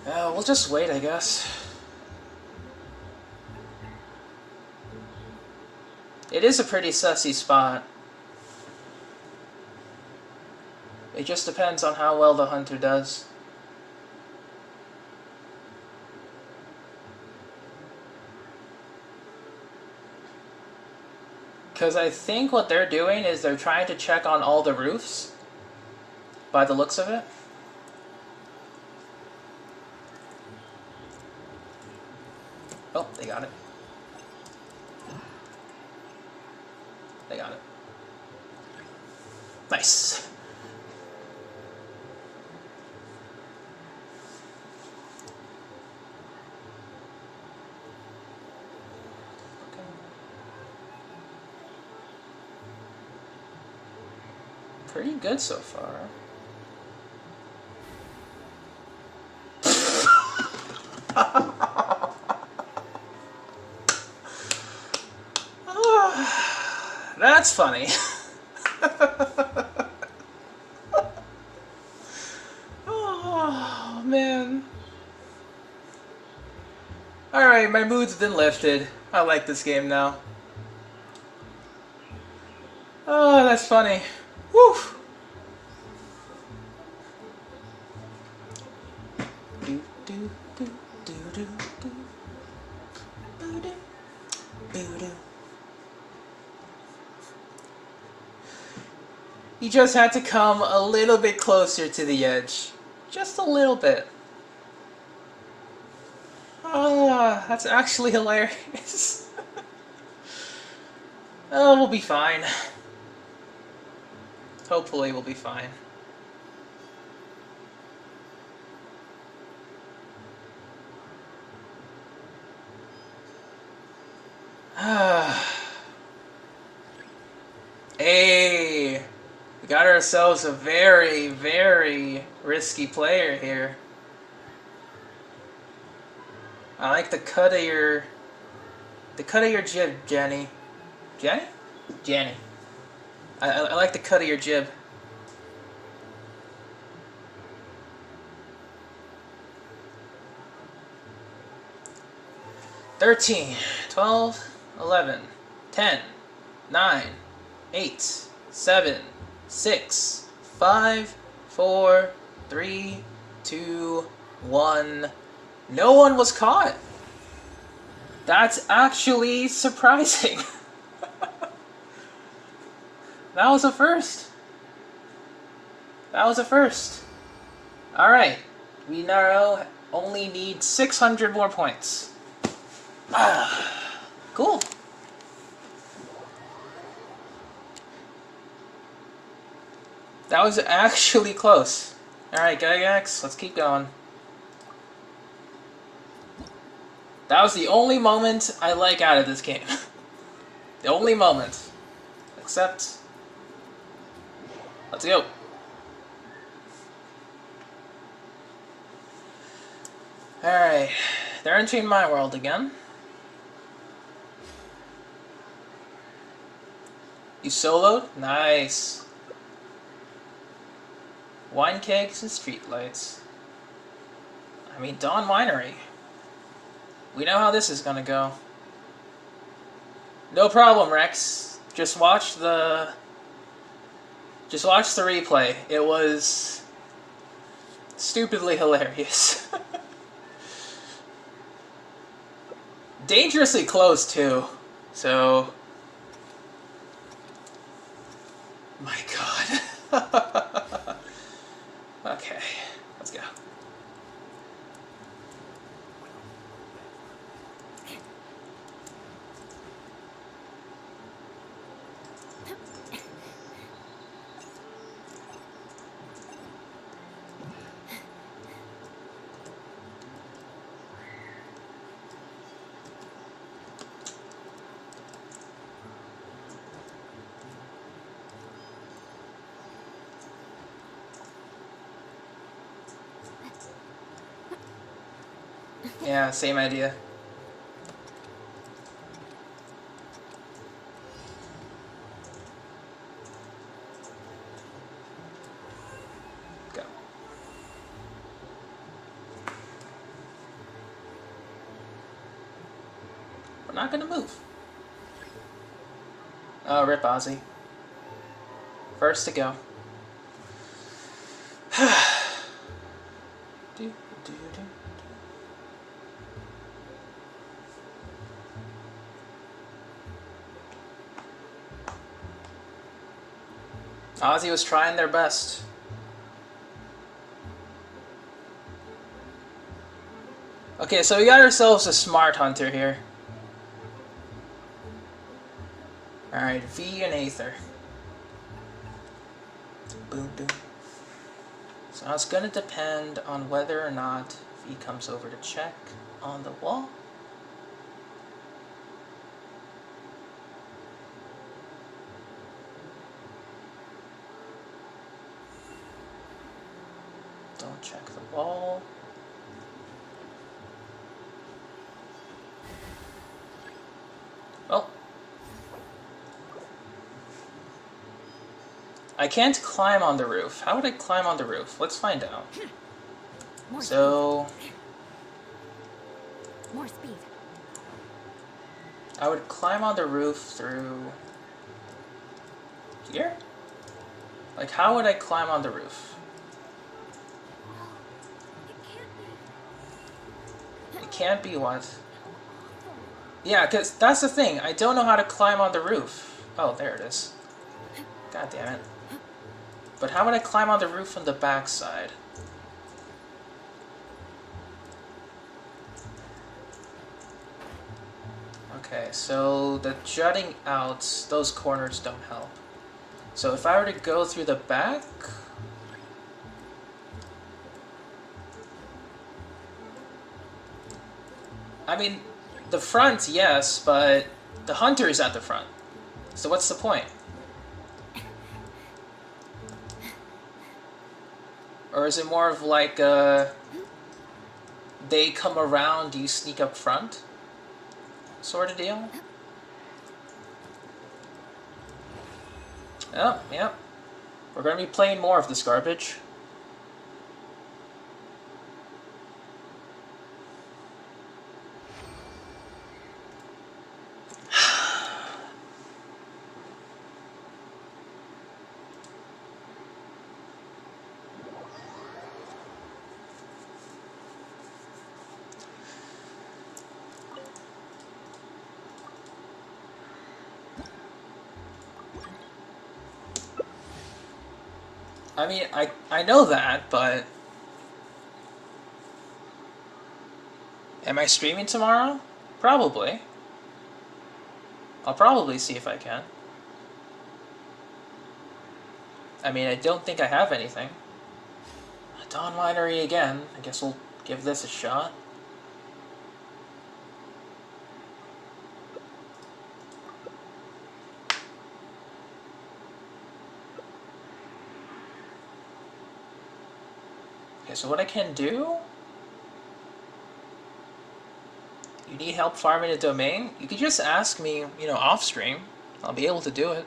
We'll just wait, I guess. It is a pretty sussy spot. It just depends on how well the hunter does. Because I think what they're doing is they're trying to check on all the roofs, by the looks of it. Oh, they got it. They got it. Nice. pretty good so far. That's funny. Oh, man. Alright, my mood's been lifted. I like this game now. Oh, that's funny. Woo! Do, do, do, do, do, do. Boo-doo. Boo-doo. You just had to come a little bit closer to the edge. Just a little bit. Ah, that's actually hilarious. Oh, we'll be fine. Hopefully we'll be fine. Hey! We got ourselves a very, very risky player here. I like the cut of your jib, Jenny. Jenny? Jenny. I like the cut of your jib. $13, $12, $11, $10, $9, $8, $7, $6, $5, $4, $3, $2, $1. No one was caught. That's actually surprising. That was a first. That was a first. Alright. We now only need 600 more points. Cool. That was actually close. Alright, Gygax, let's keep going. That was the only moment I like out of this game. The only moment. Except... let's go. Alright. They're entering my world again. You soloed? Nice. Wine kegs and streetlights. I mean, Dawn Winery. We know how this is gonna go. No problem, Rex. Just watch the replay. It was stupidly hilarious. Dangerously close too. So, my God. Okay, let's go. Yeah, same idea. Go. We're not gonna move. Oh, rip Ozzy. First to go. Do, do, do. Ozzy was trying their best. Okay, so we got ourselves a smart hunter here. Alright, V and Aether. Boom, boom. So it's gonna depend on whether or not V comes over to check on the wall. Check the wall. Oh. I can't climb on the roof. How would I climb on the roof? Let's find out. So... More speed. I would climb on the roof through... here? Like, how would I climb on the roof? It can't be what? Yeah, because that's the thing. I don't know how to climb on the roof. Oh, there it is. God damn it. But how would I climb on the roof from the backside? Okay, so the jutting out, those corners don't help. So if I were to go through the back... I mean, the front, yes, but the hunter is at the front. So what's the point? Or is it more of like, they come around, you sneak up front? Sort of deal? Oh, yeah. We're gonna be playing more of this garbage. I mean, I know that, but... Am I streaming tomorrow? Probably. I'll probably see if I can. I mean, I don't think I have anything. Dawn Winery again. I guess we'll give this a shot. Okay, so what I can do... You need help farming a domain? You could just ask me, you know, off stream. I'll be able to do it.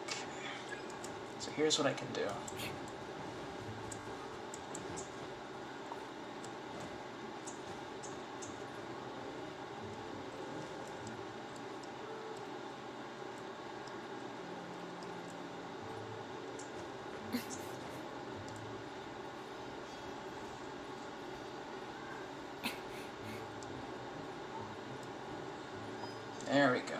Okay. So here's what I can do. There we go.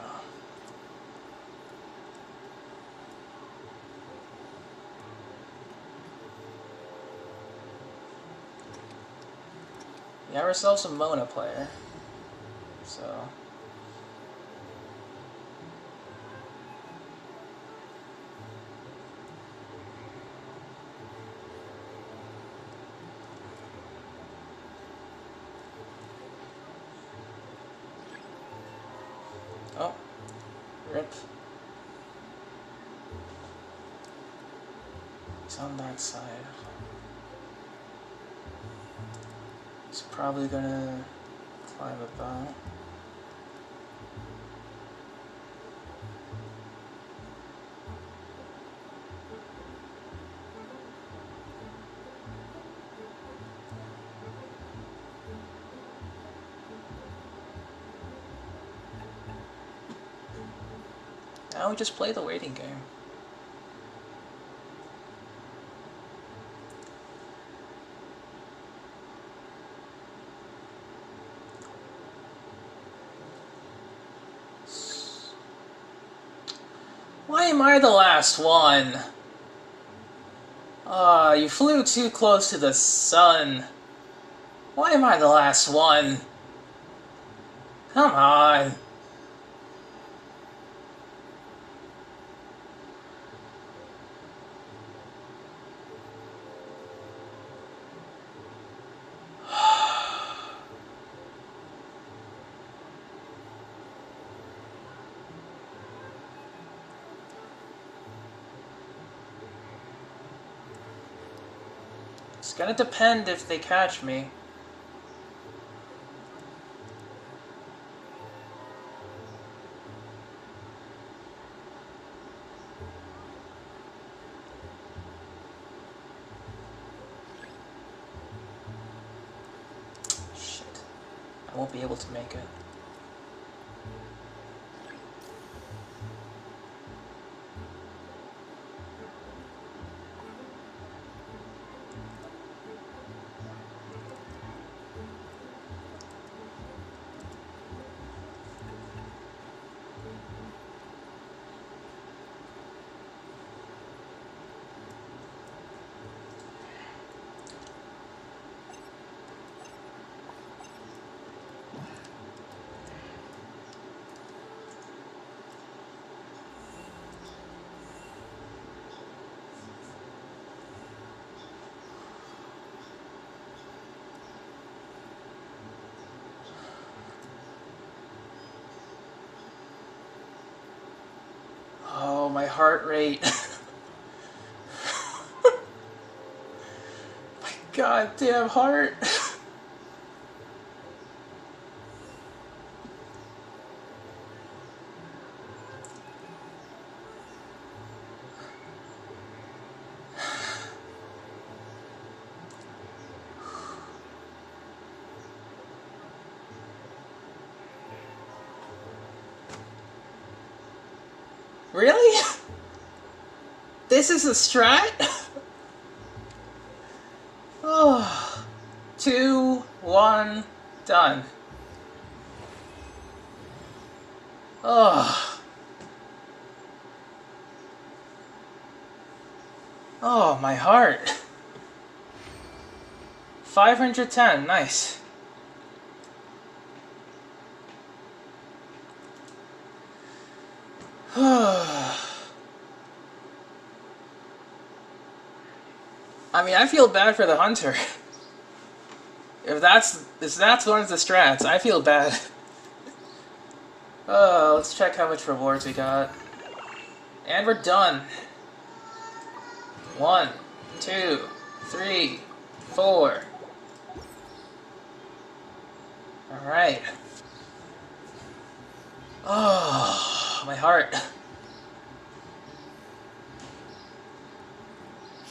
We have ourselves a Mona player. So... Oh. Rip. He's on that side. He's probably gonna climb about. Now we just play the waiting game. Why am I the last one? Ah, you flew too close to the sun. Why am I the last one? Come on. It's gonna depend if they catch me. Shit. I won't be able to make it. Oh, my heart rate. My goddamn heart. Really? This is a strat? Oh. 2, 1, done. Oh. Oh, my heart. 510, nice. I mean, I feel bad for the hunter. If that's one of the strats, I feel bad. Oh, let's check how much rewards we got. And we're done. 1, 2, 3, 4. Alright. Oh, my heart.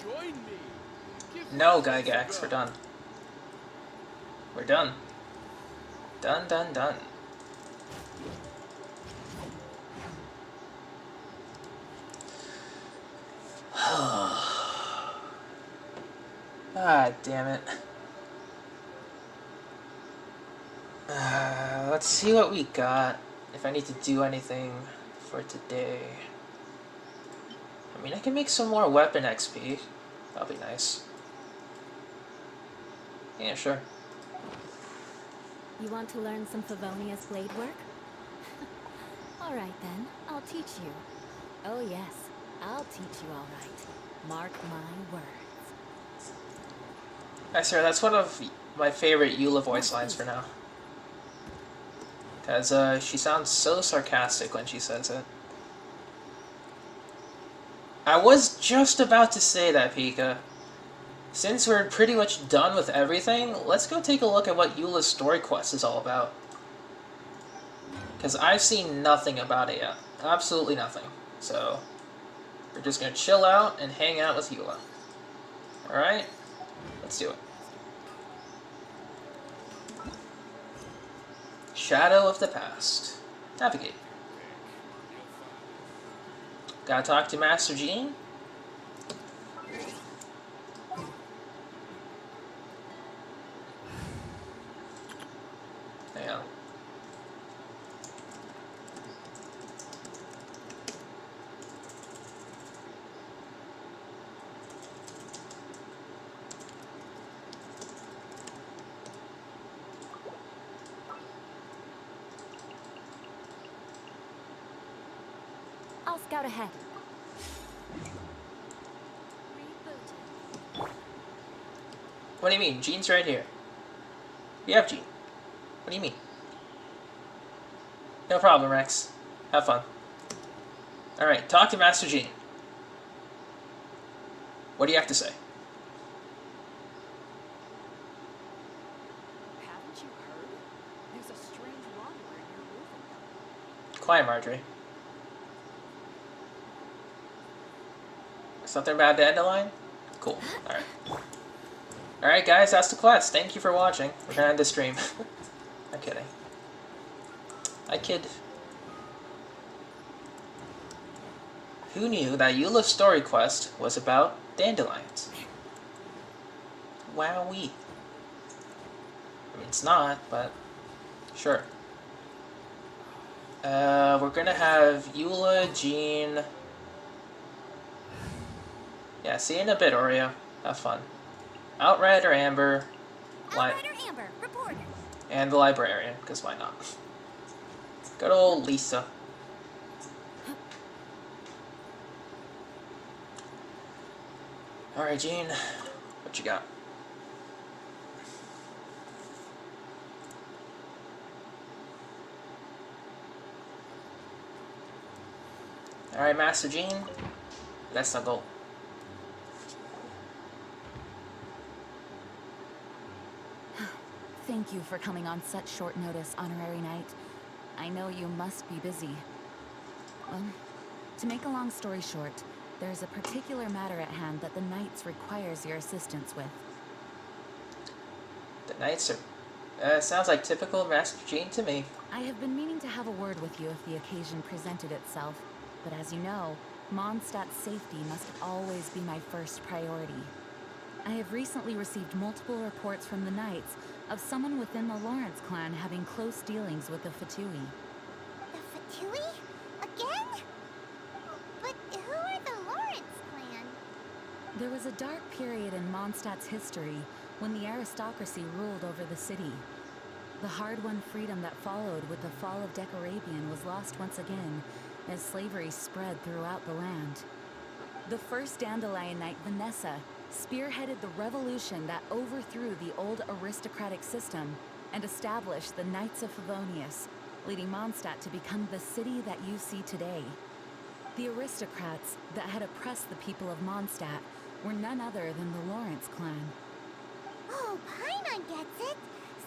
Join me. Gif No, Files Gygax, go. we're done. We're done. Done, done, done. Ah, damn it. Let's see what we got. If I need to do anything for today. I mean, I can make some more weapon XP. That'll be nice. Yeah, sure. You want to learn some Favonia's blade work? Alright then, I'll teach you. Oh yes, I'll teach you alright. Mark my words. I swear, that's one of my favorite Eula voice lines for now. Because she sounds so sarcastic when she says it. I was just about to say that, Pika. Since we're pretty much done with everything, let's go take a look at what Eula Story Quest is all about. Because I've seen nothing about it yet. Absolutely nothing. So, we're just going to chill out and hang out with Eula. Alright? Let's do it. Shadow of the Past. Navigate. Gotta talk to Master Jean? Hang on. I'll scout ahead. What do you mean? Jean's right here. We have Jean. What do you mean? No problem, Rex. Have fun. Alright, talk to Master Jean. What do you have to say? Quiet, Marjorie. Something about Dandelion? Cool. Alright. Alright guys, that's the quest. Thank you for watching. We're gonna end the stream. I'm kidding. I kid. Who knew that Eula Story Quest was about dandelions? Wowee. I mean, it's not, but sure. We're gonna have Eula, Jean. Yeah, see you in a bit, Oreo. Have fun. Outrider, Amber. Outrider Amber, report. And the librarian, because why not? Good old Lisa. Alright, Jean. What you got? Alright, Master Jean. Let's go. Thank you for coming on such short notice, Honorary Knight. I know you must be busy. Well, to make a long story short, there's a particular matter at hand that the Knights requires your assistance with. The Knights are... sounds like typical Master Jean to me. I have been meaning to have a word with you if the occasion presented itself, but as you know, Mondstadt's safety must always be my first priority. I have recently received multiple reports from the Knights of someone within the Lawrence clan having close dealings with the Fatui. The Fatui? Again? But who are the Lawrence clan? There was a dark period in Mondstadt's history when the aristocracy ruled over the city. The hard-won freedom that followed with the fall of Decorabian was lost once again as slavery spread throughout the land. The first Dandelion Knight, Vanessa, spearheaded the revolution that overthrew the old aristocratic system and established the Knights of Favonius, leading Mondstadt to become the city that you see today. The aristocrats that had oppressed the people of Mondstadt were none other than the Lawrence clan. Oh, Paimon gets it!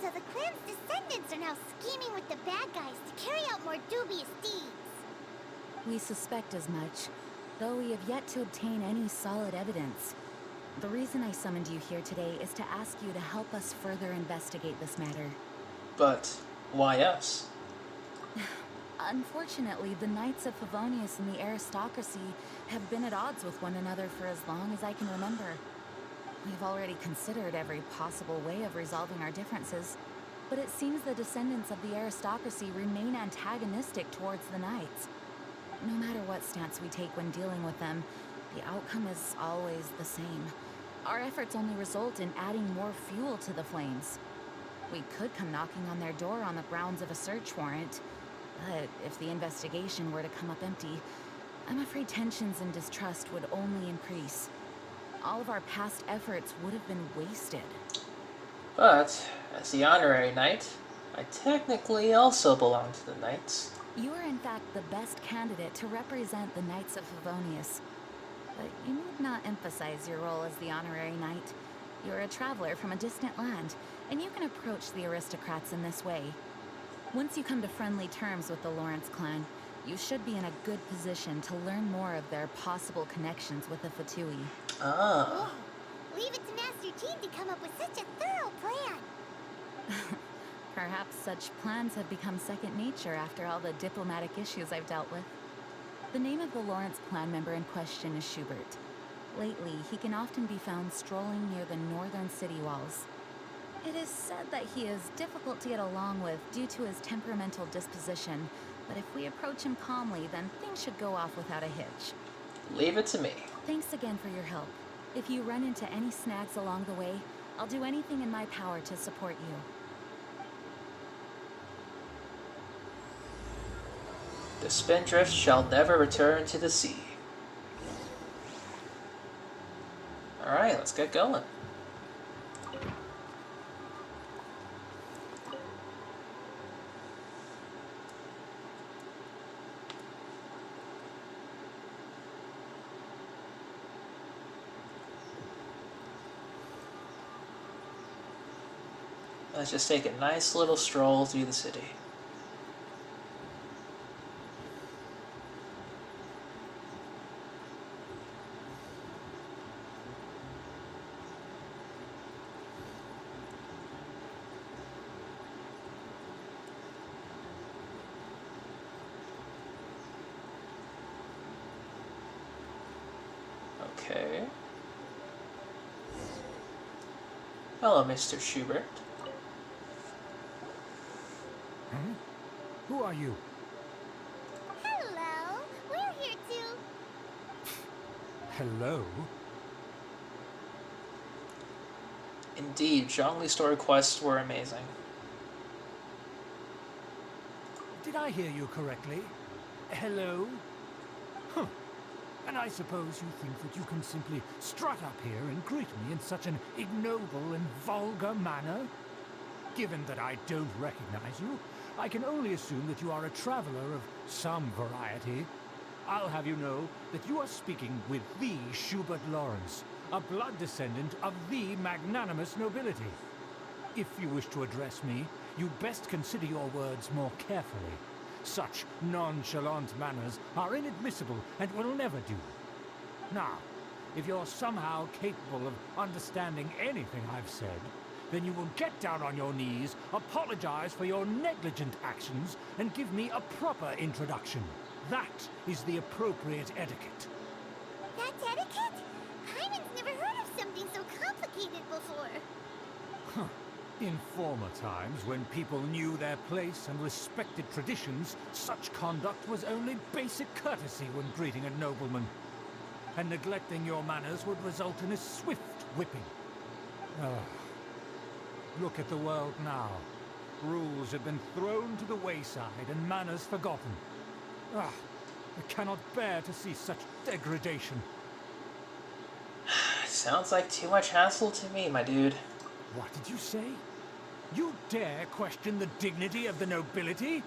So the clan's descendants are now scheming with the bad guys to carry out more dubious deeds. We suspect as much, though we have yet to obtain any solid evidence. The reason I summoned you here today is to ask you to help us further investigate this matter. But why us? Unfortunately, the Knights of Favonius and the aristocracy have been at odds with one another for as long as I can remember. We've already considered every possible way of resolving our differences, but it seems the descendants of the aristocracy remain antagonistic towards the Knights. No matter what stance we take when dealing with them, the outcome is always the same. Our efforts only result in adding more fuel to the flames. We could come knocking on their door on the grounds of a search warrant, but if the investigation were to come up empty, I'm afraid tensions and distrust would only increase. All of our past efforts would have been wasted. But, as the Honorary Knight, I technically also belong to the Knights. You are in fact the best candidate to represent the Knights of Favonius. But you need not emphasize your role as the Honorary Knight. You're a traveler from a distant land, and you can approach the aristocrats in this way. Once you come to friendly terms with the Lawrence clan, you should be in a good position to learn more of their possible connections with the Fatui. Ah. Whoa. Leave it to Master Jean to come up with such a thorough plan. Perhaps such plans have become second nature after all the diplomatic issues I've dealt with. The name of the Lawrence clan member in question is Schubert. Lately, he can often be found strolling near the northern city walls. It is said that he is difficult to get along with due to his temperamental disposition, but if we approach him calmly, then things should go off without a hitch. Leave it to me. Thanks again for your help. If you run into any snags along the way, I'll do anything in my power to support you. The spindrift shall never return to the sea. Alright, let's get going. Let's just take a nice little stroll through the city. Okay. Hello, Mr. Schubert. Huh? Who are you? Hello, we're here too. Hello? Indeed, Zhongli Story Quests were amazing. Did I hear you correctly? Hello? Huh. And I suppose you think that you can simply strut up here and greet me in such an ignoble and vulgar manner? Given that I don't recognize you, I can only assume that you are a traveler of some variety. I'll have you know that you are speaking with the Schubert Lawrence, a blood descendant of the magnanimous nobility. If you wish to address me, you best consider your words more carefully. Such nonchalant manners are inadmissible and will never do. Now, if you're somehow capable of understanding anything I've said, then you will get down on your knees, apologize for your negligent actions, and give me a proper introduction. That is the appropriate etiquette. That's etiquette? Paimon's never heard of something so complicated before. Huh. In former times, when people knew their place and respected traditions, such conduct was only basic courtesy when greeting a nobleman. And neglecting your manners would result in a swift whipping. Look at the world now. Rules have been thrown to the wayside and manners forgotten. I cannot bear to see such degradation. Sounds like too much hassle to me, my dude. What did you say? You dare question the dignity of the nobility?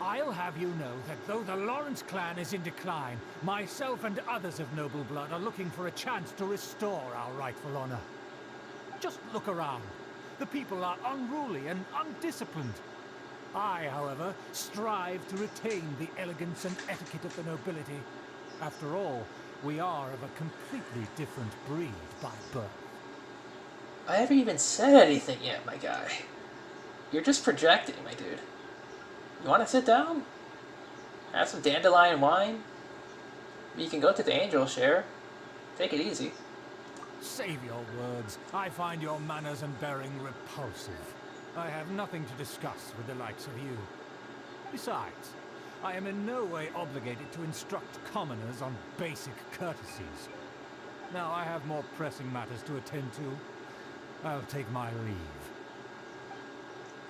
I'll have you know that though the Lawrence clan is in decline, myself and others of noble blood are looking for a chance to restore our rightful honor. Just look around. The people are unruly and undisciplined. I, however, strive to retain the elegance and etiquette of the nobility. After all, we are of a completely different breed by birth. I haven't even said anything yet, my guy. You're just projecting, my dude. You want to sit down? Have some dandelion wine? You can go to the angel share. Take it easy. Save your words. I find your manners and bearing repulsive. I have nothing to discuss with the likes of you. Besides, I am in no way obligated to instruct commoners on basic courtesies. Now I have more pressing matters to attend to. I'll take my leave.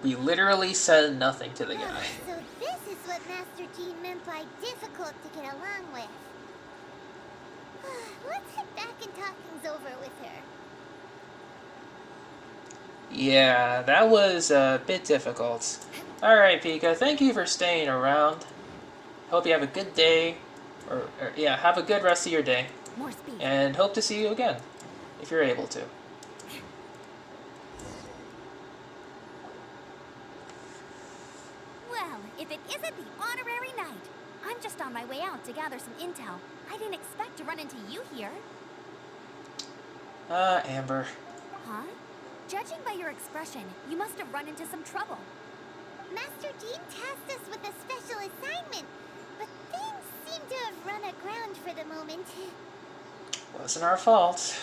We literally said nothing to the guy. So this is what Master Jean meant by difficult to get along with. Let's head back and talk things over with her. Yeah, that was a bit difficult. Alright, Pika, thank you for staying around. Hope you have a good day. Yeah, have a good rest of your day. More speed. And hope to see you again, if you're able to. Well, if it isn't the honorary knight. I'm just on my way out to gather some intel. I didn't expect to run into you here. Amber. Huh? Judging by your expression, you must have run into some trouble. Master Jean tasked us with a special assignment, but things seem to have run aground for the moment. Wasn't our fault.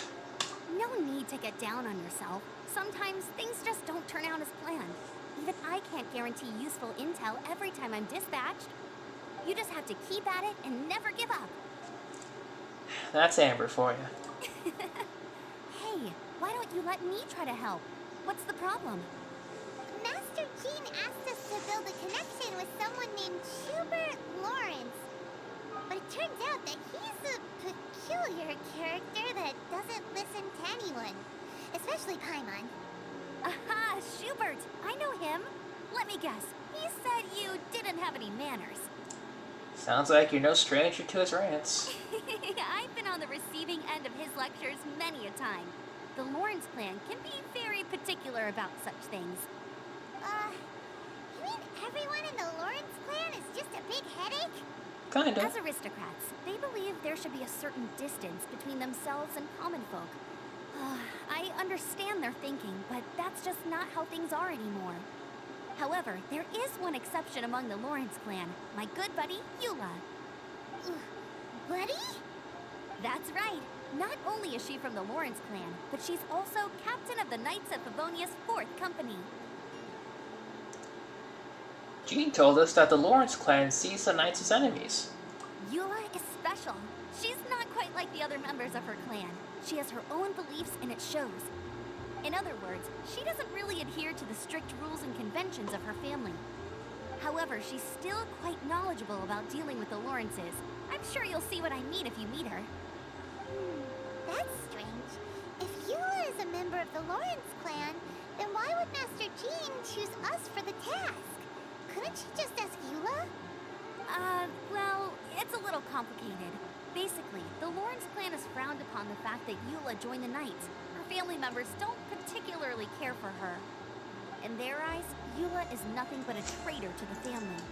No need to get down on yourself. Sometimes things just don't turn out as planned. Even I can't guarantee useful intel every time I'm dispatched. You just have to keep at it and never give up. That's Amber for you. Hey, why don't you let me try to help? What's the problem? Master Jean asked us to build a connection with someone named Schubert Lawrence. But it turns out that he's a peculiar character that doesn't listen to anyone, especially Paimon. Aha, Schubert! I know him. Let me guess. He said you didn't have any manners. Sounds like you're no stranger to his rants. I've been on the receiving end of his lectures many a time. The Lawrence clan can be very particular about such things. You mean everyone in the Lawrence clan is just a big headache? Kinda. As aristocrats, they believe there should be a certain distance between themselves and common folk. I understand their thinking, but that's just not how things are anymore. However, there is one exception among the Lawrence clan, my good buddy, Eula. Buddy? That's right. Not only is she from the Lawrence clan, but she's also captain of the Knights of Favonia's 4th Company. Jean told us that the Lawrence clan sees the Knights as enemies. Eula is special. She's not quite like the other members of her clan. She has her own beliefs and it shows. In other words, she doesn't really adhere to the strict rules and conventions of her family. However, she's still quite knowledgeable about dealing with the Lawrences. I'm sure you'll see what I mean if you meet her. That's strange. If Eula is a member of the Lawrence clan, then why would Master Jean choose us for the task? Couldn't she just ask Eula? Well, it's a little complicated. Basically, the Lawrence clan has frowned upon the fact that Eula joined the Knights. Her family members don't particularly care for her. In their eyes, Eula is nothing but a traitor to the family.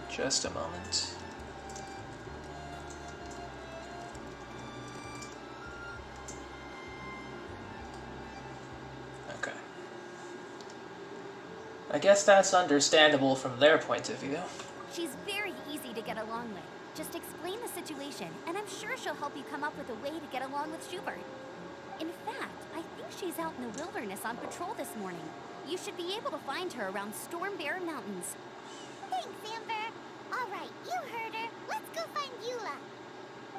Just a moment. Okay. I guess that's understandable from their point of view. She's very easy to get along with. Just explain the situation, and I'm sure she'll help you come up with a way to get along with Schubert. In fact, I think she's out in the wilderness on patrol this morning. You should be able to find her around Stormbear Mountains. Thanks, Amber. All right, you heard her. Let's go find Eula.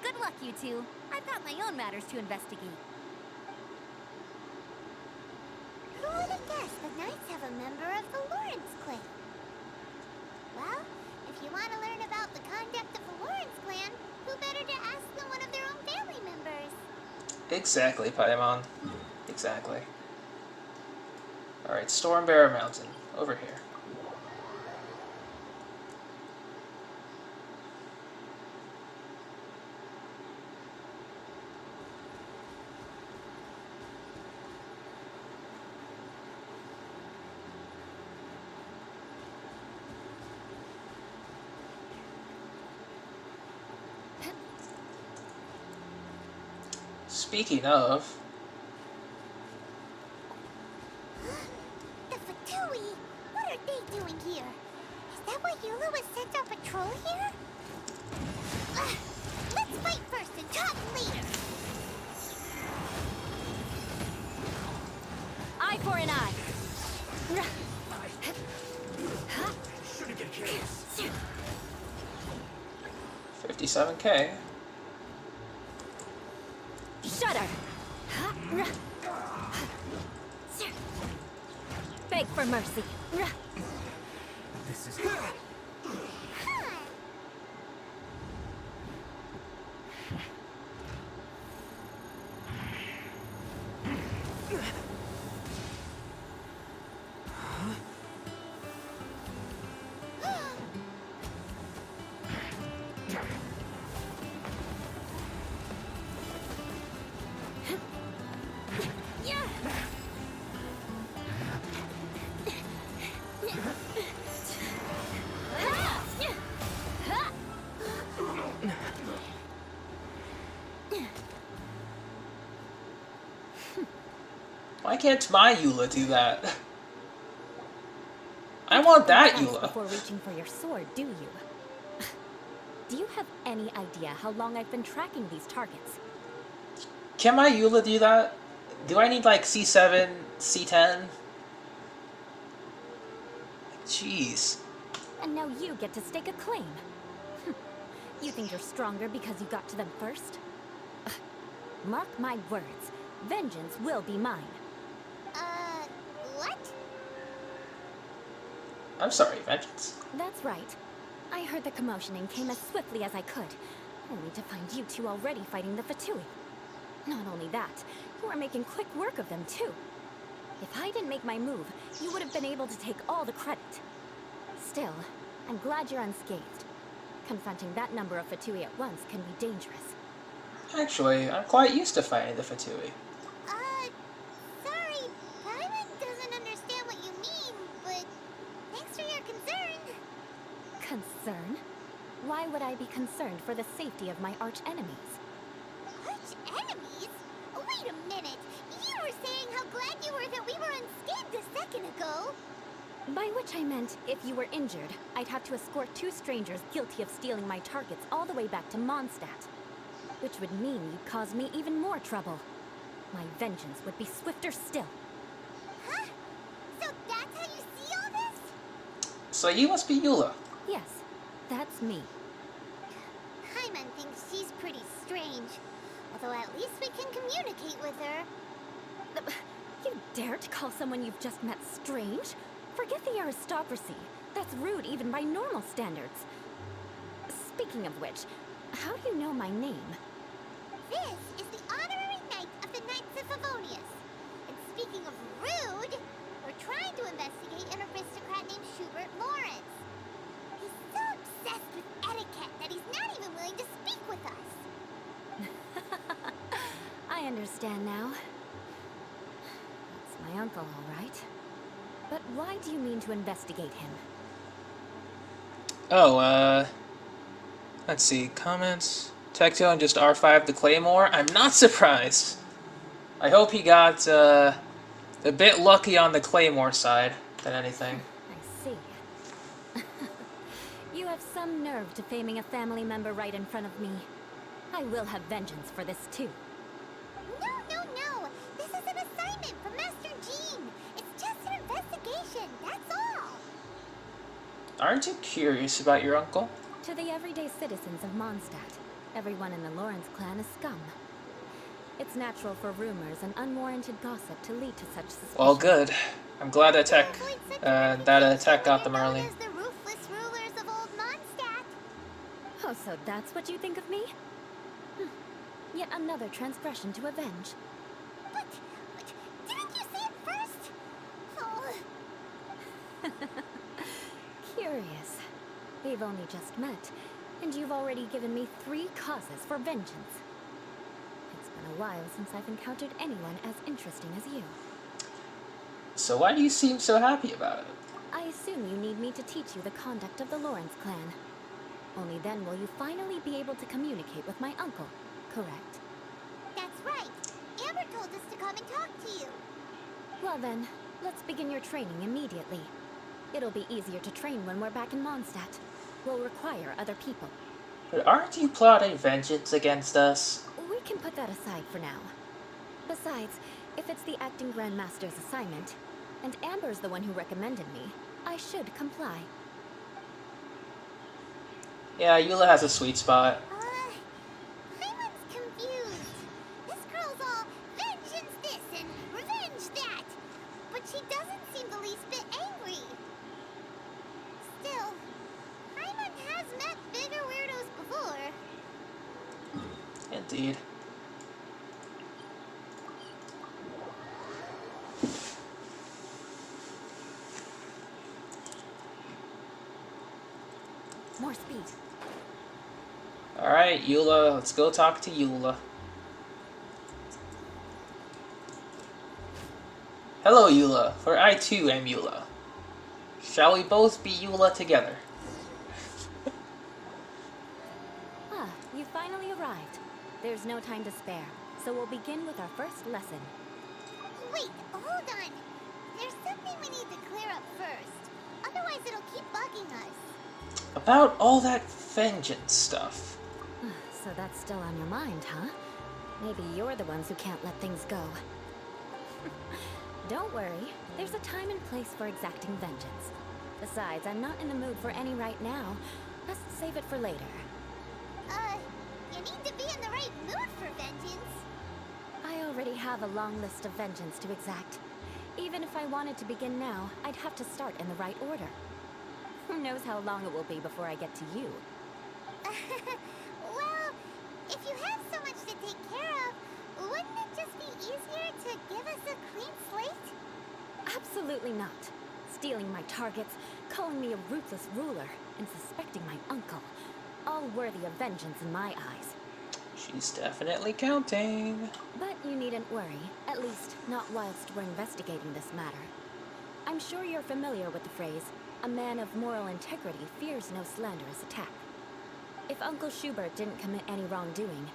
Good luck, you two. I've got my own matters to investigate. Who would have guessed the Knights have a member of the Lawrence clan? Well, if you want to learn about the conduct of the Lawrence clan, who better to ask than one of their own family members? Exactly, Paimon. Exactly. Alright, Stormbear Mountain. Over here. Speaking of, The Fatui! What are they doing here? Is that why Eula was sent on patrol here? Let's fight first and talk later! Eye for an eye. Shouldn't get careless. 57k. Shudder. Beg for mercy. This is... Why can't my Eula do that? I want that Twice Eula. before reaching for your sword, do you? Do you have any idea how long I've been tracking these targets? Can my Eula do that? Do I need like C7, C10? Jeez. And now you get to stake a claim. You think you're stronger because you got to them first? Mark my words, vengeance will be mine. What? I'm sorry, Vengeance. That's right. I heard the commotion and came as swiftly as I could, only to find you two already fighting the Fatui. Not only that, you are making quick work of them too. If I didn't make my move, you would have been able to take all the credit. Still, I'm glad you're unscathed. Confronting that number of Fatui at once can be dangerous. Actually, I'm quite used to fighting the Fatui. Sorry, Paimon doesn't understand what you mean, but thanks for your concern. Concern? Why would I be concerned for the safety of my arch-enemies? Arch-enemies? Wait a minute! You were saying how glad you were that we were unscathed a second ago! By which I meant, if you were injured, I'd have to escort two strangers guilty of stealing my targets all the way back to Mondstadt. which would mean you'd cause me even more trouble. My vengeance would be swifter still. Huh? So that's how you see all this? So you must be Eula. Yes, that's me. Hyman thinks she's pretty strange. Although at least we can communicate with her. You dare to call someone you've just met strange? Forget the aristocracy. That's rude even by normal standards. Speaking of which, how do you know my name? This is the honorary knight of the Knights of Favonius. And speaking of rude, we're trying to investigate an aristocrat named Schubert Lawrence. He's so obsessed with etiquette that he's not even willing to speak with us. I understand now. That's my uncle, all right. But why do you mean to investigate him? Oh, let's see. Comments. Tecto and just R5 to Claymore. I'm not surprised. I hope he got a bit lucky on the Claymore side than anything. I see. You have some nerve to faming a family member right in front of me. I will have vengeance for this too. No. This is an assignment from Master Jean. It's just an investigation, that's all. Aren't you curious about your uncle? To the everyday citizens of Mondstadt, everyone in the Lawrence clan is scum. It's natural for rumors and unwarranted gossip to lead to such suspicion. Well, good. I'm glad that Tech got them early. As the ruthless rulers of old Mondstadt. Oh, so that's what you think of me? Yet another transgression to avenge. But didn't you see it first? Oh. Curious. We've only just met, and you've already given me 3 causes for vengeance. It's been a while since I've encountered anyone as interesting as you. So why do you seem so happy about it? I assume you need me to teach you the conduct of the Lawrence clan. Only then will you finally be able to communicate with my uncle, correct? That's right. Amber told us to come and talk to you. Well then, let's begin your training immediately. It'll be easier to train when we're back in Mondstadt. We'll require other people. But aren't you plotting vengeance against us? We can put that aside for now. Besides, if it's the acting Grandmaster's assignment, and Amber's the one who recommended me, I should comply. Yeah, Eula has a sweet spot. Hyman's confused. This girl's all vengeance this and revenge that. But she doesn't seem the least bit angry. Still, Hyman has met bigger weirdos before. Indeed. More speed. Alright, Eula, let's go talk to Eula. Hello, Eula, for I too am Eula. Shall we both be Eula together? You finally arrived. There's no time to spare, so we'll begin with our first lesson. Wait, hold on. There's something we need to clear up first. Otherwise it'll keep bugging us. About all that vengeance stuff. So that's still on your mind, huh? Maybe you're the ones who can't let things go. Don't worry, there's a time and place for exacting vengeance. Besides, I'm not in the mood for any right now. Let's save it for later. You need to be in the right mood for vengeance. I already have a long list of vengeance to exact. Even if I wanted to begin now, I'd have to start in the right order. Who knows how long it will be before I get to you? Well, if you have so much to take care of, wouldn't it just be easier to give us a clean slate? Absolutely not. Stealing my targets, calling me a ruthless ruler, and suspecting my uncle. All worthy of vengeance in my eyes. She's definitely counting. But you needn't worry, at least not whilst we're investigating this matter. I'm sure you're familiar with the phrase, a man of moral integrity fears no slanderous attack. If Uncle Schubert didn't commit any wrongdoing,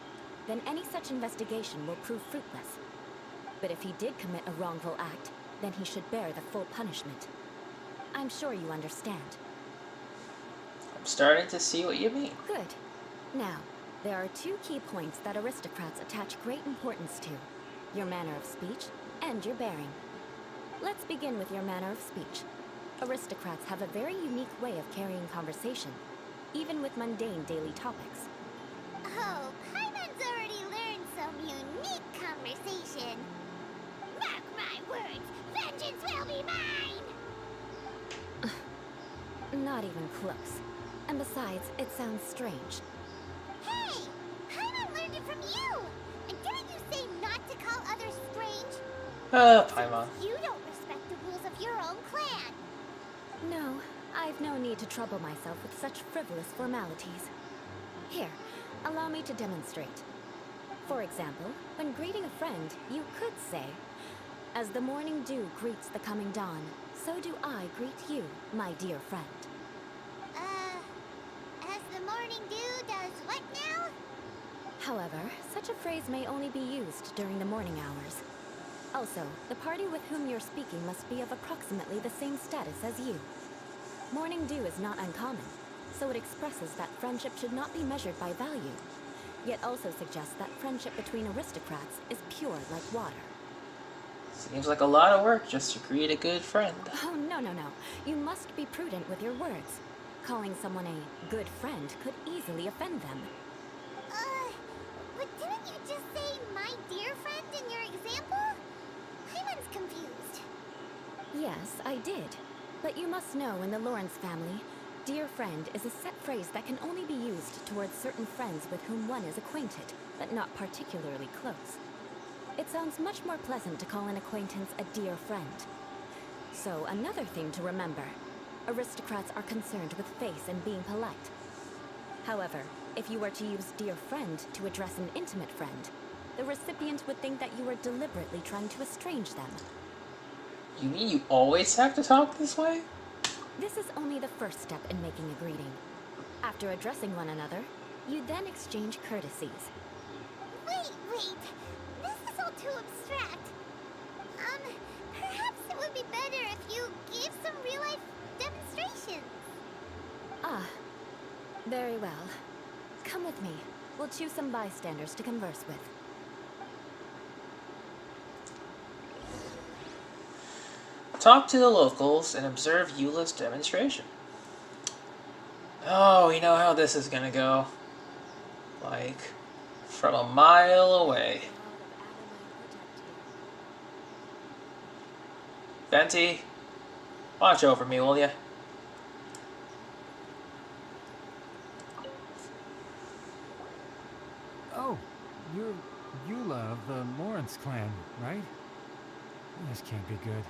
then any such investigation will prove fruitless. But if he did commit a wrongful act, then he should bear the full punishment. I'm sure you understand. I'm starting to see what you mean. Good. Now, There are two key points that aristocrats attach great importance to: your manner of speech and your bearing. Let's begin with your manner of speech. Aristocrats have a very unique way of carrying conversation, even with mundane daily topics. Oh, Paimon's already learned some unique conversation. Mark my words, vengeance will be mine! Not even close. And besides, it sounds strange. Hey! Paimon learned it from you! And didn't you say not to call others strange? Paimon. You don't respect the rules of your own clan. No, I've no need to trouble myself with such frivolous formalities. Here, allow me to demonstrate. For example, when greeting a friend, you could say, "As the morning dew greets the coming dawn, so do I greet you, my dear friend." As the morning dew does what now? However, such a phrase may only be used during the morning hours. Also, the party with whom you're speaking must be of approximately the same status as you. Morning dew is not uncommon, so it expresses that friendship should not be measured by value, yet also suggests that friendship between aristocrats is pure like water. Seems like a lot of work just to greet a good friend. Oh, no. You must be prudent with your words. Calling someone a good friend could easily offend them. But didn't you just say my dear friend in your example? Paimon's confused. Yes, I did. But you must know in the Lawrence family, dear friend is a set phrase that can only be used towards certain friends with whom one is acquainted, but not particularly close. It sounds much more pleasant to call an acquaintance a dear friend. So, another thing to remember. Aristocrats are concerned with face and being polite. However, if you were to use dear friend to address an intimate friend, the recipient would think that you were deliberately trying to estrange them. You mean you always have to talk this way? This is only the first step in making a greeting. After addressing one another, you then exchange courtesies. Wait! This is all too abstract. Perhaps it would be better if you gave some real-life demonstrations. Ah, very well. Come with me. We'll choose some bystanders to converse with. Talk to the locals and observe Eula's demonstration. Oh, we know how this is gonna go. Like, from a mile away. Venti, watch over me, will ya? Oh, you're Eula of the Lawrence clan, right? This can't be good.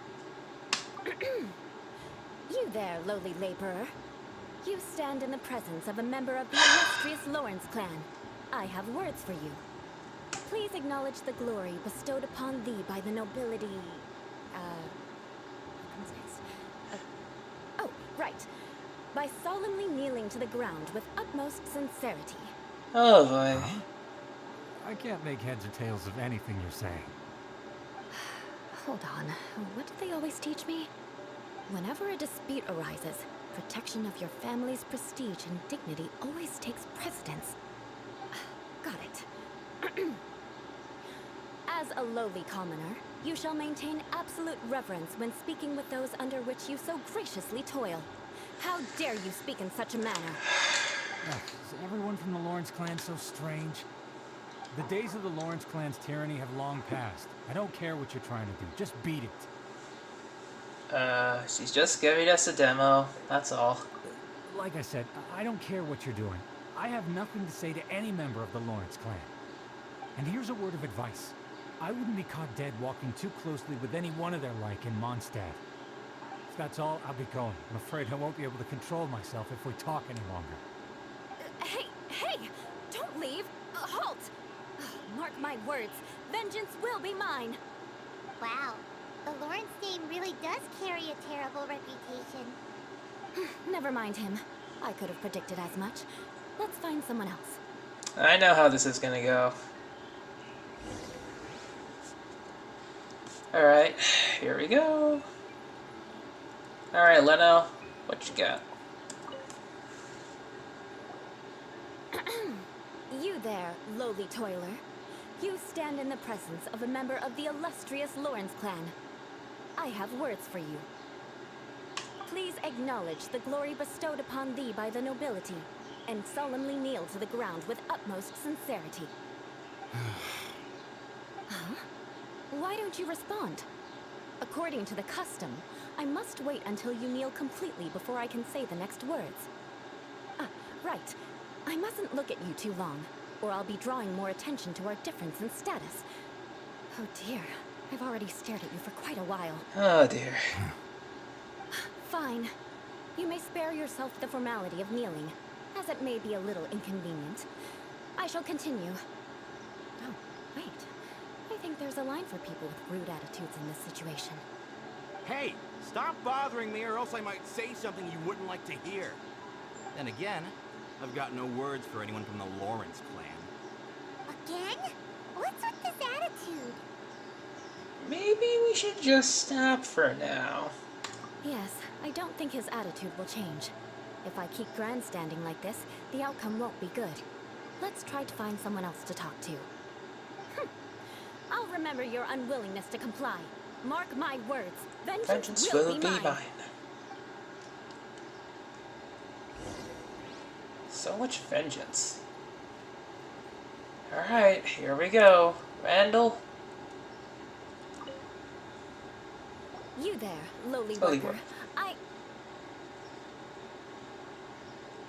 You there, lowly laborer. You stand in the presence of a member of the illustrious Lawrence clan. I have words for you. Please acknowledge the glory bestowed upon thee by the nobility... oh, right. By solemnly kneeling to the ground with utmost sincerity. Oh boy. Huh? I can't make heads or tails of anything you're saying. Hold on. What did they always teach me? Whenever a dispute arises, protection of your family's prestige and dignity always takes precedence. Got it. As a lowly commoner, you shall maintain absolute reverence when speaking with those under which you so graciously toil. How dare you speak in such a manner? Is everyone from the Lawrence clan so strange? The days of the Lawrence clan's tyranny have long passed. I don't care what you're trying to do. Just beat it. She's just giving us a demo, that's all. Like I said, I don't care what you're doing. I have nothing to say to any member of the Lawrence clan. And here's a word of advice. I wouldn't be caught dead walking too closely with any one of their like in Mondstadt. If that's all, I'll be going. I'm afraid I won't be able to control myself if we talk any longer. Hey! Don't leave! Halt! Mark my words, vengeance will be mine! Wow, the Lawrence name really does carry a terrible reputation. Never mind him. I could have predicted as much. Let's find someone else. I know how this is gonna go. Alright, here we go. Alright, Leno, what you got? You there, lowly toiler. You stand in the presence of a member of the illustrious Lawrence clan. I have words for you. Please acknowledge the glory bestowed upon thee by the nobility, and solemnly kneel to the ground with utmost sincerity. Huh? Why don't you respond? According to the custom, I must wait until you kneel completely before I can say the next words. Ah, right. I mustn't look at you too long, or I'll be drawing more attention to our difference in status. Oh dear, I've already stared at you for quite a while. Oh dear. Fine. You may spare yourself the formality of kneeling, as it may be a little inconvenient. I shall continue. Oh, wait. I think there's a line for people with rude attitudes in this situation. Hey, stop bothering me or else I might say something you wouldn't like to hear. Then again, I've got no words for anyone from the Lawrence clan. Again? What's with this attitude? Maybe we should just stop for now. Yes, I don't think his attitude will change. If I keep grandstanding like this, the outcome won't be good. Let's try to find someone else to talk to. I'll remember your unwillingness to comply. Mark my words. Vengeance will be mine. So much vengeance. Alright, here we go. Randall? You there, lowly Lowly worker.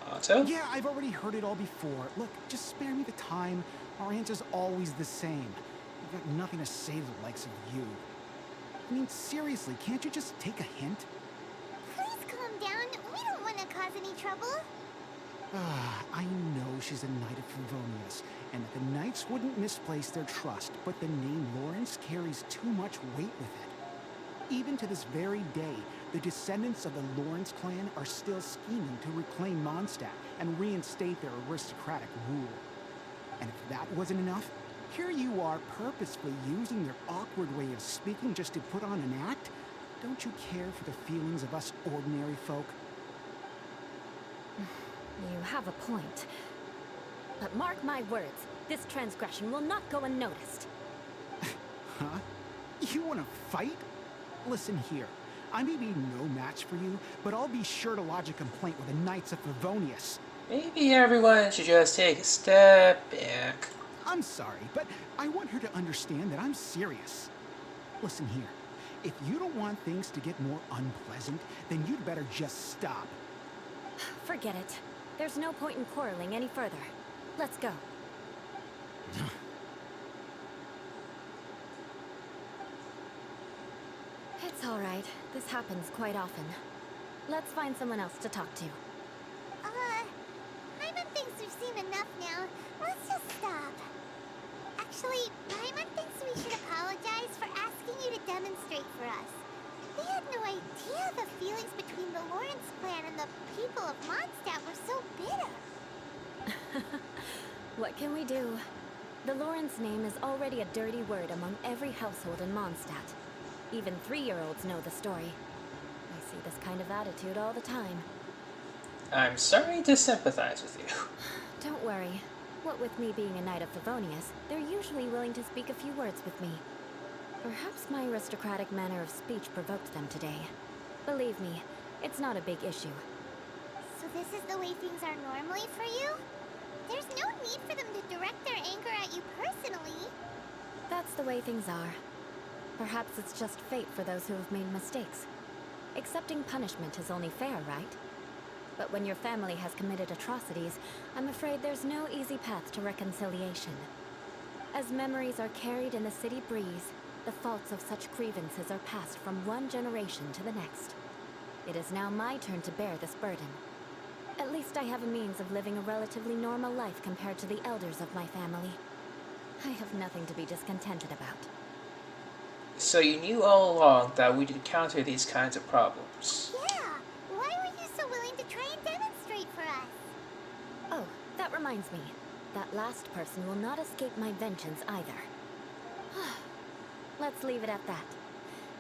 Otto? Yeah, I've already heard it all before. Look, just spare me the time. Our answer's always the same. I've got nothing to say to the likes of you. I mean, seriously, can't you just take a hint? Please calm down. We don't want to cause any trouble. I know she's a Knight of Favonius, and that the Knights wouldn't misplace their trust, but the name Lawrence carries too much weight with it. Even to this very day, the descendants of the Lawrence clan are still scheming to reclaim Mondstadt and reinstate their aristocratic rule. And if that wasn't enough, here you are purposefully using their awkward way of speaking just to put on an act? Don't you care for the feelings of us ordinary folk? You have a point. But mark my words, this transgression will not go unnoticed. Huh? You want to fight? Listen here. I may be no match for you, but I'll be sure to lodge a complaint with the Knights of Favonius. Maybe everyone should just take a step back. I'm sorry, but I want her to understand that I'm serious. Listen here. If you don't want things to get more unpleasant, then you'd better just stop. Forget it. There's no point in quarreling any further. Let's go. It's all right. This happens quite often. Let's find someone else to talk to. Paimon thinks we've seen enough now. Let's just stop. Actually, Paimon thinks we should apologize for asking you to demonstrate for us. We had no idea the feelings between the Lawrence clan and the people of Mondstadt were so bitter. What can we do? The Lawrence name is already a dirty word among every household in Mondstadt. Even 3-year-olds know the story. I see this kind of attitude all the time. I'm sorry to sympathize with you. Don't worry. What with me being a Knight of Favonius, they're usually willing to speak a few words with me. Perhaps my aristocratic manner of speech provoked them today. Believe me, it's not a big issue. So this is the way things are normally for you? There's no need for them to direct their anger at you personally. That's the way things are. Perhaps it's just fate for those who have made mistakes. Accepting punishment is only fair, right? But when your family has committed atrocities, I'm afraid there's no easy path to reconciliation. As memories are carried in the city breeze, the faults of such grievances are passed from one generation to the next. It is now my turn to bear this burden. At least I have a means of living a relatively normal life compared to the elders of my family. I have nothing to be discontented about. So you knew all along that we'd encounter these kinds of problems. Yeah! Why were you so willing to try and demonstrate for us? Oh, that reminds me. That last person will not escape my vengeance either. Let's leave it at that.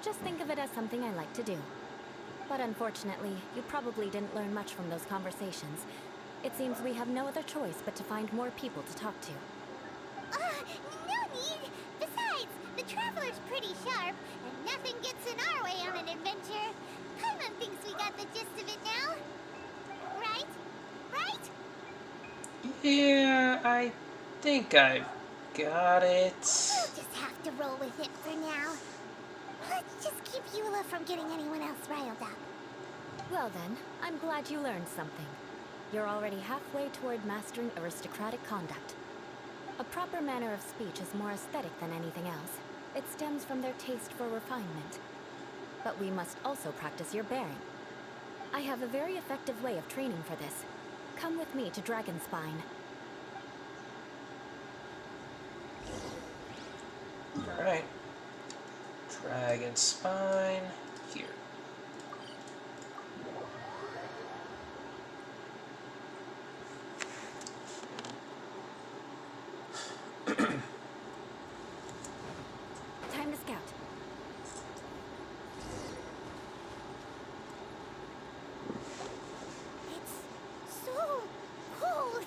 Just think of it as something I like to do. But unfortunately, you probably didn't learn much from those conversations. It seems we have no other choice but to find more people to talk to. No need! Besides, the Traveler's pretty sharp, and nothing gets in our way on an adventure. Paimon thinks we got the gist of it now. Right? Right? Yeah, I think I've got it. We'll just have to roll with it for now. Let's just keep Eula from getting anyone else riled up. Well then, I'm glad you learned something. You're already halfway toward mastering aristocratic conduct. A proper manner of speech is more aesthetic than anything else. It stems from their taste for refinement. But we must also practice your bearing. I have a very effective way of training for this. Come with me to Dragonspine. Alright. Dragonspine. Here. Time to scout. It's so cold.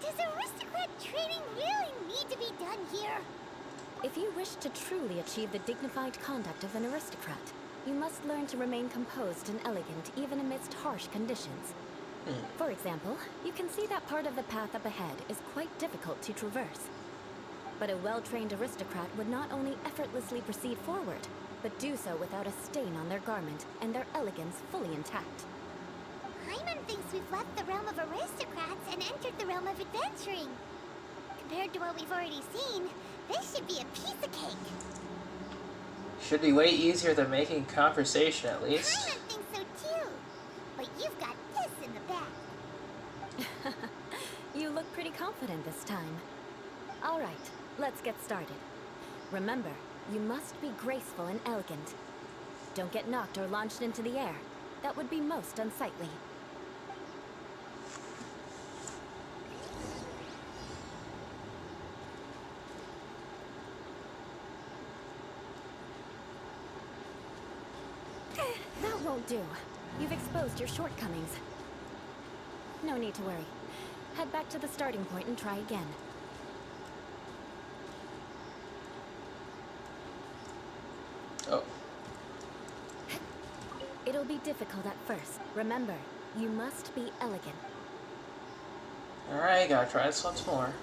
Does aristocrat training really need to be done here? If you wish to truly achieve the dignified conduct of an aristocrat, you must learn to remain composed and elegant even amidst harsh conditions. For example, you can see that part of the path up ahead is quite difficult to traverse. But a well-trained aristocrat would not only effortlessly proceed forward, but do so without a stain on their garment and their elegance fully intact. Paimon thinks we've left the realm of aristocrats and entered the realm of adventuring. Compared to what we've already seen, this should be a piece of cake. Should be way easier than making conversation, at least. Paimon thinks so too. But you've got this in the back. You look pretty confident this time. All right, let's get started. Remember, you must be graceful and elegant. Don't get knocked or launched into the air. That would be most unsightly. That won't do. You've exposed your shortcomings. No need to worry. Head back to the starting point and try again. Oh. It'll be difficult at first. Remember, you must be elegant. Alright, gotta try this once more.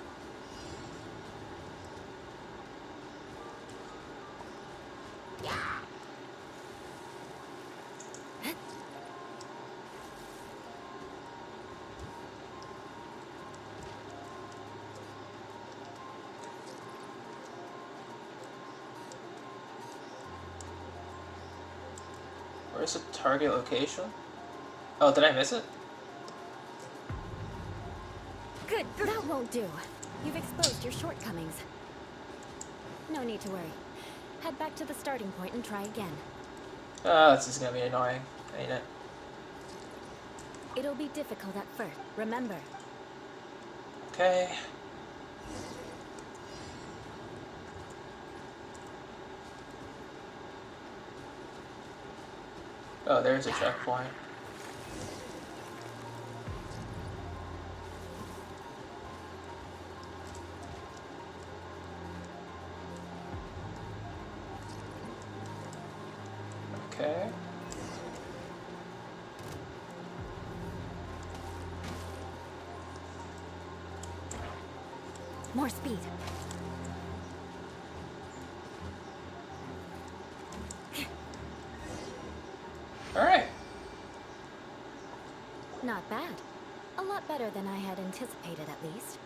Where's the target location? Oh, did I miss it? Good. That won't do. You've exposed your shortcomings. No need to worry. Head back to the starting point and try again. Oh, this is gonna be annoying, ain't it? It'll be difficult at first. Remember. Okay. Oh, there's a checkpoint. Okay. More speed. Alright. Not bad. A lot better than I had anticipated, at least.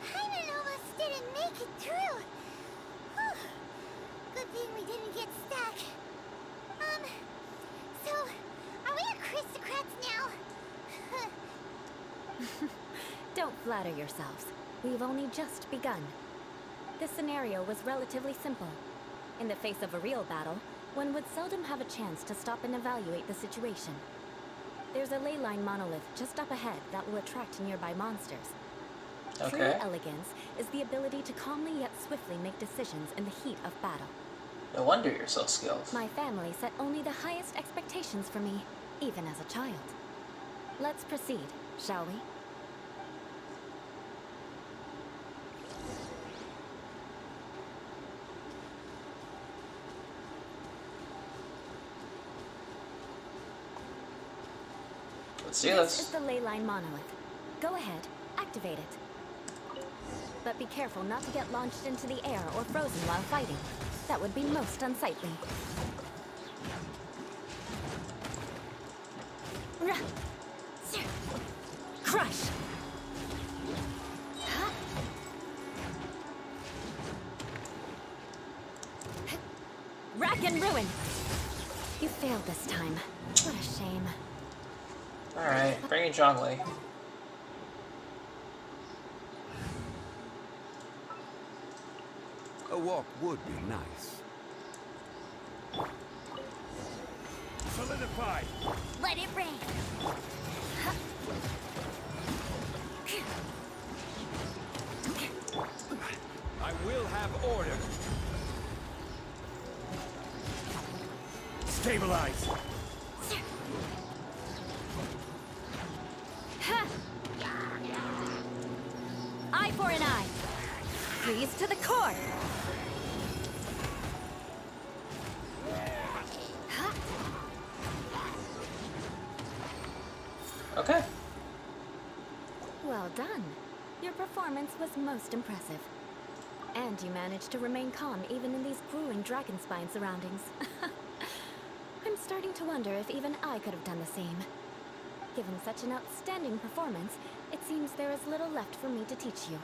Paimon almost didn't make it through. Whew. Good thing we didn't get stuck. So, are we aristocrats now? Don't flatter yourselves. We've only just begun. This scenario was relatively simple. In the face of a real battle, one would seldom have a chance to stop and evaluate the situation. There's a ley line monolith just up ahead that will attract nearby monsters. Okay. True elegance is the ability to calmly yet swiftly make decisions in the heat of battle. No wonder you're so skilled. My family set only the highest expectations for me, even as a child. Let's proceed, shall we? Let's do This this. is the ley line monolith. Go ahead, activate it. But be careful not to get launched into the air or frozen while fighting. That would be most unsightly. Crush! Rack and ruin! You failed this time. What a shame. Alright, bring in Zhongli. A walk would be nice. Solidify! Let it rain. I will have order. Stabilize! Eye for an eye. Freeze to the core. Okay. Well done. Your performance was most impressive. And you managed to remain calm even in these grueling dragon spine surroundings. I'm starting to wonder if even I could have done the same. Given such an outstanding performance, it seems there is little left for me to teach you.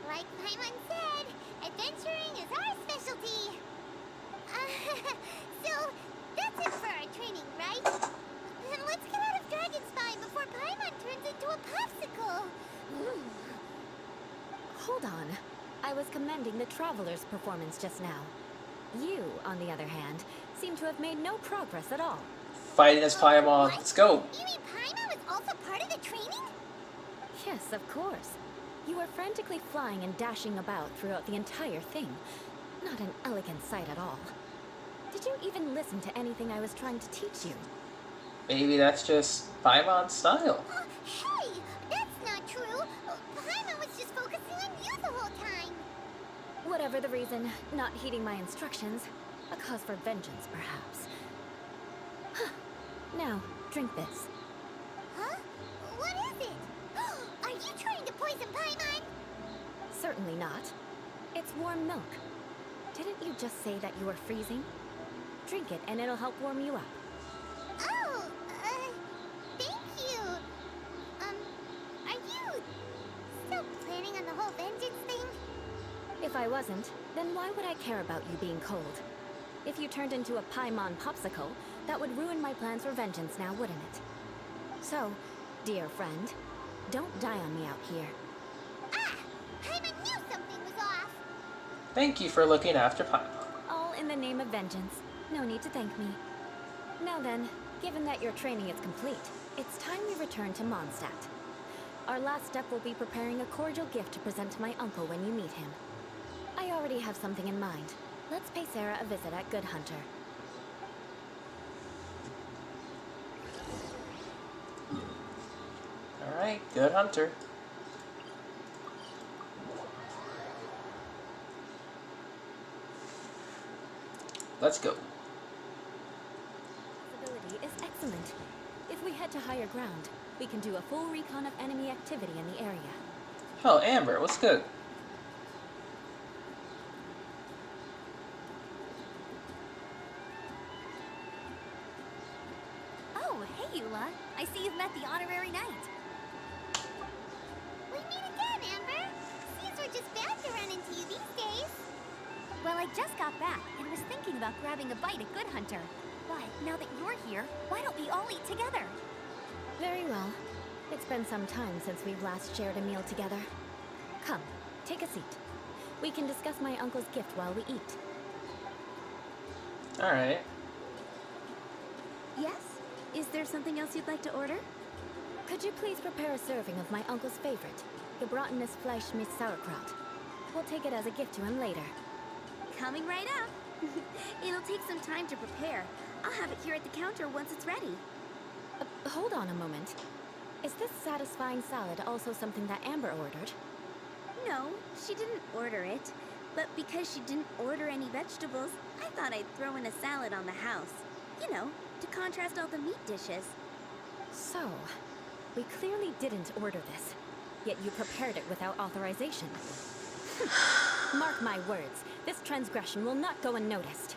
Like Paimon said, adventuring is our specialty. So, that's it for our training, right? Then let's get out of Dragon Spine before Paimon turns into a popsicle. Hold on. I was commending the Traveler's performance just now. You, on the other hand, seem to have made no progress at all. Fighting as Paimon. Let's go. You mean Paimon was also part of the training? Yes, of course. You were frantically flying and dashing about throughout the entire thing. Not an elegant sight at all. Did you even listen to anything I was trying to teach you? Maybe that's just Paimon's style. Hey, that's not true. Paimon was just focusing on you the whole time. Whatever the reason, not heeding my instructions. A cause for vengeance, perhaps. Now, drink this. Huh? What is it? Are you trying to poison Paimon? Certainly not. It's warm milk. Didn't you just say that you were freezing? Drink it and it'll help warm you up. Oh, thank you. Are you still planning on the whole vengeance thing? If I wasn't, then why would I care about you being cold? If you turned into a Paimon popsicle, that would ruin my plans for vengeance now, wouldn't it? So, dear friend, don't die on me out here. Ah! Paimon knew something was off. Thank you for looking after Paimon. All in the name of vengeance. No need to thank me. Now then, given that your training is complete, it's time we return to Mondstadt. Our last step will be preparing a cordial gift to present to my uncle when you meet him. I already have something in mind. Let's pay Sarah a visit at Good Hunter. Alright, Good Hunter. Let's go. Possibility is excellent. If we head to higher ground, we can do a full recon of enemy activity in the area. Oh, Amber, what's good? Oh, hey, Eula. I see you've met the honorary knight. We meet again, Amber. Seems we're just bound to run into you these days. Well, I just got back and was thinking about grabbing a bite at Good Hunter. But now that you're here, why don't we all eat together? Very well. It's been some time since we've last shared a meal together. Come, take a seat. We can discuss my uncle's gift while we eat. Alright. Yes? Is there something else you'd like to order? Could you please prepare a serving of my uncle's favorite, gebratenes Fleisch mit Sauerkraut? We'll take it as a gift to him later. Coming right up. It'll take some time to prepare. I'll have it here at the counter once it's ready. Hold on a moment. Is this satisfying salad also something that Amber ordered? No, she didn't order it. But because she didn't order any vegetables, I thought I'd throw in a salad on the house. You know, to contrast all the meat dishes. So, we clearly didn't order this, yet you prepared it without authorization. Mark my words, this transgression will not go unnoticed.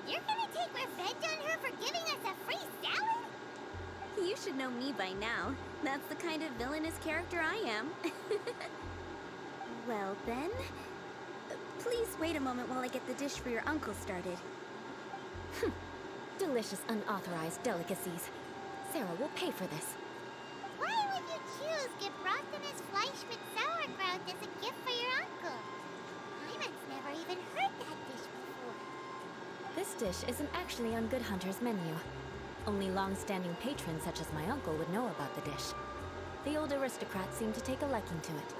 You're gonna take revenge on her for giving us a free salad? You should know me by now. That's the kind of villainous character I am. Well then, please wait a moment while I get the dish for your uncle started. Delicious unauthorized delicacies. Sarah will pay for this. Why would you choose Gebrothenes Fleisch mit Sauerkraut as a gift for your uncle? Hyman's never even heard that dish before. This dish isn't actually on Good Hunter's menu. Only long-standing patrons such as my uncle would know about the dish. The old aristocrats seem to take a liking to it.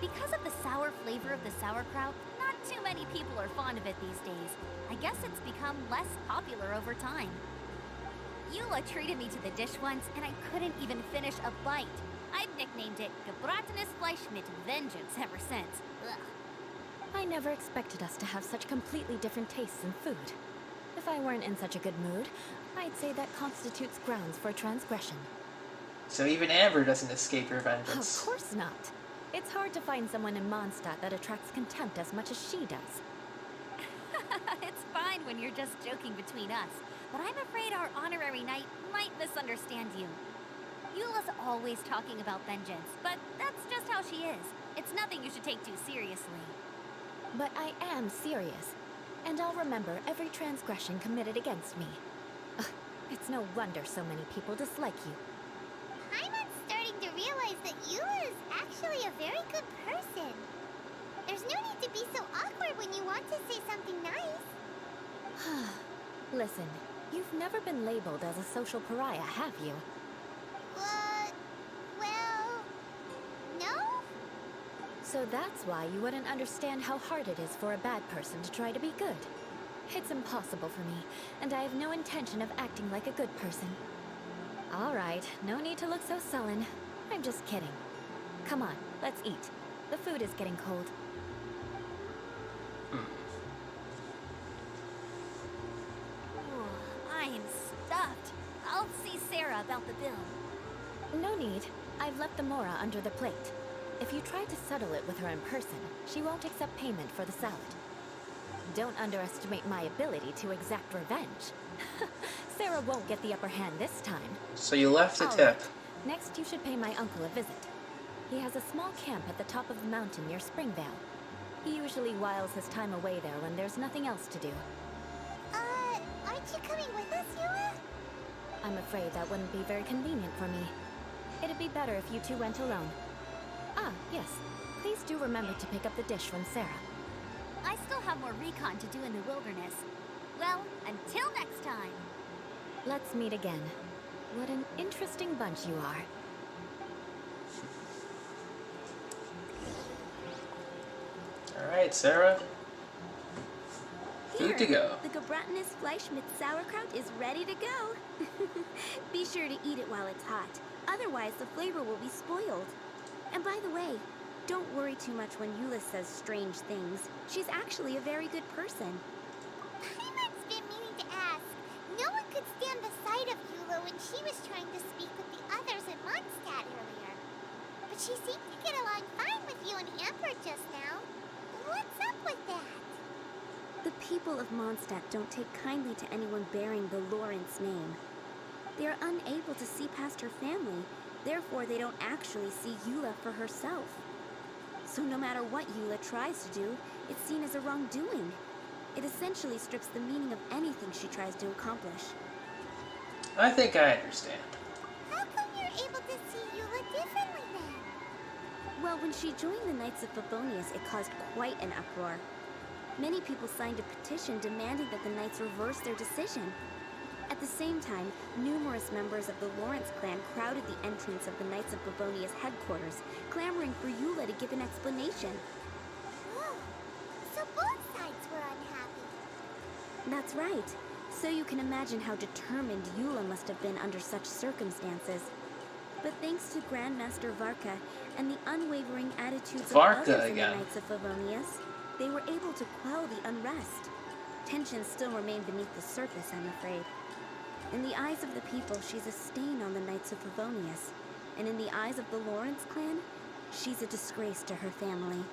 Because of the sour flavor of the sauerkraut, not too many people are fond of it these days. I guess it's become less popular over time. Eula treated me to the dish once, and I couldn't even finish a bite. I've nicknamed it Gebrothenes Fleisch mit Vengeance ever since. Ugh. I never expected us to have such completely different tastes in food. If I weren't in such a good mood, I'd say that constitutes grounds for transgression. So even Amber doesn't escape your vengeance. Of course not. It's hard to find someone in Mondstadt that attracts contempt as much as she does. It's fine when you're just joking between us, but I'm afraid our honorary knight might misunderstand you. Eula's always talking about vengeance, but that's just how she is. It's nothing you should take too seriously. But I am serious, and I'll remember every transgression committed against me. Ugh, it's no wonder so many people dislike you. Hyman's starting to realize that Eula is actually a very good person. There's no need to be so awkward when you want to say something nice. Listen, you've never been labeled as a social pariah, have you? Well, no? So that's why you wouldn't understand how hard it is for a bad person to try to be good. It's impossible for me, and I have no intention of acting like a good person. All right, no need to look so sullen. I'm just kidding. Come on, let's eat. The food is getting cold. I'm stuffed. I'll see Sarah about the bill. No need. I've left the mora under the plate. If you try to settle it with her in person, she won't accept payment for the salad. Don't underestimate my ability to exact revenge. Sarah won't get the upper hand this time. So you left a All tip. right. Next, you should pay my uncle a visit. He has a small camp at the top of the mountain near Springvale. He usually whiles his time away there when there's nothing else to do. Aren't you coming with us, Eula? I'm afraid that wouldn't be very convenient for me. It'd be better if you two went alone. Ah, yes. Please do remember to pick up the dish from Sarah. I still have more recon to do in the wilderness. Well, until next time. Let's meet again. What an interesting bunch you are. Alright, Sarah. Here, Food to go. The Gebrothenes Fleisch mit Sauerkraut is ready to go. Be sure to eat it while it's hot. Otherwise, the flavor will be spoiled. And by the way, don't worry too much when Eula says strange things. She's actually a very good person. Hyman's been meaning to ask. No one could stand the sight of Eula when she was trying to speak with the others in Mondstadt earlier. But she seemed to get along fine with you and Amber just now. What's up with that? The people of Mondstadt don't take kindly to anyone bearing the Lawrence name. They are unable to see past her family, therefore they don't actually see Eula for herself. So no matter what Eula tries to do, it's seen as a wrongdoing. It essentially strips the meaning of anything she tries to accomplish. I think I understand. How come you're able to see Eula differently then? Well, when she joined the Knights of Favonius, it caused quite an uproar. Many people signed a petition demanding that the Knights reverse their decision. At the same time, numerous members of the Lawrence clan crowded the entrance of the Knights of Favonius headquarters, clamoring for Eula to give an explanation. Whoa. So both sides were unhappy. That's right. So you can imagine how determined Eula must have been under such circumstances. But thanks to Grandmaster Varka and the unwavering attitudes of others in the Knights of Favonius, they were able to quell the unrest. Tensions still remain beneath the surface, I'm afraid. In the eyes of the people, she's a stain on the Knights of Favonius. And in the eyes of the Lawrence clan, she's a disgrace to her family.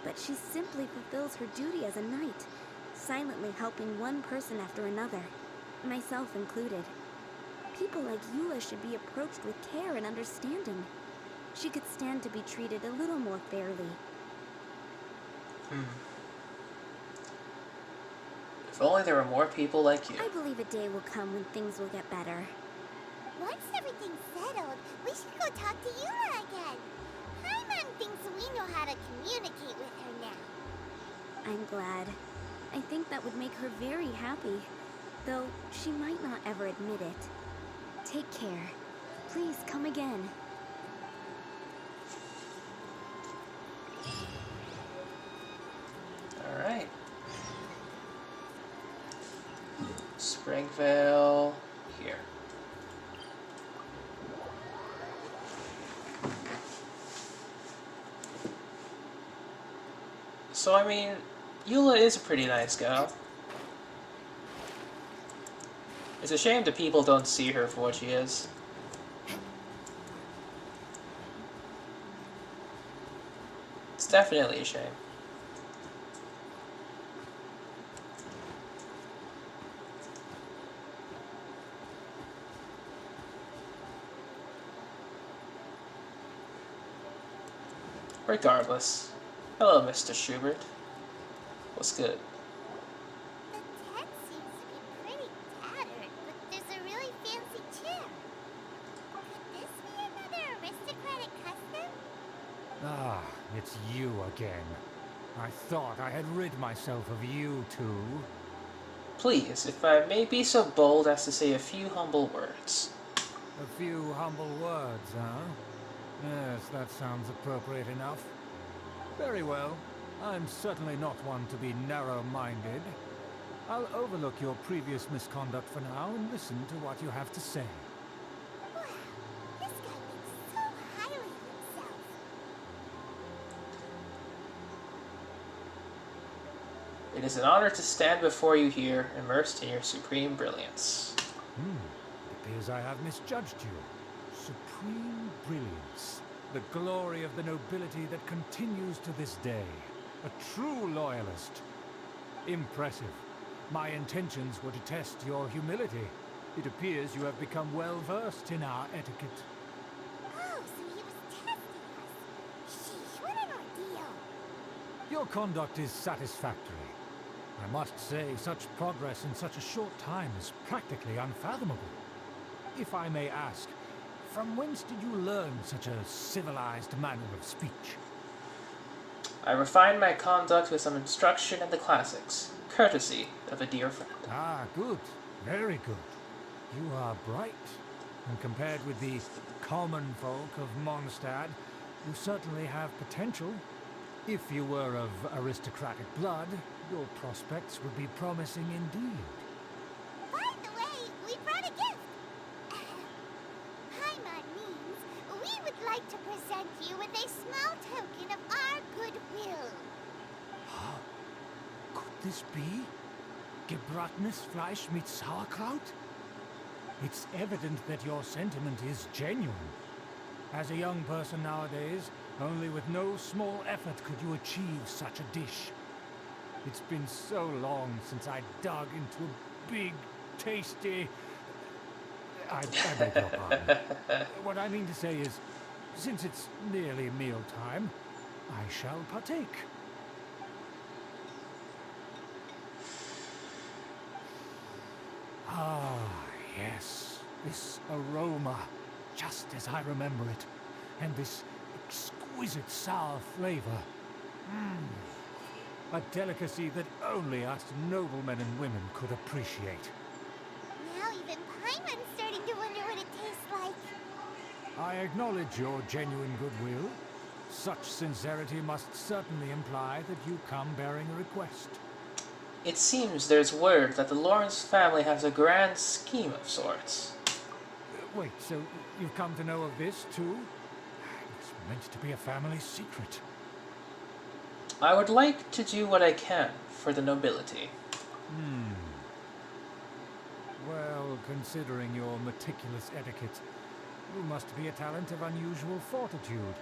But she simply fulfills her duty as a knight, silently helping one person after another, myself included. People like Eula should be approached with care and understanding. She could stand to be treated a little more fairly. If only there were more people like you. I believe a day will come when things will get better. Once everything's settled, we should go talk to Eula again. Paimon thinks we know how to communicate with her now. I'm glad. I think that would make her very happy, though she might not ever admit it. Take care. Please come again. Alright. Springvale here. So, I mean, Eula is a pretty nice gal. It's a shame that people don't see her for what she is. It's definitely a shame. Regardless. Hello, Mr. Schubert. What's good? The tent seems to be pretty tattered, but there's a really fancy chair. Could this be another aristocratic custom? Ah, it's you again. I thought I had rid myself of you two. Please, if I may be so bold as to say a few humble words. A few humble words, huh? Yes, that sounds appropriate enough. Very well. I'm certainly not one to be narrow-minded. I'll overlook your previous misconduct for now and listen to what you have to say. Wow, this guy thinks so highly of himself. It is an honor to stand before you here, immersed in your supreme brilliance. It appears I have misjudged you. Supreme brilliance. The glory of the nobility that continues to this day. A true loyalist. Impressive. My intentions were to test your humility. It appears you have become well-versed in our etiquette. Oh, so he was testing us. Sheesh, what an ordeal. Your conduct is satisfactory. I must say, such progress in such a short time is practically unfathomable. If I may ask, from whence did you learn such a civilized manner of speech? I refined my conduct with some instruction in the classics, courtesy of a dear friend. Ah, good. Very good. You are bright. And compared with the common folk of Mondstadt, you certainly have potential. If you were of aristocratic blood, your prospects would be promising indeed. By the way, we brought a gift. Paimon means we would like to present you with a small token of our goodwill. Could this be? Gebratenes Fleisch mit Sauerkraut? It's evident that your sentiment is genuine. As a young person nowadays, only with no small effort could you achieve such a dish. It's been so long since I dug into a big, tasty... I beg your pardon. What I mean to say is, since it's nearly mealtime, I shall partake. Ah, yes. This aroma, just as I remember it. And this exquisite sour flavor. A delicacy that only us noblemen and women could appreciate. Now even Paimon's starting to wonder what it tastes like. I acknowledge your genuine goodwill. Such sincerity must certainly imply that you come bearing a request. It seems there's word that the Lawrence family has a grand scheme of sorts. Wait, so you've come to know of this too? It's meant to be a family secret. I would like to do what I can for the nobility. Well, considering your meticulous etiquette, you must be a talent of unusual fortitude.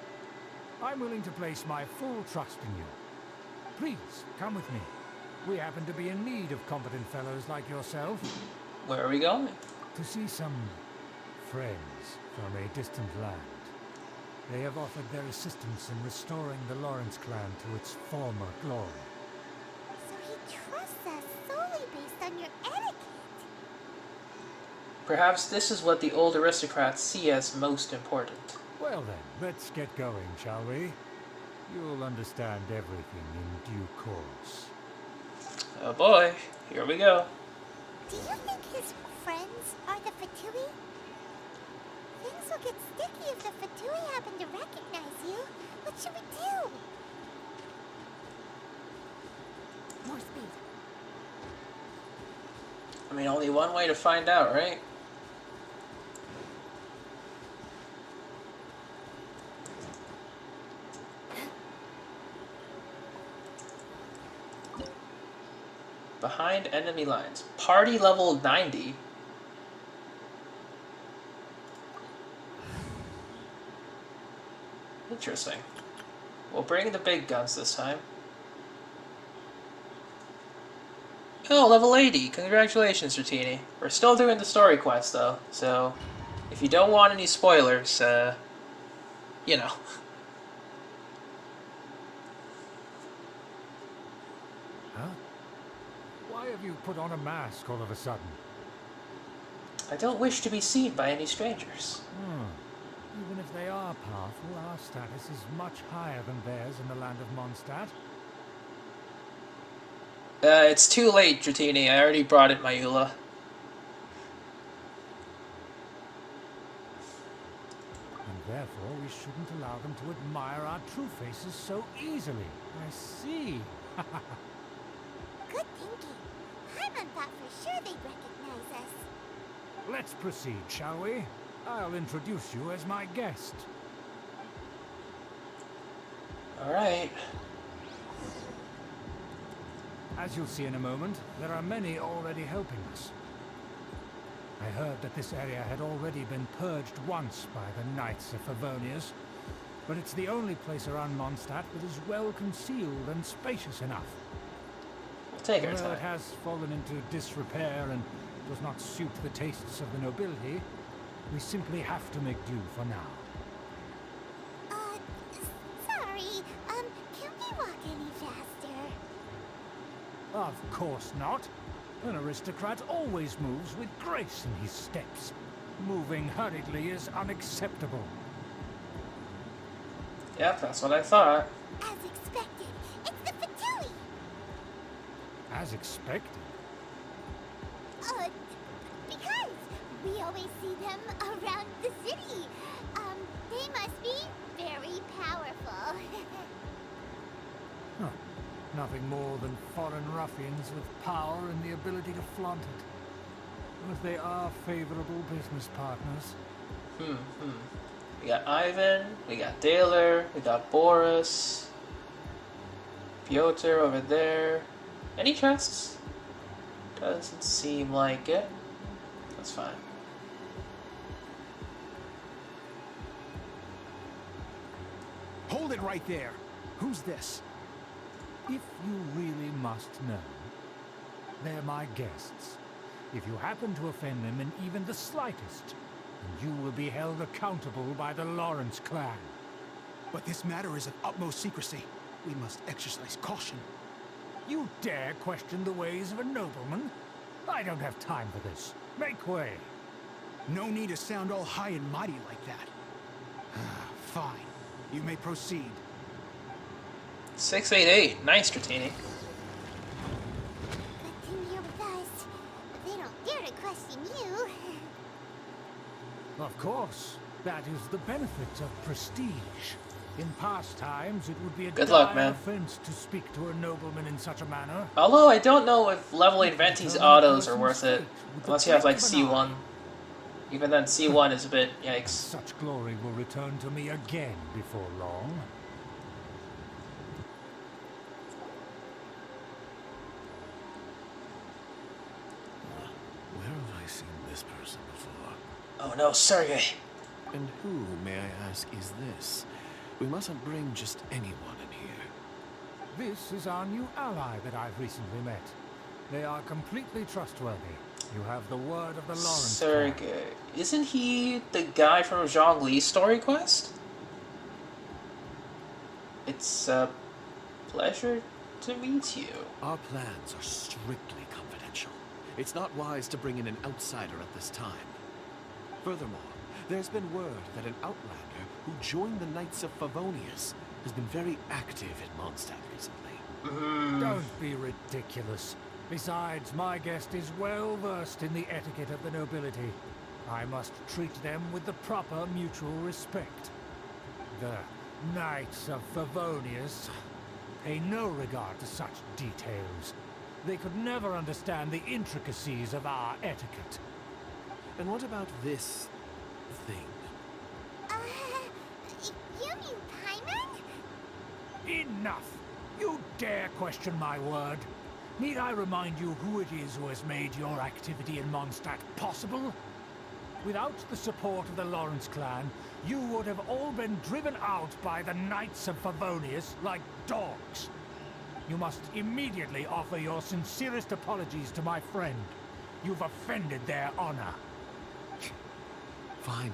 I'm willing to place my full trust in you. Please, come with me. We happen to be in need of competent fellows like yourself. Where are we going? To see some friends from a distant land. They have offered their assistance in restoring the Lawrence clan to its former glory. So he trusts us solely based on your etiquette. Perhaps this is what the old aristocrats see as most important. Well then, let's get going, shall we? You'll understand everything in due course. Oh boy, here we go. Do you think his friends are the Fatui? Things will get sticky if the Fatui happen to recognize you. What should we do? More speed. I mean, only one way to find out, right? Behind enemy lines. Party level 90. Interesting. We'll bring the big guns this time. Oh, level 80. Congratulations, Dratini. We're still doing the story quest, though, so if you don't want any spoilers, you know. Huh? Why have you put on a mask all of a sudden? I don't wish to be seen by any strangers. Even if they are powerful, our status is much higher than theirs in the land of Mondstadt. It's too late, Dratini. I already brought it, my Eula. And therefore, we shouldn't allow them to admire our true faces so easily. I see. Good thinking. Paimon thought for sure they'd recognize us. Let's proceed, shall we? I'll introduce you as my guest. Alright. As you'll see in a moment, there are many already helping us. I heard that this area had already been purged once by the Knights of Favonius, but it's the only place around Mondstadt that is well concealed and spacious enough. We'll take our Although time. it has fallen into disrepair and does not suit the tastes of the nobility, we simply have to make do for now. Sorry, can we walk any faster? Of course not. An aristocrat always moves with grace in his steps. Moving hurriedly is unacceptable. Yep, that's what I thought. As expected, it's the Fatui! As expected. Because we always see them around the city. They must be very powerful. Huh. Nothing more than foreign ruffians with power and the ability to flaunt it. But they are favorable business partners. We got Ivan, we got Daler, we got Boris, Piotr over there. Any chests? Doesn't seem like it. That's fine. Hold it right there. Who's this? If you really must know, they're my guests. If you happen to offend them in even the slightest, then you will be held accountable by the Lawrence clan. But this matter is of utmost secrecy. We must exercise caution. You dare question the ways of a nobleman? I don't have time for this. Make way. No need to sound all high and mighty like that. Fine. You may proceed. 688. Nice, Dratini. Good thing you're with us. But they don't dare to question you. Of course. That is the benefit of prestige. In past times, it would be a Good luck, dire man. offense to speak to a nobleman in such a manner. Although I don't know if leveling Venti's Determine a autos are person's worth it. fate with the Unless you have like blink of an C1. Even then, C1 is a bit yikes. Such glory will return to me again before long. Where have I seen this person before? Oh no, Sergey. And who, may I ask, is this? We mustn't bring just anyone in here. This is our new ally that I've recently met. They are completely trustworthy. You have the word of the Lawrence clan. Sergey. Isn't he the guy from Eula Story Quest? It's a pleasure to meet you. Our plans are strictly confidential. It's not wise to bring in an outsider at this time. Furthermore, there's been word that an outlander who joined the Knights of Favonius has been very active in Mondstadt recently. Don't be ridiculous. Besides, my guest is well versed in the etiquette of the nobility. I must treat them with the proper mutual respect. The Knights of Favonius pay no regard to such details. They could never understand the intricacies of our etiquette. And what about this thing? You mean Paimon? Enough! You dare question my word? Need I remind you who it is who has made your activity in Mondstadt possible? Without the support of the Lawrence clan, you would have all been driven out by the Knights of Favonius like dogs. You must immediately offer your sincerest apologies to my friend. You've offended their honor. Fine.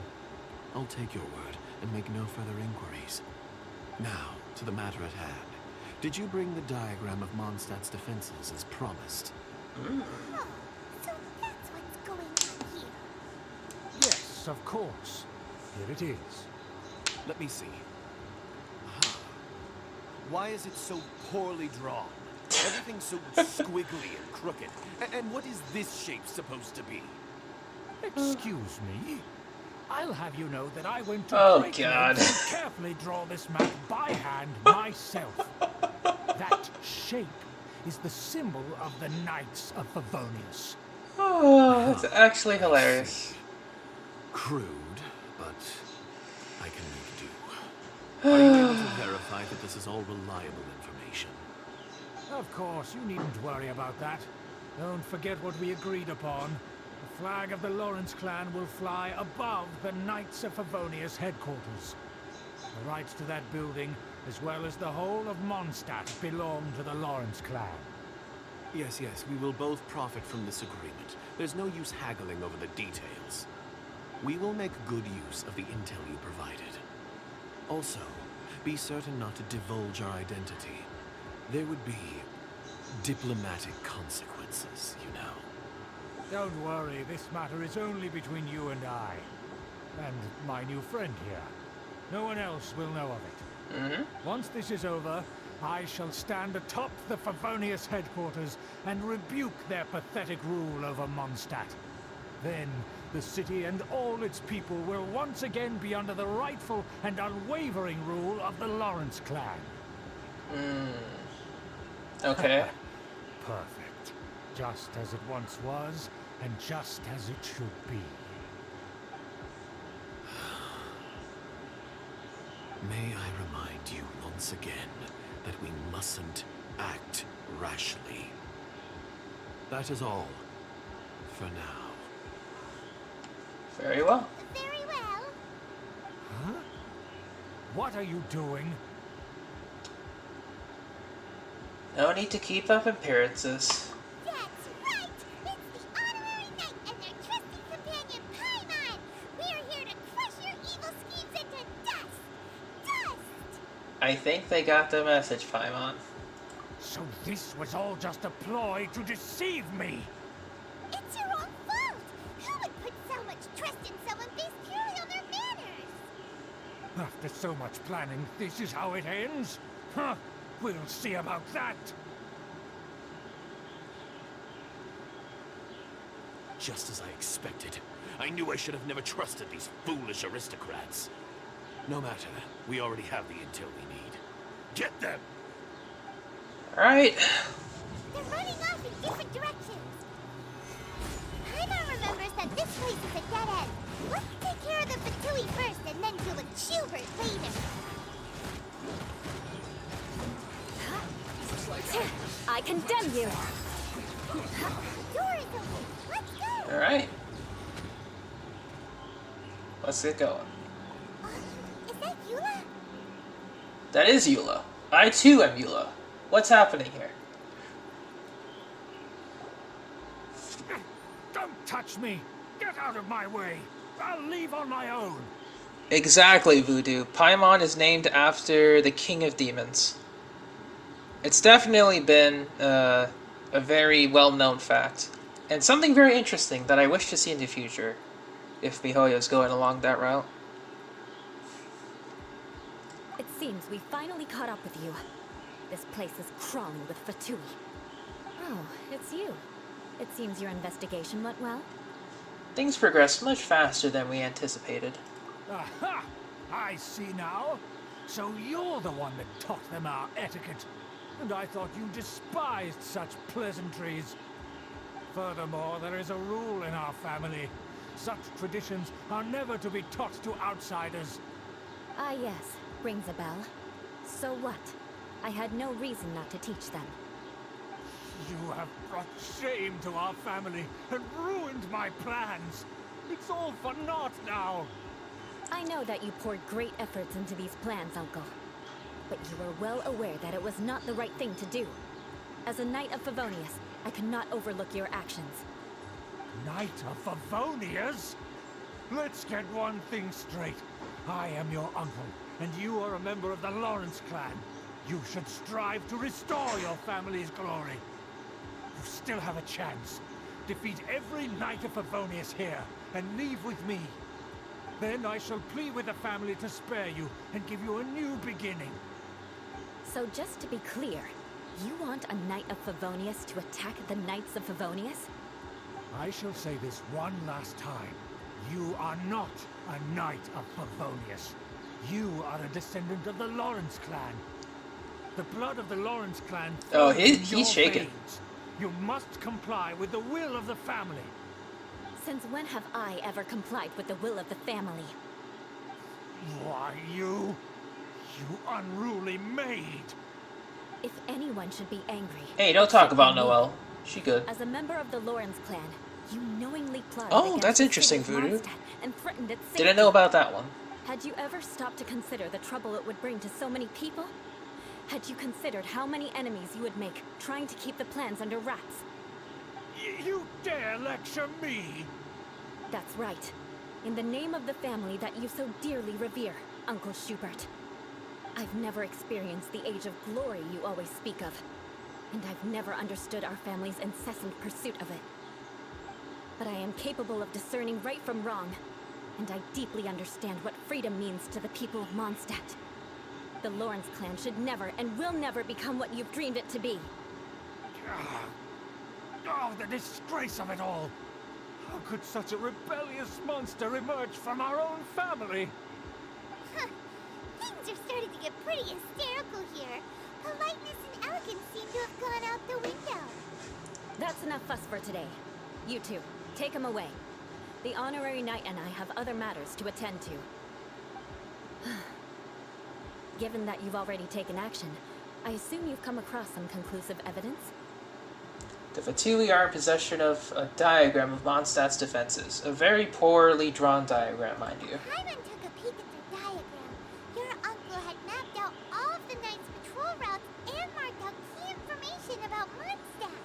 I'll take your word and make no further inquiries. Now, to the matter at hand. Did you bring the diagram of Mondstadt's defenses as promised? Oh, so that's what's going on here. Yes, of course. Here it is. Let me see. Aha. Why is it so poorly drawn? Everything's so squiggly and crooked. And what is this shape supposed to be? Excuse me? I'll have you know that I went to great God. lengths to carefully draw this map by hand myself. That shape is the symbol of the Knights of Favonius. Oh, that's actually hilarious. Crude, but I can make do. Are you able to verify that this is all reliable information? Of course, you needn't worry about that. Don't forget what we agreed upon. The flag of the Lawrence clan will fly above the Knights of Favonius headquarters. The rights to that building, as well as the whole of Mondstadt, belong to the Lawrence clan. Yes, we will both profit from this agreement. There's no use haggling over the details. We will make good use of the intel you provided. Also, be certain not to divulge our identity. There would be diplomatic consequences, you know. Don't worry, this matter is only between you and I. And my new friend here. No one else will know of it. Once this is over, I shall stand atop the Favonius headquarters and rebuke their pathetic rule over Mondstadt. Then, the city and all its people will once again be under the rightful and unwavering rule of the Lawrence clan. Okay. Perfect. Just as it once was, and just as it should be. May I remind you once again that we mustn't act rashly. That is all, for now. Very well. Very well. Huh? What are you doing? No need to keep up appearances. That's right! It's the honorary knight and their trusty companion, Paimon! We are here to crush your evil schemes into dust! Dust! I think they got the message, Paimon. So this was all just a ploy to deceive me! It's your own fault! Who would put so much trust in someone based purely on their manners? After so much planning, this is how it ends? Huh? We'll see about that! Just as I expected. I knew I should have never trusted these foolish aristocrats. No matter. We already have the intel we need. Get them! Alright. They're running off in different directions. Paimon remembers that this place is a dead end. Let's take care of the Fatui first and then deal with Schubert later. I condemn you! Door is open. Let's go! Alright. Let's get going. Is that Eula? That is Eula. I too am Eula. What's happening here? Don't touch me! Get out of my way! I'll leave on my own! Exactly, Voodoo. Paimon is named after the King of Demons. It's definitely been a very well-known fact. And something very interesting that I wish to see in the future, if MiHoYo's going along that route. It seems we finally caught up with you. This place is crawling with Fatui. Oh, it's you. It seems your investigation went well. Things progressed much faster than we anticipated. Aha! I see now. So you're the one that taught them our etiquette. And I thought you despised such pleasantries. Furthermore, there is a rule in our family. Such traditions are never to be taught to outsiders. Ah yes, rings a bell. So what? I had no reason not to teach them. You have brought shame to our family and ruined my plans. It's all for naught now. I know that you poured great efforts into these plans, Uncle. But you were well aware that it was not the right thing to do. As a Knight of Favonius, I cannot overlook your actions. Knight of Favonius? Let's get one thing straight. I am your uncle, and you are a member of the Lawrence clan. You should strive to restore your family's glory. You still have a chance. Defeat every Knight of Favonius here, and leave with me. Then I shall plead with the family to spare you, and give you a new beginning. So just to be clear, you want a Knight of Favonius to attack the Knights of Favonius? I shall say this one last time. You are not a Knight of Favonius. You are a descendant of the Lawrence clan. The blood of the Lawrence clan flows in he's your shaking. veins. You must comply with the will of the family. Since when have I ever complied with the will of the family? Why, you unruly maid! If anyone should be angry... Hey, don't talk about Noelle. She good. As a member of the Lawrence clan, you knowingly plotted Oh, against that's the interesting, city of Voodoo. Mondstadt and threatened its safety. Didn't know about that one. Had you ever stopped to consider the trouble it would bring to so many people? Had you considered how many enemies you would make trying to keep the plans under wraps? You dare lecture me? That's right. In the name of the family that you so dearly revere, Uncle Schubert. I've never experienced the age of glory you always speak of. And I've never understood our family's incessant pursuit of it. But I am capable of discerning right from wrong. And I deeply understand what freedom means to the people of Mondstadt. The Lawrence clan should never and will never become what you've dreamed it to be. Oh, the disgrace of it all! How could such a rebellious monster emerge from our own family? Huh. Things are starting to get pretty hysterical here. Politeness and elegance seem to have gone out the window. That's enough fuss for today. You two, take him away. The honorary knight and I have other matters to attend to. Given that you've already taken action, I assume you've come across some conclusive evidence? The Fatui are in possession of a diagram of Mondstadt's defenses. A very poorly drawn diagram, mind you. Paimon took a peek at their diagram. Your uncle had mapped out all of the Knight's patrol routes and marked out key information about Mondstadt.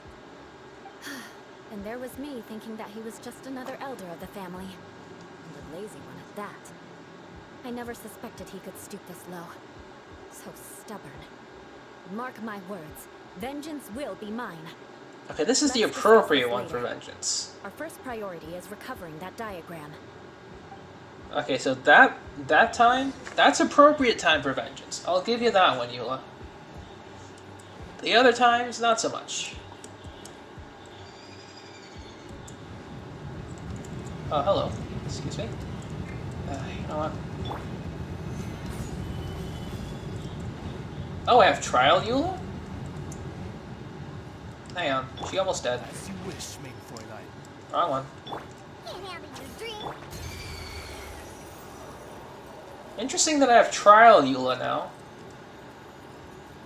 And there was me thinking that he was just another elder of the family. And a lazy one at that. I never suspected he could stoop this low. So stubborn. Mark my words, vengeance will be mine. Okay, this is the Let's appropriate discuss one this for later. vengeance. Our first priority is recovering that diagram. Okay, so that time, that's appropriate time for vengeance. I'll give you that one, Eula. The other times, not so much. Oh, hello. Excuse me. You know what? Oh, I have trial Eula? Hang on, she almost dead. As you wish, mein Fräulein. Wrong one. Can't have your dream. Interesting that I have trial Eula now.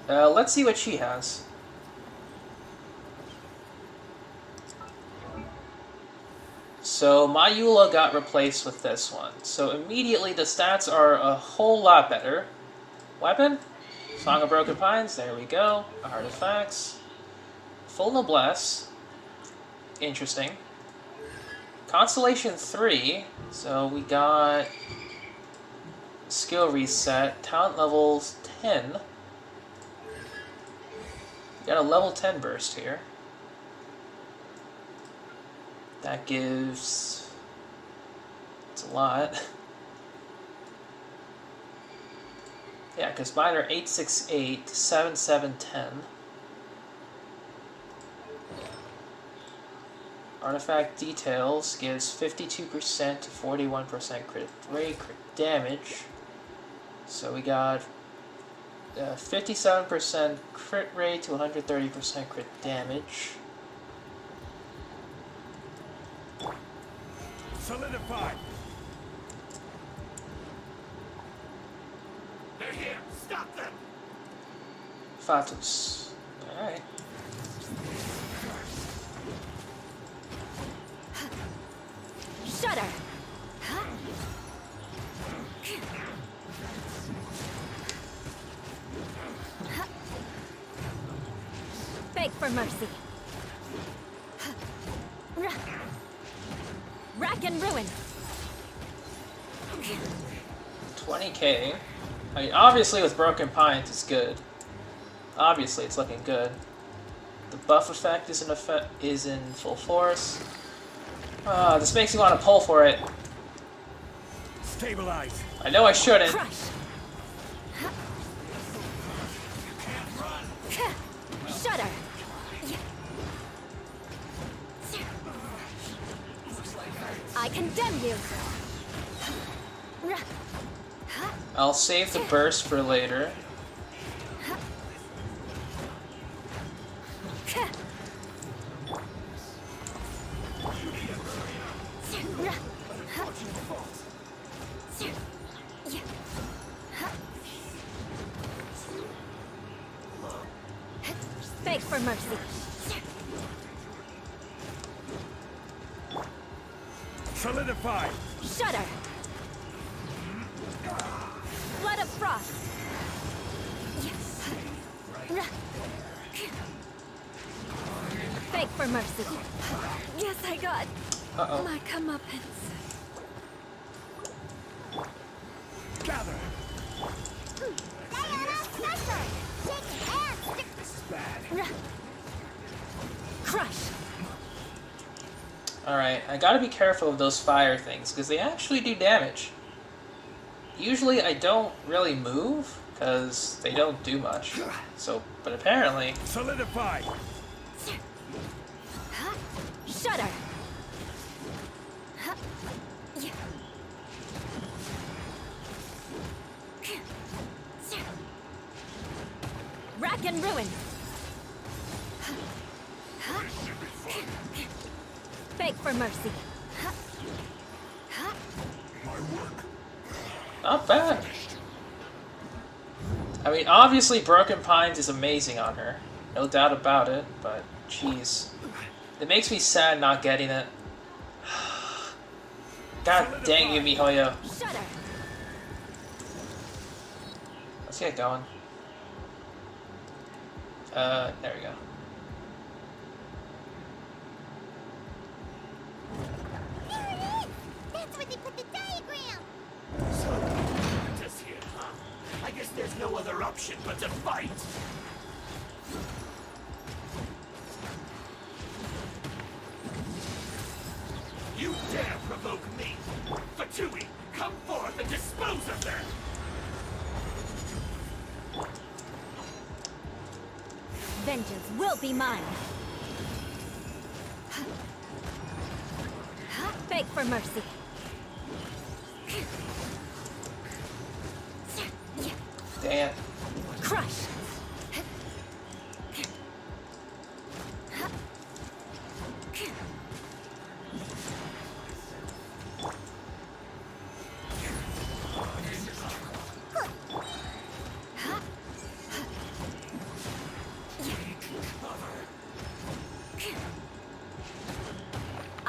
Let's see what she has. So my Eula got replaced with this one. So immediately the stats are a whole lot better. Weapon? Song of Broken Pines, there we go. Artifacts. Full Noblesse. Interesting. Constellation 3. So we got skill reset. Talent levels 10. We got a level 10 burst here. That gives... it's a lot. Yeah, because mine are 868, 7710. Artifact details gives 52% to 41% crit rate, crit damage. So we got 57% crit rate to 130% crit damage. Solidify! They're here! Stop them! Fatus. Alright. Shudder! Beg for mercy. Rack and ruin. 20k. I mean, obviously with Broken Pines it's good. Obviously it's looking good. The buff effect is in full force. This makes me want to pull for it. Stabilize! I know I shouldn't. Crush. Shudder. I condemn you. I'll save the burst for later. Beg for mercy. Solidify! Shudder. Blood of frost. Beg for mercy. Yes, I got my comeuppance. Gather! This is bad. Crush. Alright, I gotta be careful of those fire things, because they actually do damage. Usually I don't really move, because they don't do much. So, but apparently... Solidify! Shudder. Rack and ruin. Beg for mercy. Not bad. I mean, obviously Broken Pines is amazing on her. No doubt about it, but jeez. It makes me sad not getting it. God dang you, MiHoYo. Shudder. Let's get going. There we go. There it is! That's where they put the diagram! So, just here, huh? I guess there's no other option but to fight! You dare provoke me! Fatui, come forth and dispose of them! Vengeance will be mine. Beg for mercy. Dang it. Crush.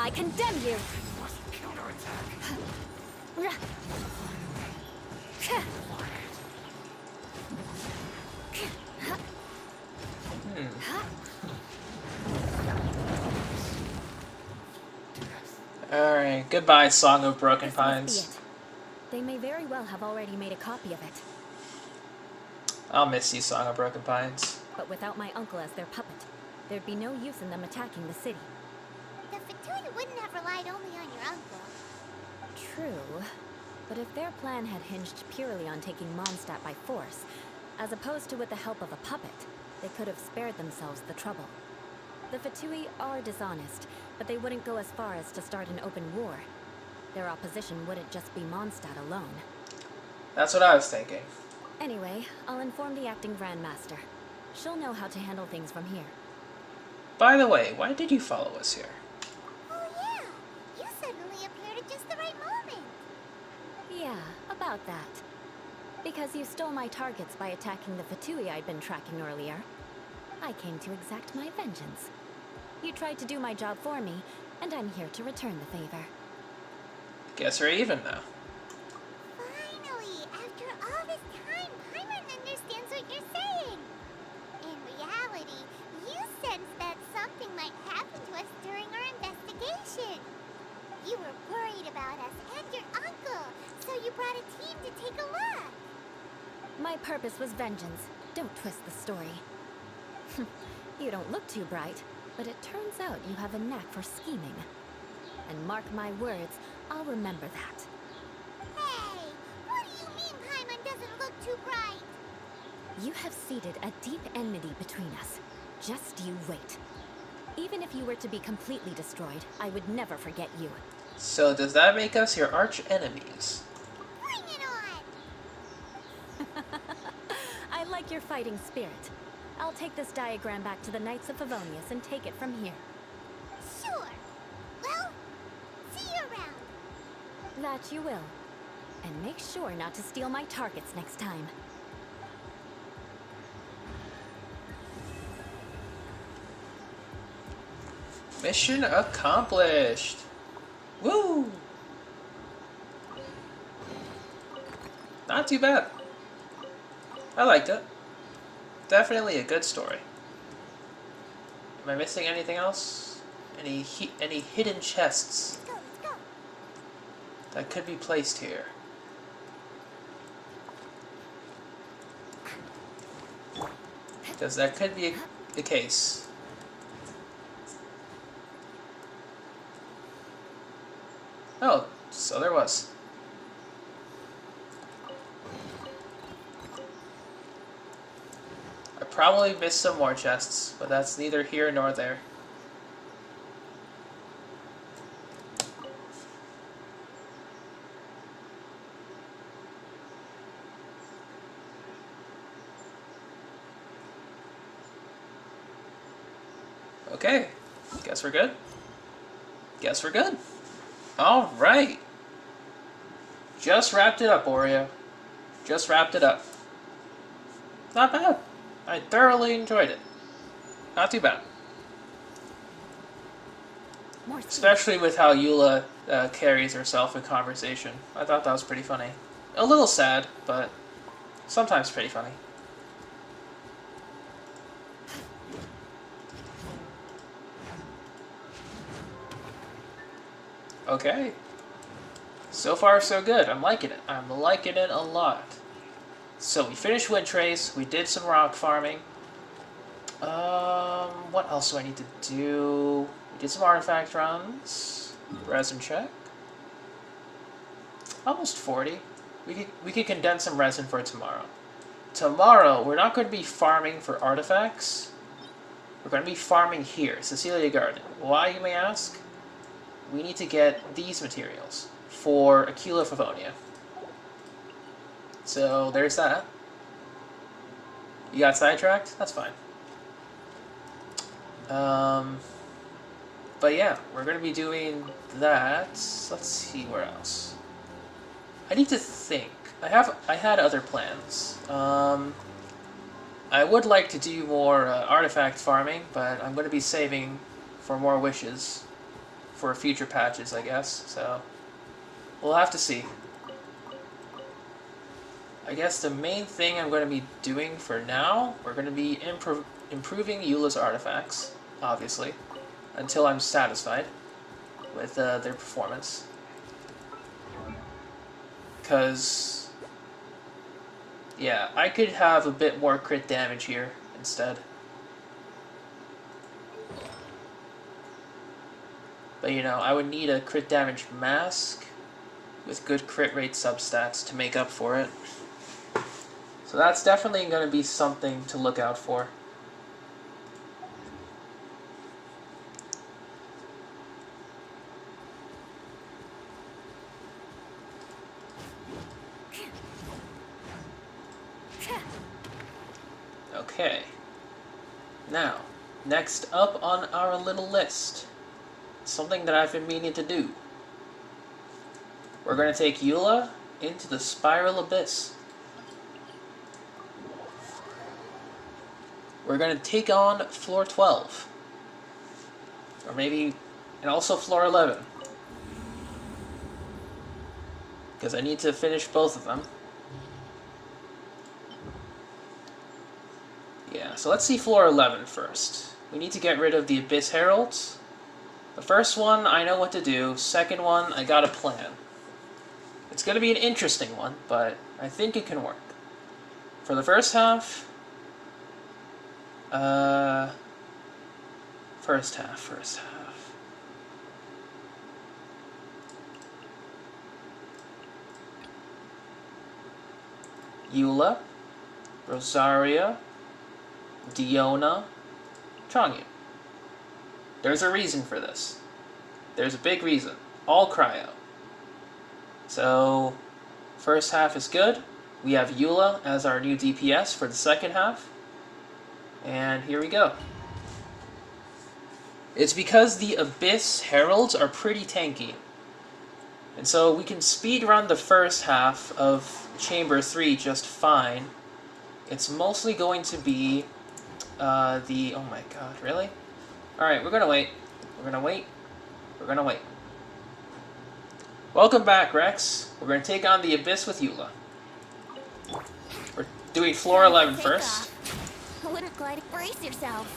I condemn you! Alright, goodbye, Song of Broken This must be Pines. it. They may very well have already made a copy of it. I'll miss you, Song of Broken Pines. But without my uncle as their puppet, there'd be no use in them attacking the city. The Fatui wouldn't have relied only on your uncle. True. But if their plan had hinged purely on taking Mondstadt by force, as opposed to with the help of a puppet, they could have spared themselves the trouble. The Fatui are dishonest, but they wouldn't go as far as to start an open war. Their opposition wouldn't just be Mondstadt alone. That's what I was thinking. Anyway, I'll inform the acting Grandmaster. She'll know how to handle things from here. By the way, why did you follow us here? Oh yeah, you suddenly appeared at just the right moment. Yeah, about that. Because you stole my targets by attacking the Fatui I'd been tracking earlier. I came to exact my vengeance. You tried to do my job for me, and I'm here to return the favor. Guess we're even now. Finally, after all this time, Paimon understands what you're saying. In reality, you sensed that something might happen to us during our investigation. You were worried about us and your uncle, so you brought a team to take a look. My purpose was vengeance. Don't twist the story. You don't look too bright, but it turns out you have a knack for scheming. And mark my words, I'll remember that. Hey, what do you mean Paimon doesn't look too bright? You have seeded a deep enmity between us. Just you wait. Even if you were to be completely destroyed, I would never forget you. So does that make us your arch enemies? Bring it on! I like your fighting spirit. I'll take this diagram back to the Knights of Favonius and take it from here. Sure. Well, see you around. That you will. And make sure not to steal my targets next time. Mission accomplished! Woo! Not too bad. I liked it. Definitely a good story. Am I missing anything else? Any hidden chests Let's go. that could be placed here? Because that could be the case. Oh, so there was. I probably missed some more chests, but that's neither here nor there. Okay, guess we're good. Guess we're good. Alright. Just wrapped it up, Oreo. Just wrapped it up. Not bad. I thoroughly enjoyed it. Not too bad. Especially with how Eula carries herself in conversation. I thought that was pretty funny. A little sad, but sometimes pretty funny. Okay. So far, so good. I'm liking it. I'm liking it a lot. So we finished Wind Trace. We did some rock farming. What else do I need to do? We did some artifact runs. Resin check. Almost 40. We could condense some resin for tomorrow. Tomorrow, we're not going to be farming for artifacts. We're going to be farming here, Cecilia Garden. Why, you may ask? We need to get these materials for Aquila Favonia. So there's that. You got sidetracked? That's fine. But yeah, we're going to be doing that. Let's see where else. I need to think. I had other plans. I would like to do more artifact farming, but I'm going to be saving for more wishes for future patches, I guess. So we'll have to see. I guess the main thing I'm going to be doing for now, we're going to be improving Eula's artifacts, obviously, until I'm satisfied with their performance. Because, yeah, I could have a bit more crit damage here instead. But, you know, I would need a crit damage mask with good crit rate substats to make up for it. So that's definitely going to be something to look out for. Okay. Now, next up on our little list, something that I've been meaning to do. We're going to take Eula into the Spiral Abyss. We're going to take on floor 12. Or maybe, and also floor 11. Because I need to finish both of them. Yeah, so let's see floor 11 first. We need to get rid of the Abyss Heralds. The first one, I know what to do. Second one, I got a plan. It's going to be an interesting one, but I think it can work. For the first half... First half. Eula, Rosaria, Diona, Changyu. There's a reason for this. There's a big reason. All cryo. So, first half is good. We have Eula as our new DPS for the second half. And here we go. It's because the Abyss Heralds are pretty tanky. And so we can speedrun the first half of Chamber 3 just fine. It's mostly going to be oh my god, really? Alright, we're gonna wait. We're gonna wait. We're gonna wait. Welcome back, Rex. We're gonna take on the Abyss with Eula. We're doing floor 11 first. I wouldn't glide. Brace yourself.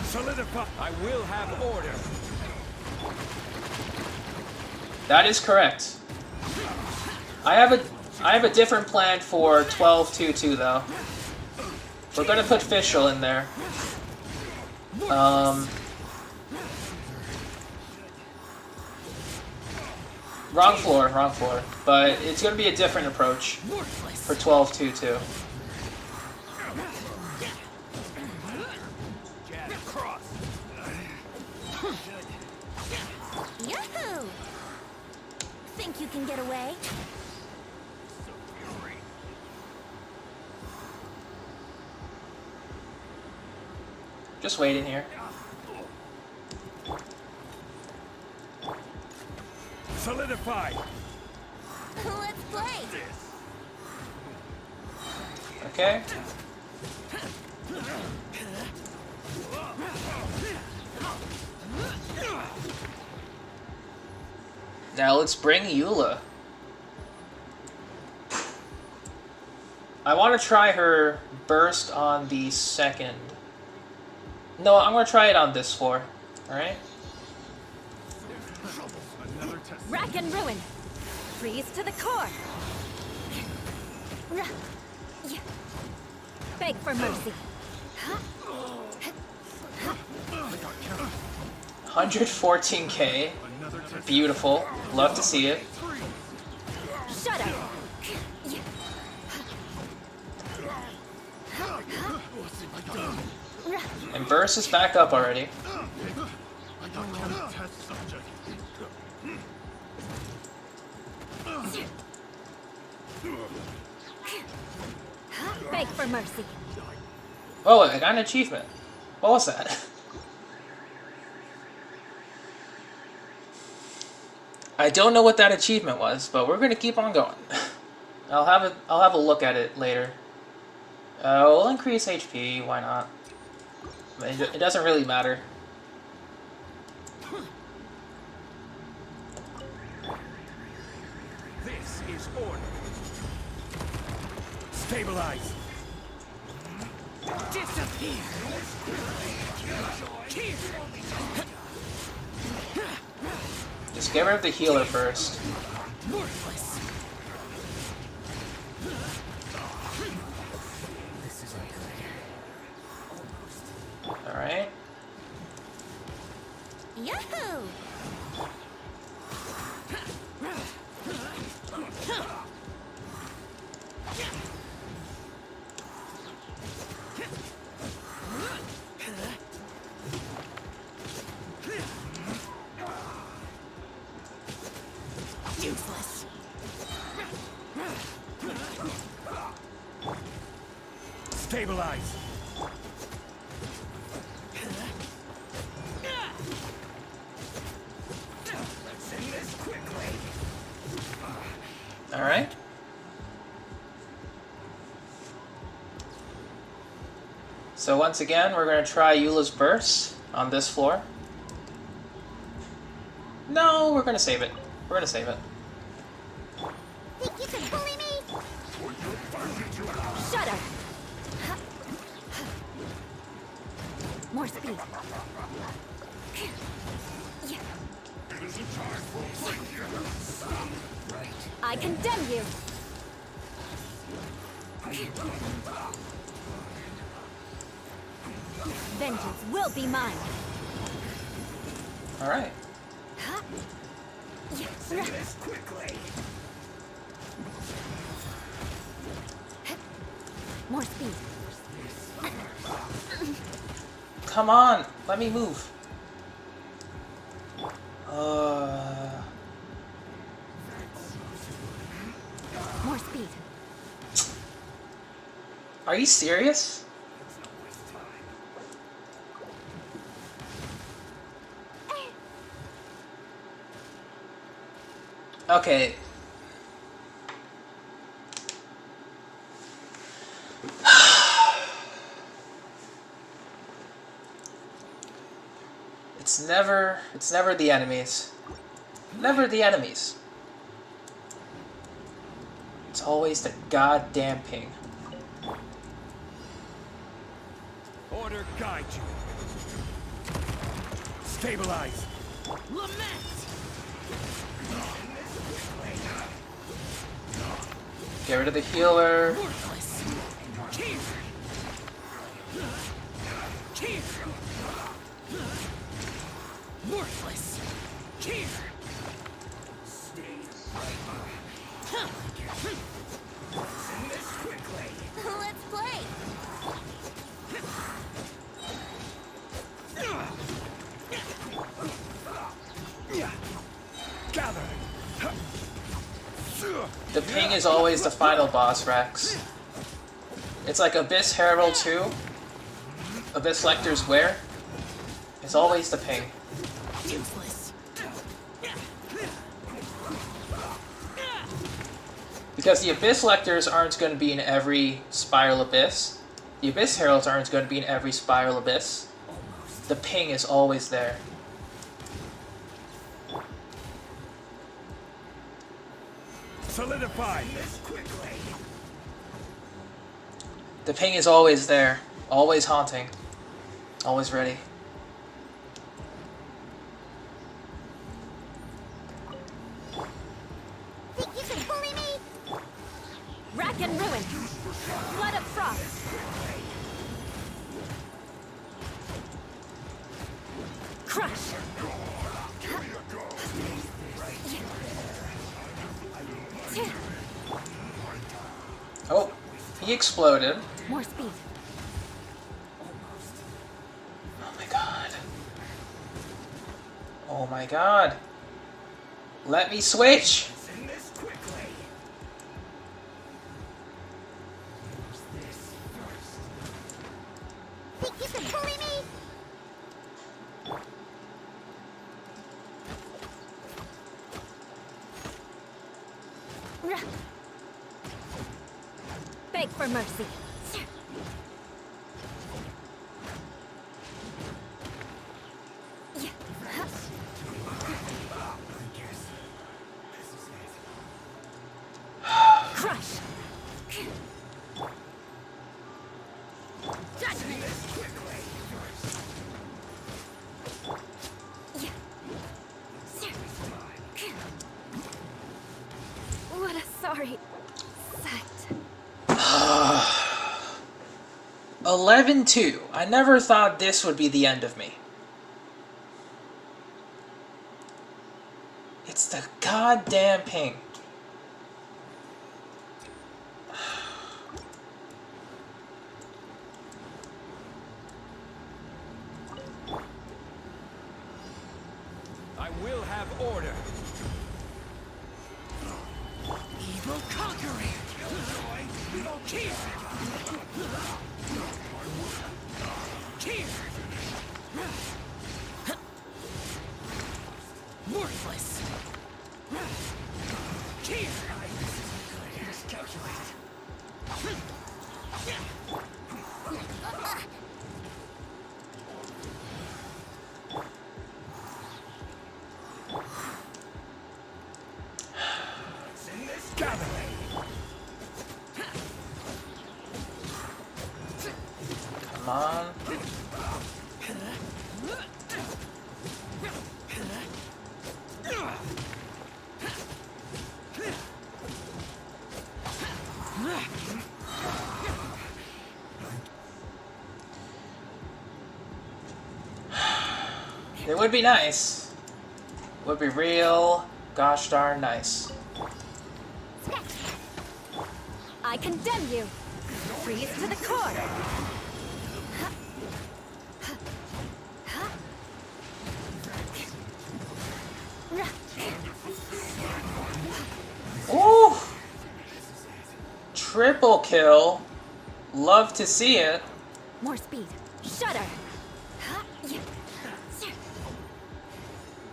Solidify. I will have order. That is correct. I have a different plan for 12-2-2 though. We're gonna put Fischl in there. Wrong floor. But it's gonna be a different approach for 12-2-2. Yahoo! Think you can get away? Just waiting here. Solidify. Let's play. Okay. Now let's bring Eula. I want to try her burst on the second. No, I'm going to try it on this floor. Alright? Rack and ruin. Freeze to the core. Beg for mercy. 114k. Beautiful. Love to see it. Shut up. And burst is back up already. Beg for mercy. Oh, I got an achievement. What was that? I don't know what that achievement was, but we're gonna keep on going. I'll have a look at it later. We'll increase HP. Why not? It doesn't really matter. this order. Stabilize. Disappear. Just get rid of the healer first. Worthless. Alright. Yahoo! Useless. Stabilize. Let's end this quickly. Alright. So once again, we're going to try Eula's Burst on this floor. No, we're going to save it. We're going to save it. Think you can bully me? Shut up! More speed. I condemn you! Vengeance will be mine! Alright. This quickly. More speed. Come on, let me move. More speed. Are you serious? Okay. It's never the enemies. Never the enemies. It's always the goddamn ping. Order guide you. Stabilize. Lament. Get rid of the healer. Worthless. Worthless. Let's play! Gather. The ping is always the final boss, Rex. It's like Abyss Herald 2. Abyss Lecter's where? It's always the ping. Useless. Because the Abyss Lecters aren't going to be in every Spiral Abyss. The Abyss Heralds aren't going to be in every Spiral Abyss. The ping is always there. Solidify this quickly. The ping is always there. Always haunting. Always ready. Think you can bully me? Rack and ruin! Flood of frost! Crush! Oh, he exploded. More speed. Oh my god. Oh my god. Let me switch! Think you can bully me? Beg for mercy. Judgment! What a sorry sight. 11-2. I never thought this would be the end of me. It's the goddamn ping. I will have order. Evil conquering! Here! Here! Worthless! Here! Miscalculated. Come on. It would be nice. Would be real gosh darn nice. I condemn you. Freeze to the core. Ooh! Triple kill. Love to see it. More speed. Shudder.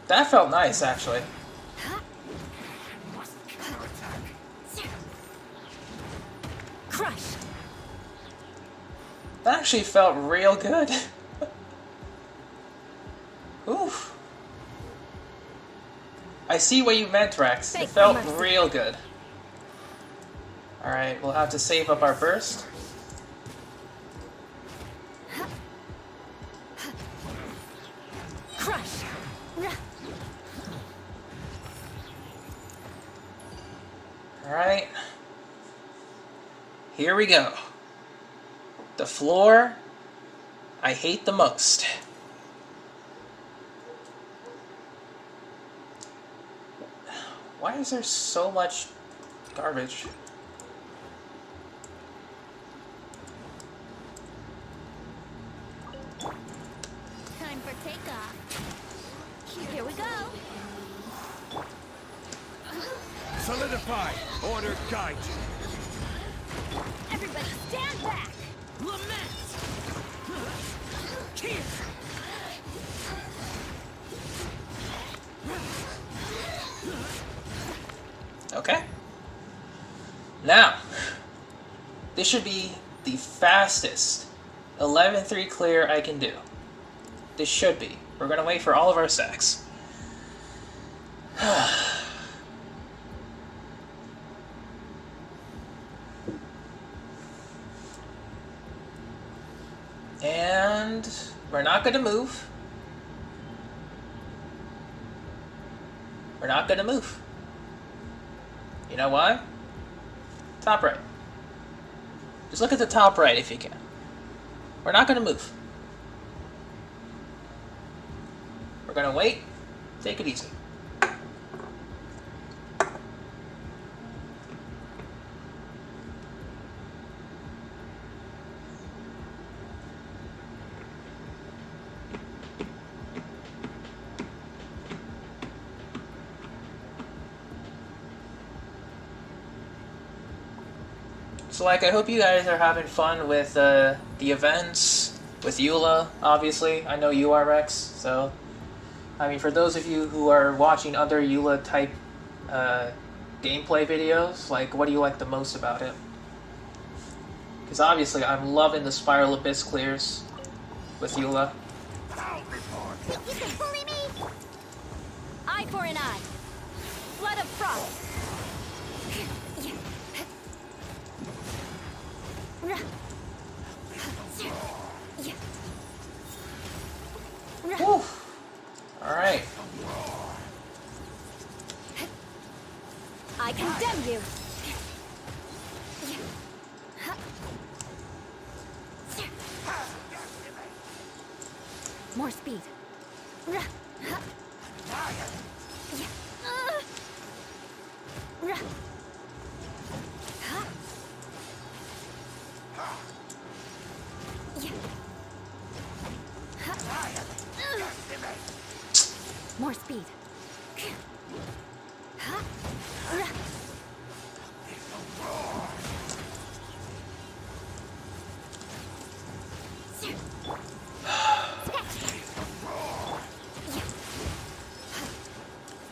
That felt nice, actually. Crush. That actually felt real good. Oof. I see what you meant, Rex. It felt real good. Alright, we'll have to save up our burst. Crush. Alright. Here we go. The floor I hate the most. Why is there so much garbage? Time for takeoff. Here we go. Solidify. Order guide you. Everybody stand back. Lament. Here! Okay. Now, this should be the fastest 11-3 clear I can do. This should be. We're gonna wait for all of our stacks. And we're not gonna move. We're not gonna move. You know why? Top right. Just look at the top right if you can. We're not gonna move. We're gonna wait. Take it easy. So, like, I hope you guys are having fun with the events, with Eula, obviously. I know you are, Rex, so... I mean, for those of you who are watching other Eula-type gameplay videos, like, what do you like the most about it? Because obviously, I'm loving the Spiral Abyss clears with Eula. Think you can bully me? Eye for an eye. Blood of frost. condemn you! More speed. More speed.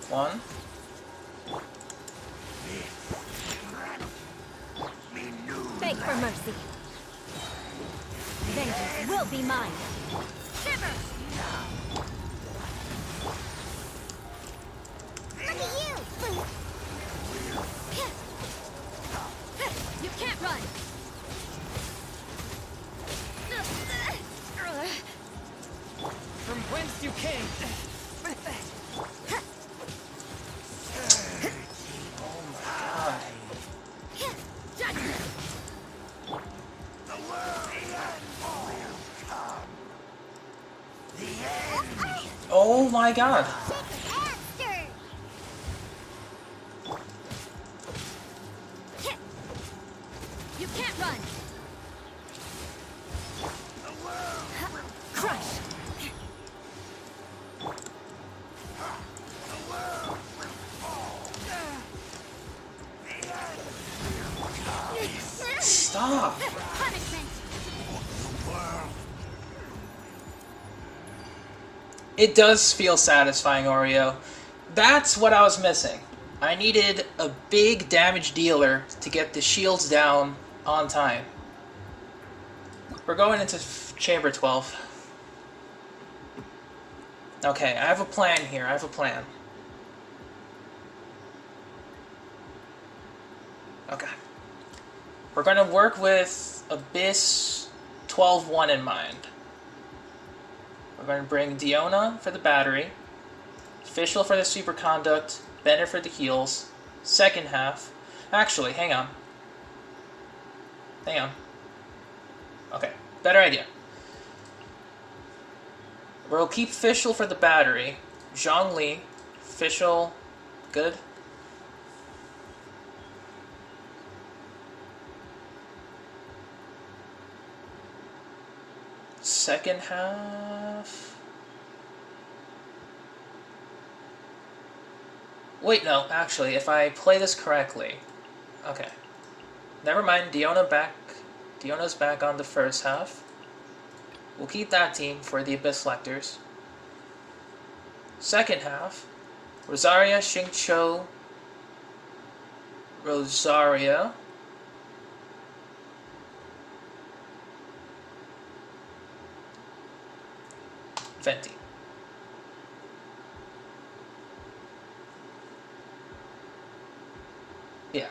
One. Beg for mercy. Vengeance will be mine. Shiver! Look at you! You can't run! From whence you came. Oh my god. You can't run. Crush. Stop. Punishment. It does feel satisfying, Oreo. That's what I was missing. I needed a big damage dealer to get the shields down on time. We're going into Chamber 12. Okay, I have a plan here. I have a plan. Okay. We're going to work with Abyss 12-1 in mind. We're going to bring Diona for the battery, Fischl for the superconduct, Bender for the heals, second half. Actually, hang on. Hang on. Okay, better idea. We'll keep Fischl for the battery, Zhongli, Fischl, good. Second half. Wait, no, actually, if I play this correctly. Okay. Never mind, Diona's back on the first half. We'll keep that team for the Abyss Lectors. Second half. Rosaria, Xingqiu, Rosaria. Venti. Yeah.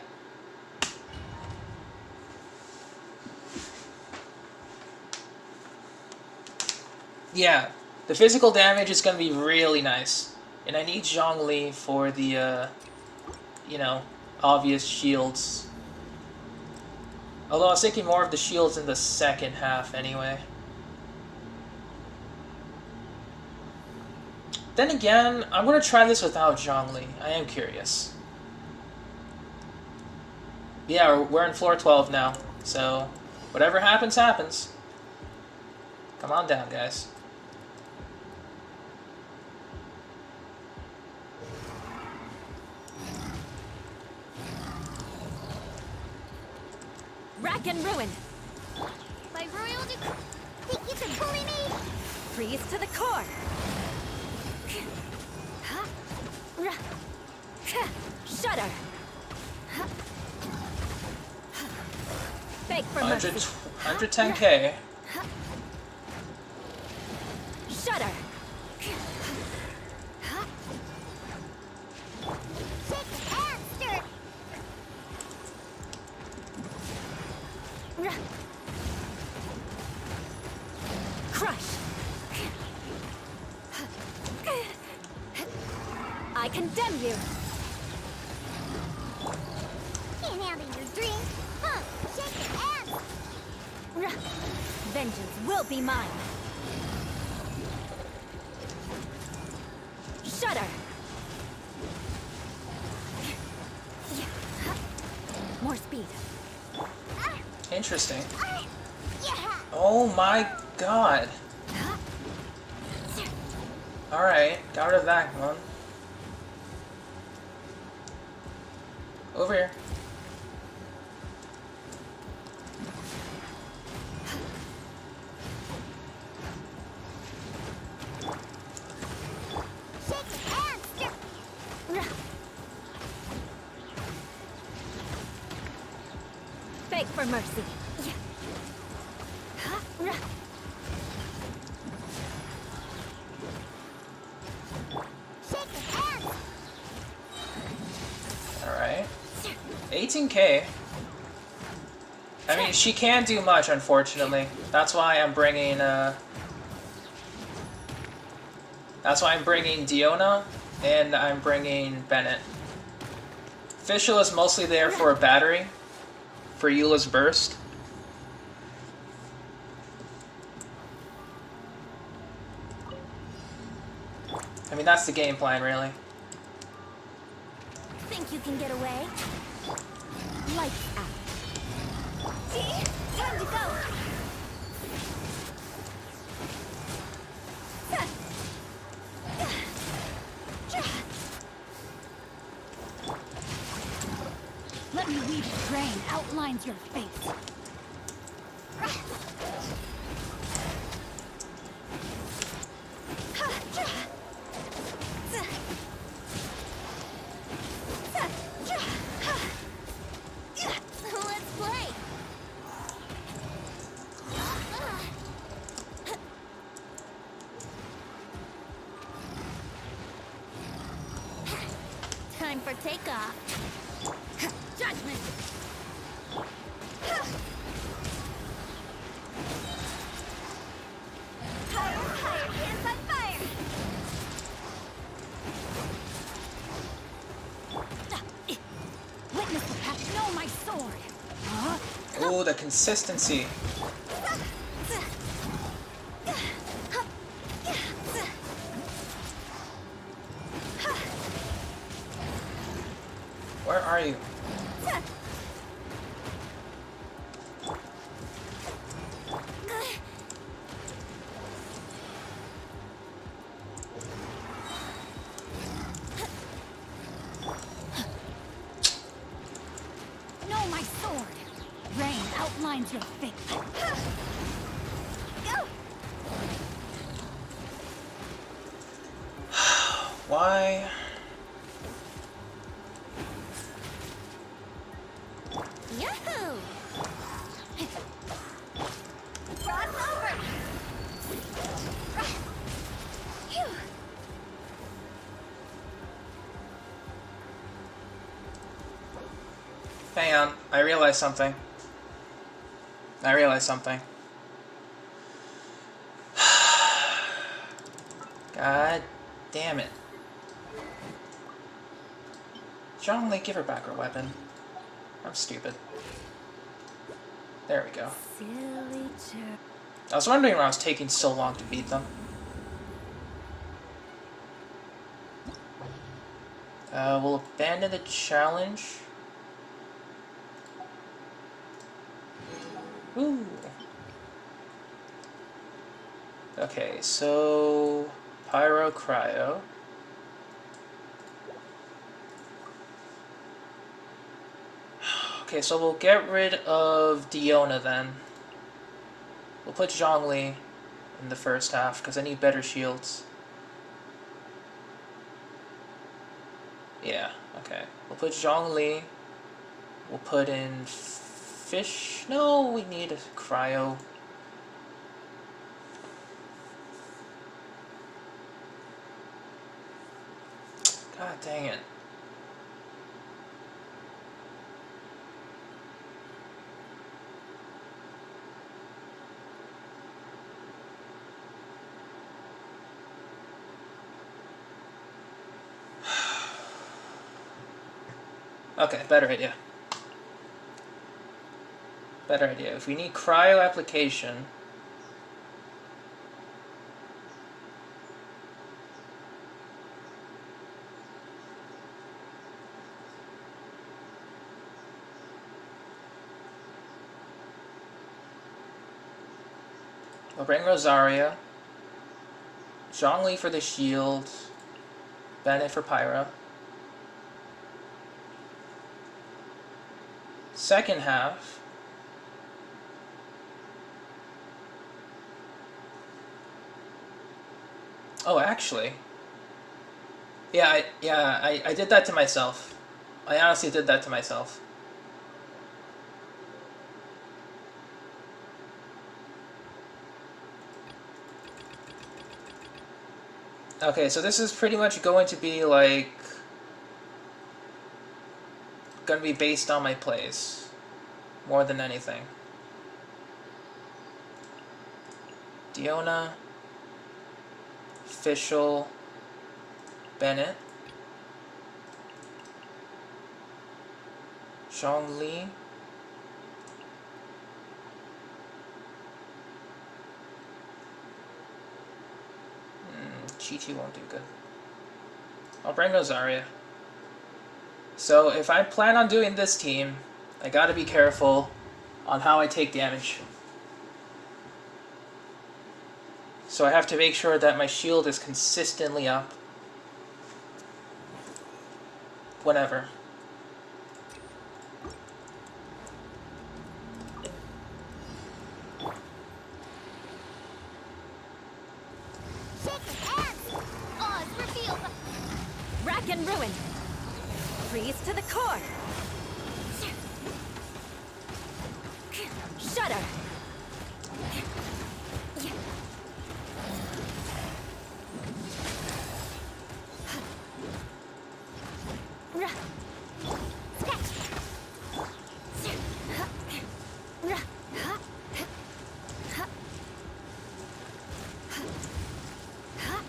Yeah, the physical damage is going to be really nice. And I need Zhongli for the, you know, obvious shields. Although I was thinking more of the shields in the second half anyway. Then again, I'm going to try this without Zhongli. I am curious. Yeah, we're in floor 12 now, so whatever happens, happens. Come on down, guys. Rack and ruin. By royal decree, think you can bully me? Freeze to the core. Shudder. Beg for mercy. 110k. Shudder. Crush. I condemn you. vengeance will be mine. Shudder. More speed. Interesting. Oh my god. Alright, got rid of that one. Over here. Beg for mercy. Alright. 18k. I mean, she can't do much, unfortunately. That's why I'm bringing, That's why I'm bringing Diona, and I'm bringing Bennett. Fischl is mostly there for a battery, for Eula's burst. I mean, that's the game plan, really. Think you can get away? Lights out. See? Time to go. Let me weave a drain outlines your face. Let's play. Time for takeoff. Judgment. Fire, hands on fire. Witness the path. Know my sword. Ooh, the consistency. Where are you? Know my sword. Rain outlines your face. Go. Why? Yahoo! Cross over. Phew. Hang on, I realized something. God damn it. Zhongli, give her back her weapon. I'm stupid. There we go. Silly jerk. I was wondering why I was taking so long to beat them. We'll abandon the challenge. Ooh. Okay, so Pyro Cryo. Okay, so we'll get rid of Diona then. We'll put Zhongli in the first half because I need better shields. Yeah, okay. We'll put Zhongli. We'll put in Fish. No, we need a Cryo. God dang it. Okay, better idea. Better idea. If we need cryo application, I'll bring Rosaria. Zhongli for the shield. Bennett for Pyra. Second half. Oh, actually. Yeah, I did that to myself. I honestly did that to myself. Okay, so this is pretty much going to be like... gonna be based on my plays. More than anything. Diona. Fischl. Bennett. Zhongli. Chi-Chi won't do good. I'll bring Rosaria. So if I plan on doing this team, I gotta be careful on how I take damage. So I have to make sure that my shield is consistently up. Whenever. Rack and ruin. Freeze to the core. Shudder.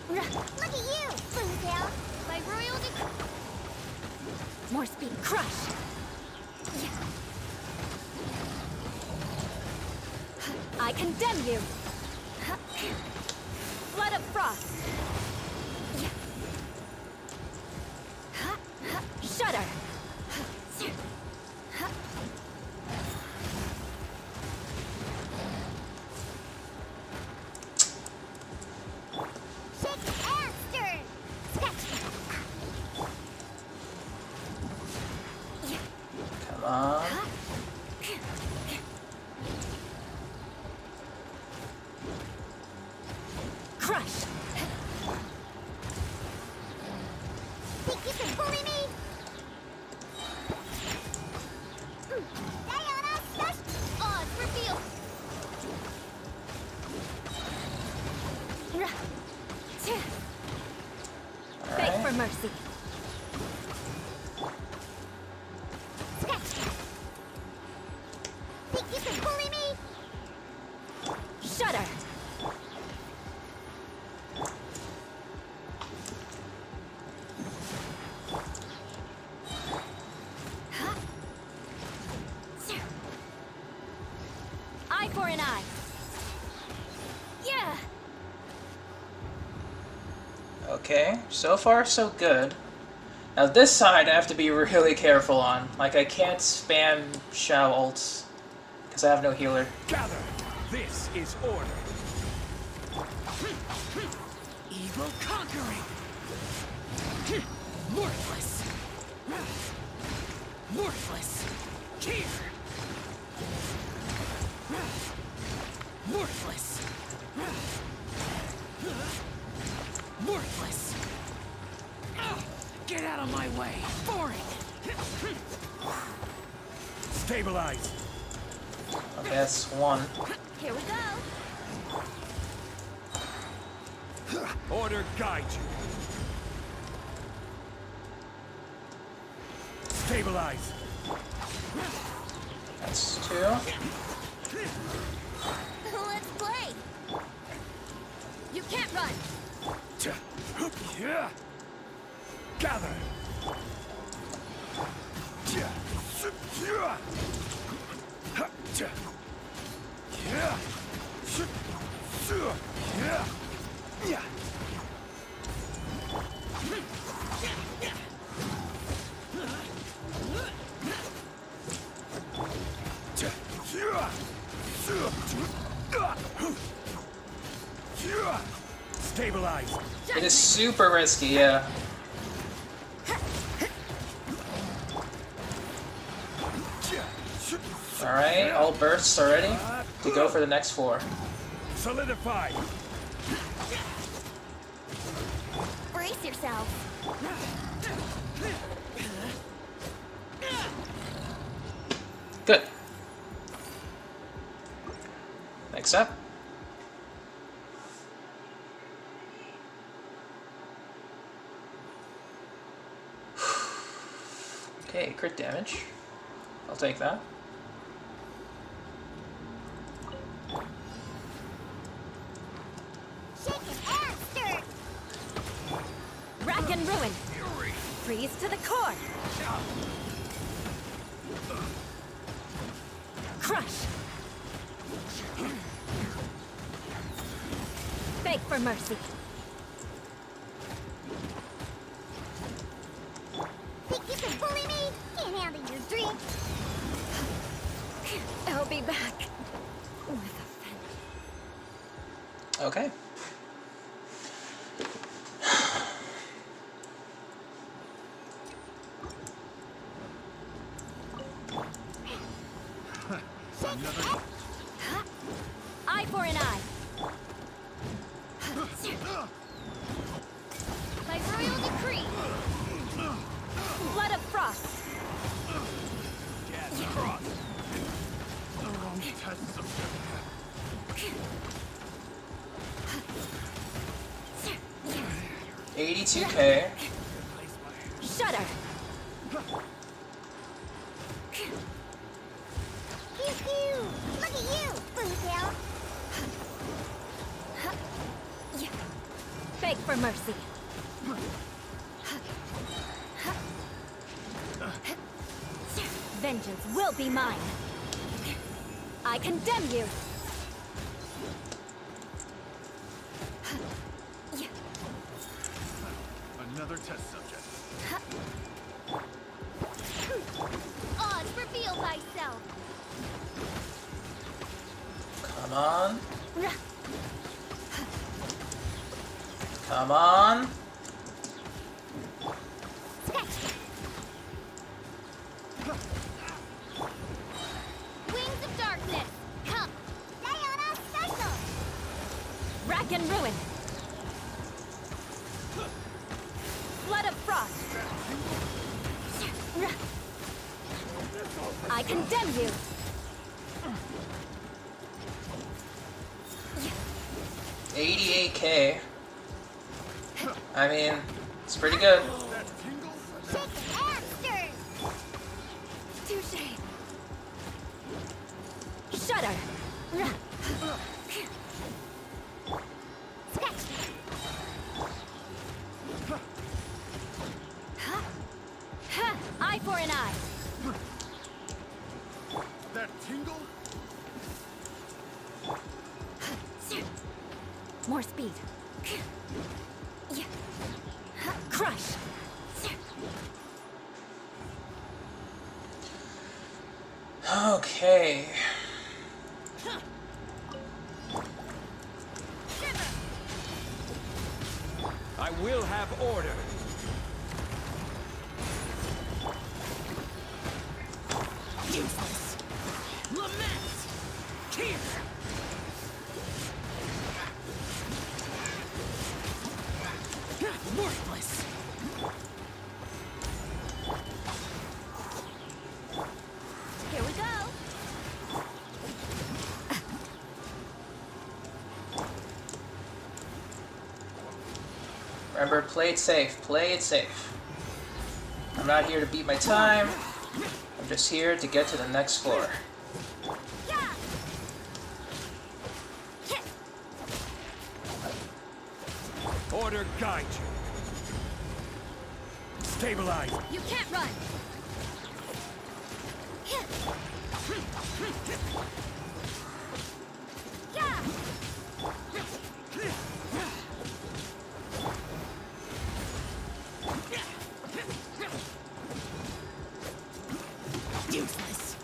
Look at you, Boomtail. My royal More speed. Crush. I condemn you. Flood of frost. Shudder. Come on. Crush. Think you can bully me? Diana, smash! Odds revealed. Beg for mercy. Think you can bully me? Shudder. Eye for an eye. Yeah. Okay, so far so good. Now this side I have to be really careful on. Like I can't spam Xiao ults because I have no healer. Gather! This is order. Evil conquering. Worthless. Worthless. Here. Worthless. Worthless. Get out of my way. Boring. Stabilize. Okay, that's one. Here we go. Order guide you. Stabilize. That's two. Let's play. You can't run. Gather. Stabilize. It is super risky, yeah. Alright, all bursts are ready to go for the next floor. Solidify. Brace yourself. Good. Next up. Okay, crit damage. I'll take that. Rack and ruin. Freeze to the core. Crush. Beg for mercy. Think you can bully me? Can't handle your drink. I'll be back with a vengeance. Okay. Eye for an eye. By royal decree. Blood of frost. Get across. The wrong test subject. 82k. Shudder. Pew pew! Look at you, Boomtail! Beg for mercy. Vengeance will be mine. I condemn you. Another test subject. Odds reveal thyself. Come on. Come on. Wings of darkness. Come. Diana Special! Rack and ruin. Blood of frost. I condemn you. $88k. I mean, it's pretty good. Touche. Shudder. Eye for an eye. That tingle? More speed. Crush. Okay. I will have order. Useless. Lament. Tear. Worthless. Here we go. Remember, play it safe. Play it safe. I'm not here to beat my time. I'm just here to get to the next floor. Order guide you. Stabilize. You can't run. Useless.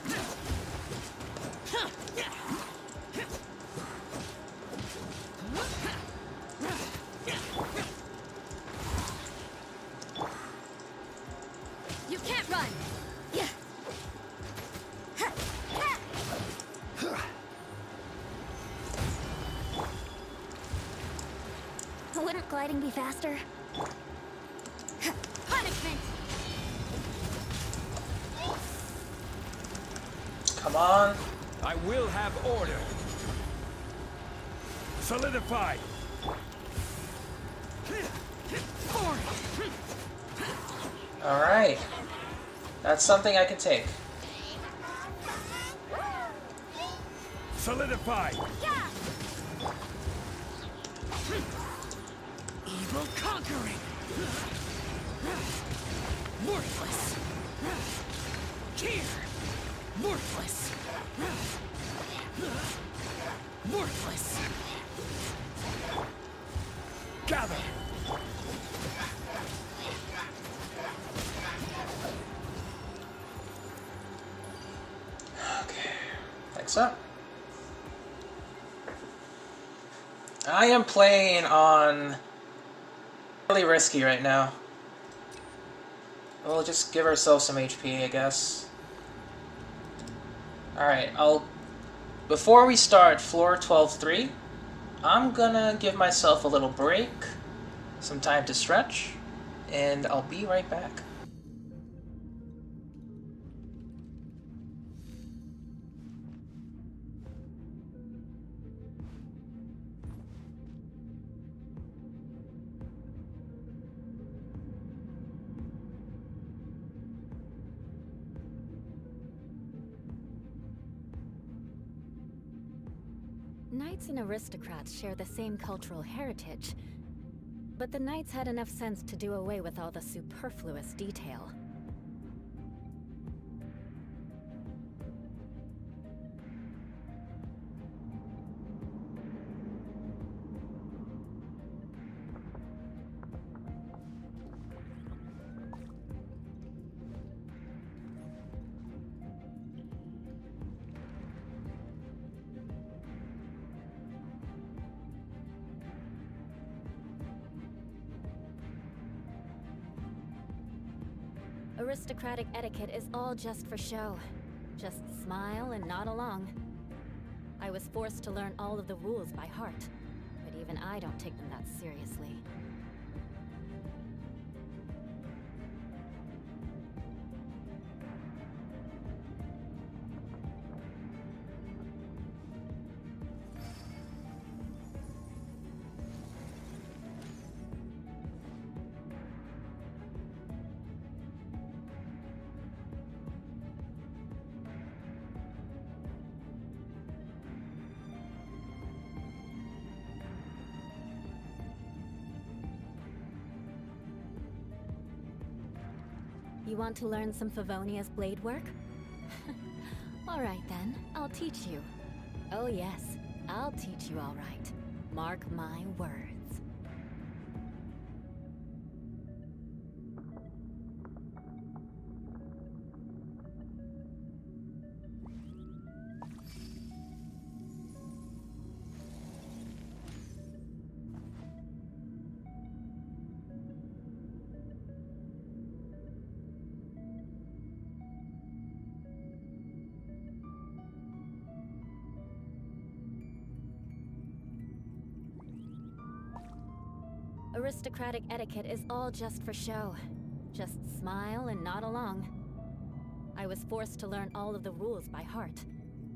sliding be faster? Punishment! Come on. I will have order. Solidify. All right. That's something I can take. Solidify. Yeah! Evil conquering. Worthless. Here. Worthless. Worthless. Gather. Okay. Next up. I am playing on really risky right now. We'll just give ourselves some HP, I guess. Alright, before we start floor 12-3, I'm gonna give myself a little break, some time to stretch, and I'll be right back. Knights and aristocrats share the same cultural heritage, but the knights had enough sense to do away with all the superfluous detail. Aristocratic etiquette is all just for show. Just smile and nod along. I was forced to learn all of the rules by heart, but even I don't take them that seriously. You want to learn some Favonia's blade work? Alright then, I'll teach you. Oh yes, I'll teach you all right. Mark my words. Aristocratic etiquette is all just for show. Just smile and nod along. I was forced to learn all of the rules by heart,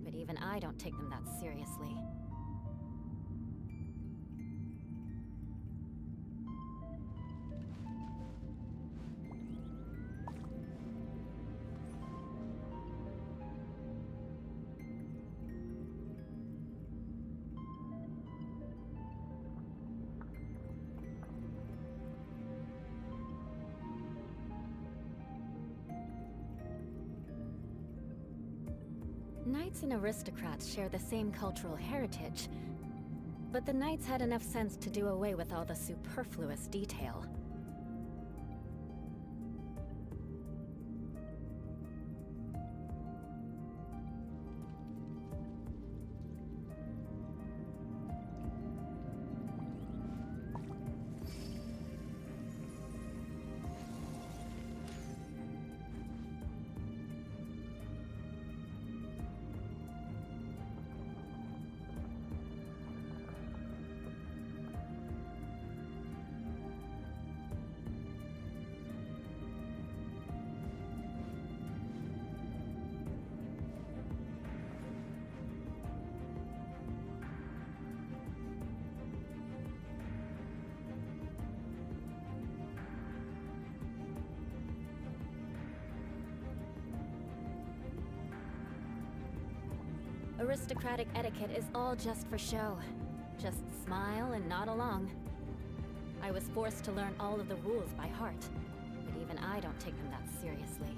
but even I don't take them that seriously. Knights and aristocrats share the same cultural heritage, but the knights had enough sense to do away with all the superfluous detail. Aristocratic etiquette is all just for show. Just smile and nod along. I was forced to learn all of the rules by heart, but even I don't take them that seriously.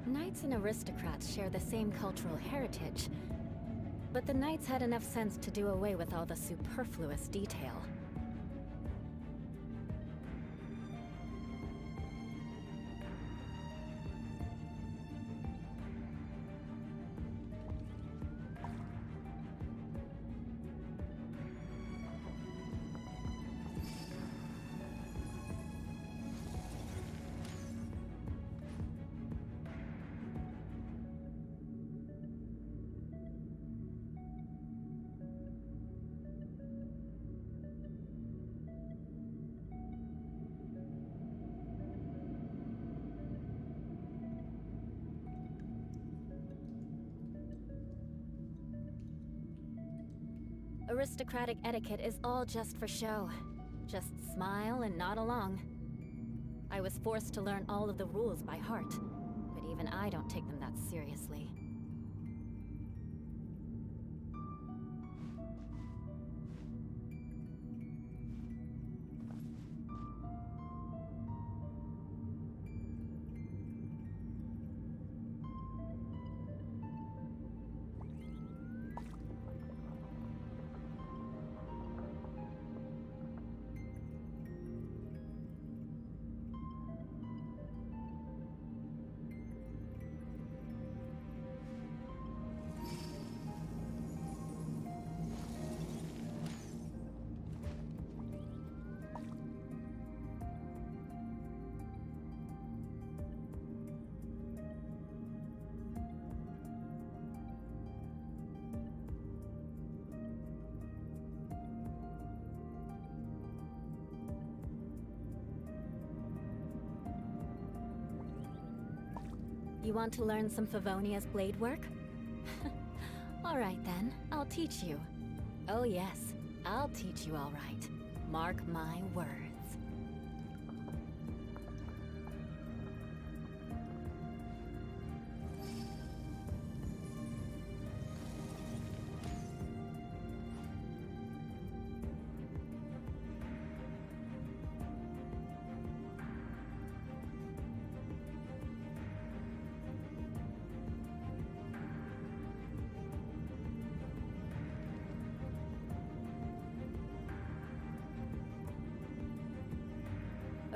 Knights and aristocrats share the same cultural heritage, but the knights had enough sense to do away with all the superfluous detail. Aristocratic etiquette is all just for show. Just smile and nod along. I was forced to learn all of the rules by heart, but even I don't take them that seriously. You want to learn some Favonia's blade work? Alright then, I'll teach you. Oh yes, I'll teach you all right. Mark my words.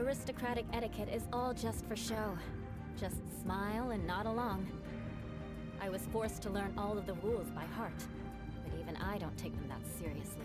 Aristocratic etiquette is all just for show. Just smile and nod along. I was forced to learn all of the rules by heart, but even I don't take them that seriously.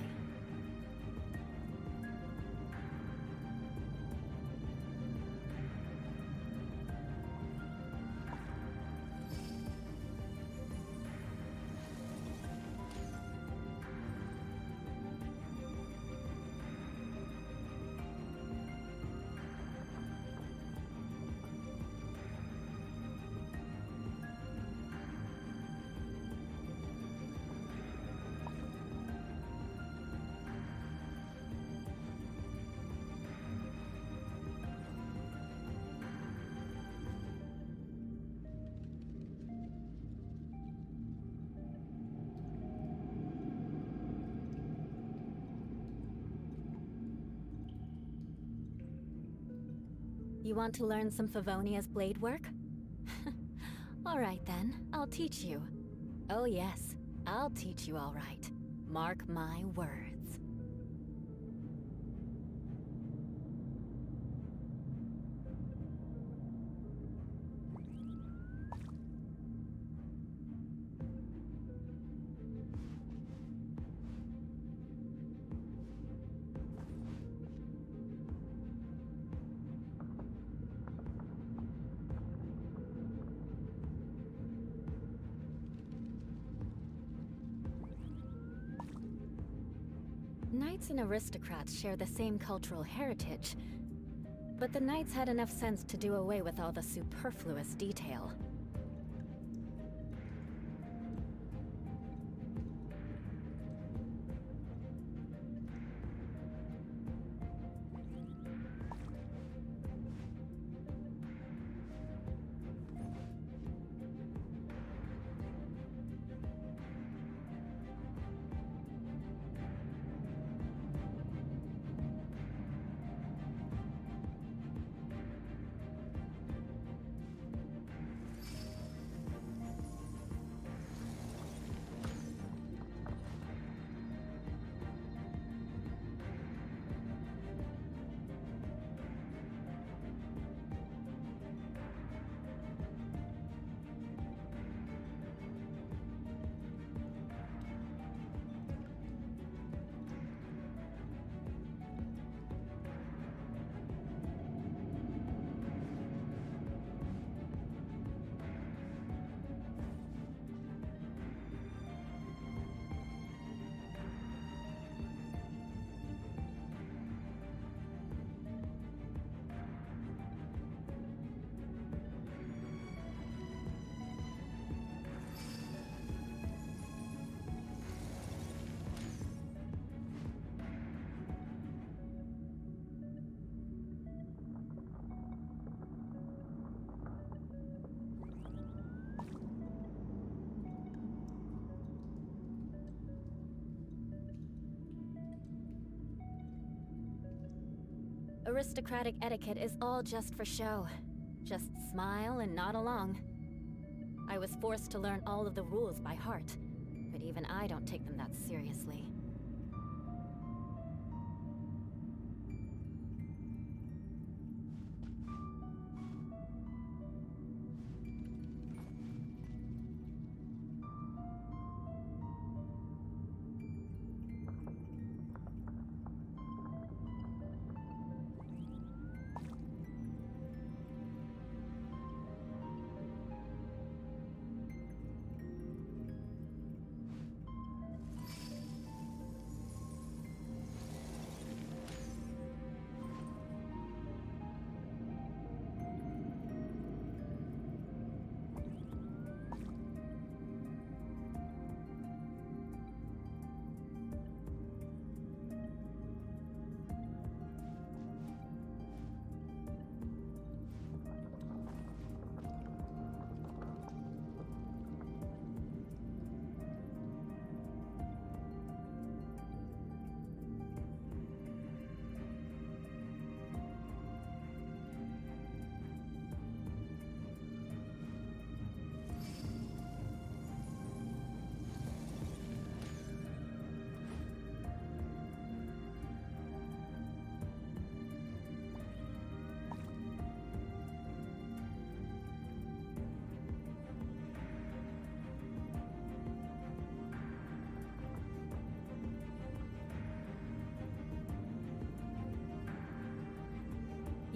You want to learn some Favonia's blade work? Alright then, I'll teach you. Oh yes, I'll teach you all right. Mark my words. Knights and aristocrats share the same cultural heritage, but the knights had enough sense to do away with all the superfluous detail. Aristocratic etiquette is all just for show. Just smile and nod along. I was forced to learn all of the rules by heart, but even I don't take them that seriously.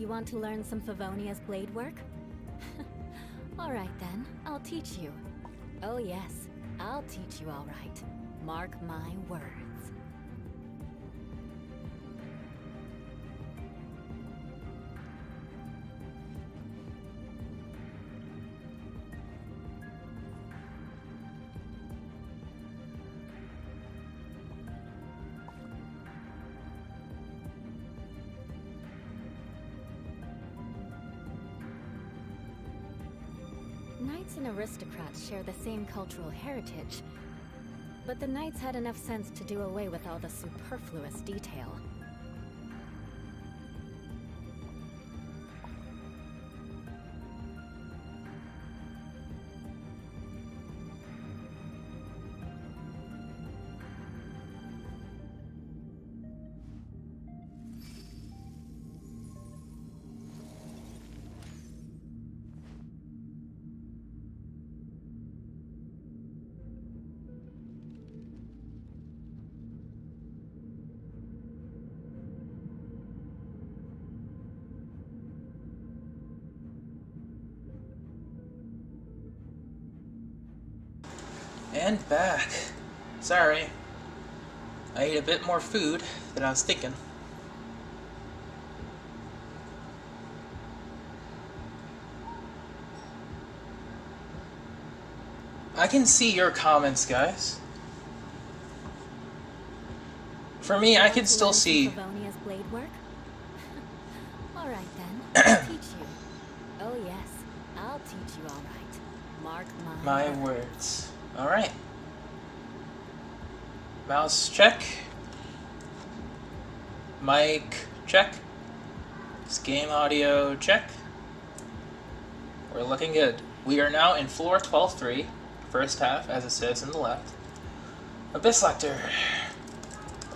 You want to learn some Favonia's blade work? Alright then, I'll teach you. Oh yes, I'll teach you all right. Mark my words. Knights and aristocrats share the same cultural heritage, but the knights had enough sense to do away with all the superfluous detail. And back. Sorry. I ate a bit more food than I was thinking. I can see your comments, guys. For me, I can still see. Favonia's blade work? Alright then, I'll teach you. Oh yes, I'll teach you alright. Mark My words. Alright. Mouse check. Mic check. Game audio check. We're looking good. We are now in floor 12-3, first half, as it says in the left. Abyss Lector.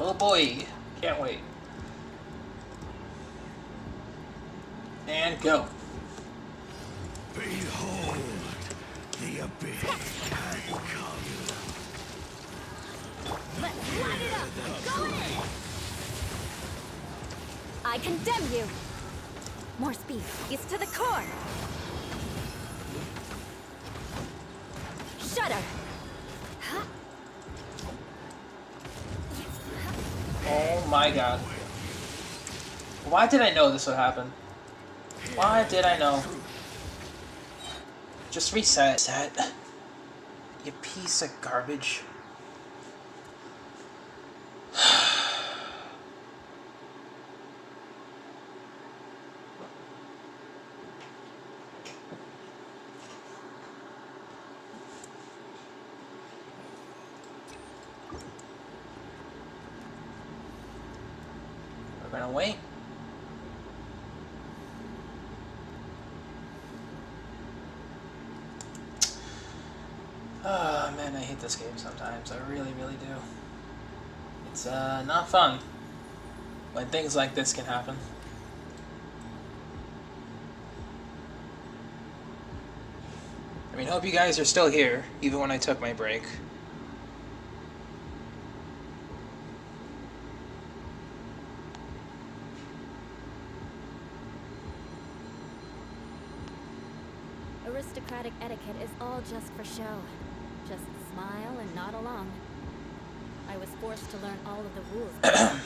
Oh boy, can't wait. And go. Behold, the abyss has come. Let's light it up! Go in! I condemn you! More speed. It's to the core! Shudder! Oh my god. Why did I know this would happen? Why did I know? Just reset that. You piece of garbage. We're gonna wait. Oh man, I hate this game sometimes. I really, really do. It's not fun when things like this can happen. I mean, hope you guys are still here, even when I took my break. Aristocratic etiquette is all just for show. Just smile and nod along. I was forced to learn all of the rules. Even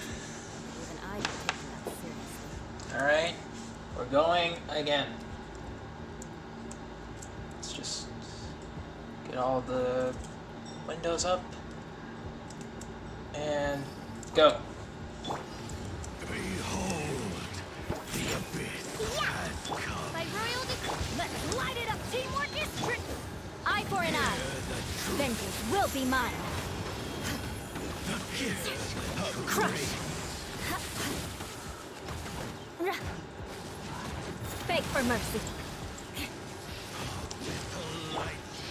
I could take that seriously. Alright, we're going again. Let's just get all the windows up. And go. Behold, the abyss has come. By royal decree, let's light it up! Teamwork is strict! Eye for an eye! Vengeance will be mine! The gift of Crush! Beg for mercy!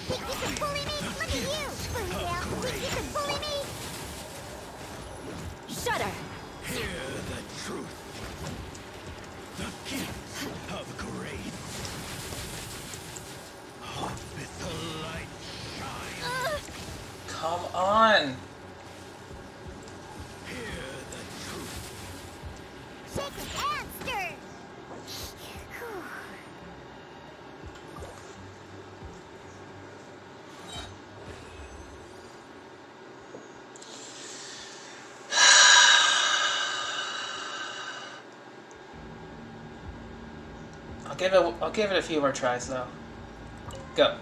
You can bully me? Look at you! For real? Think you can bully me? Shudder! Hear the truth. The gift of grace. With the light shine. Come on! Hear the truth. Shake his hand, stir! I'll give it a few more tries though. Go.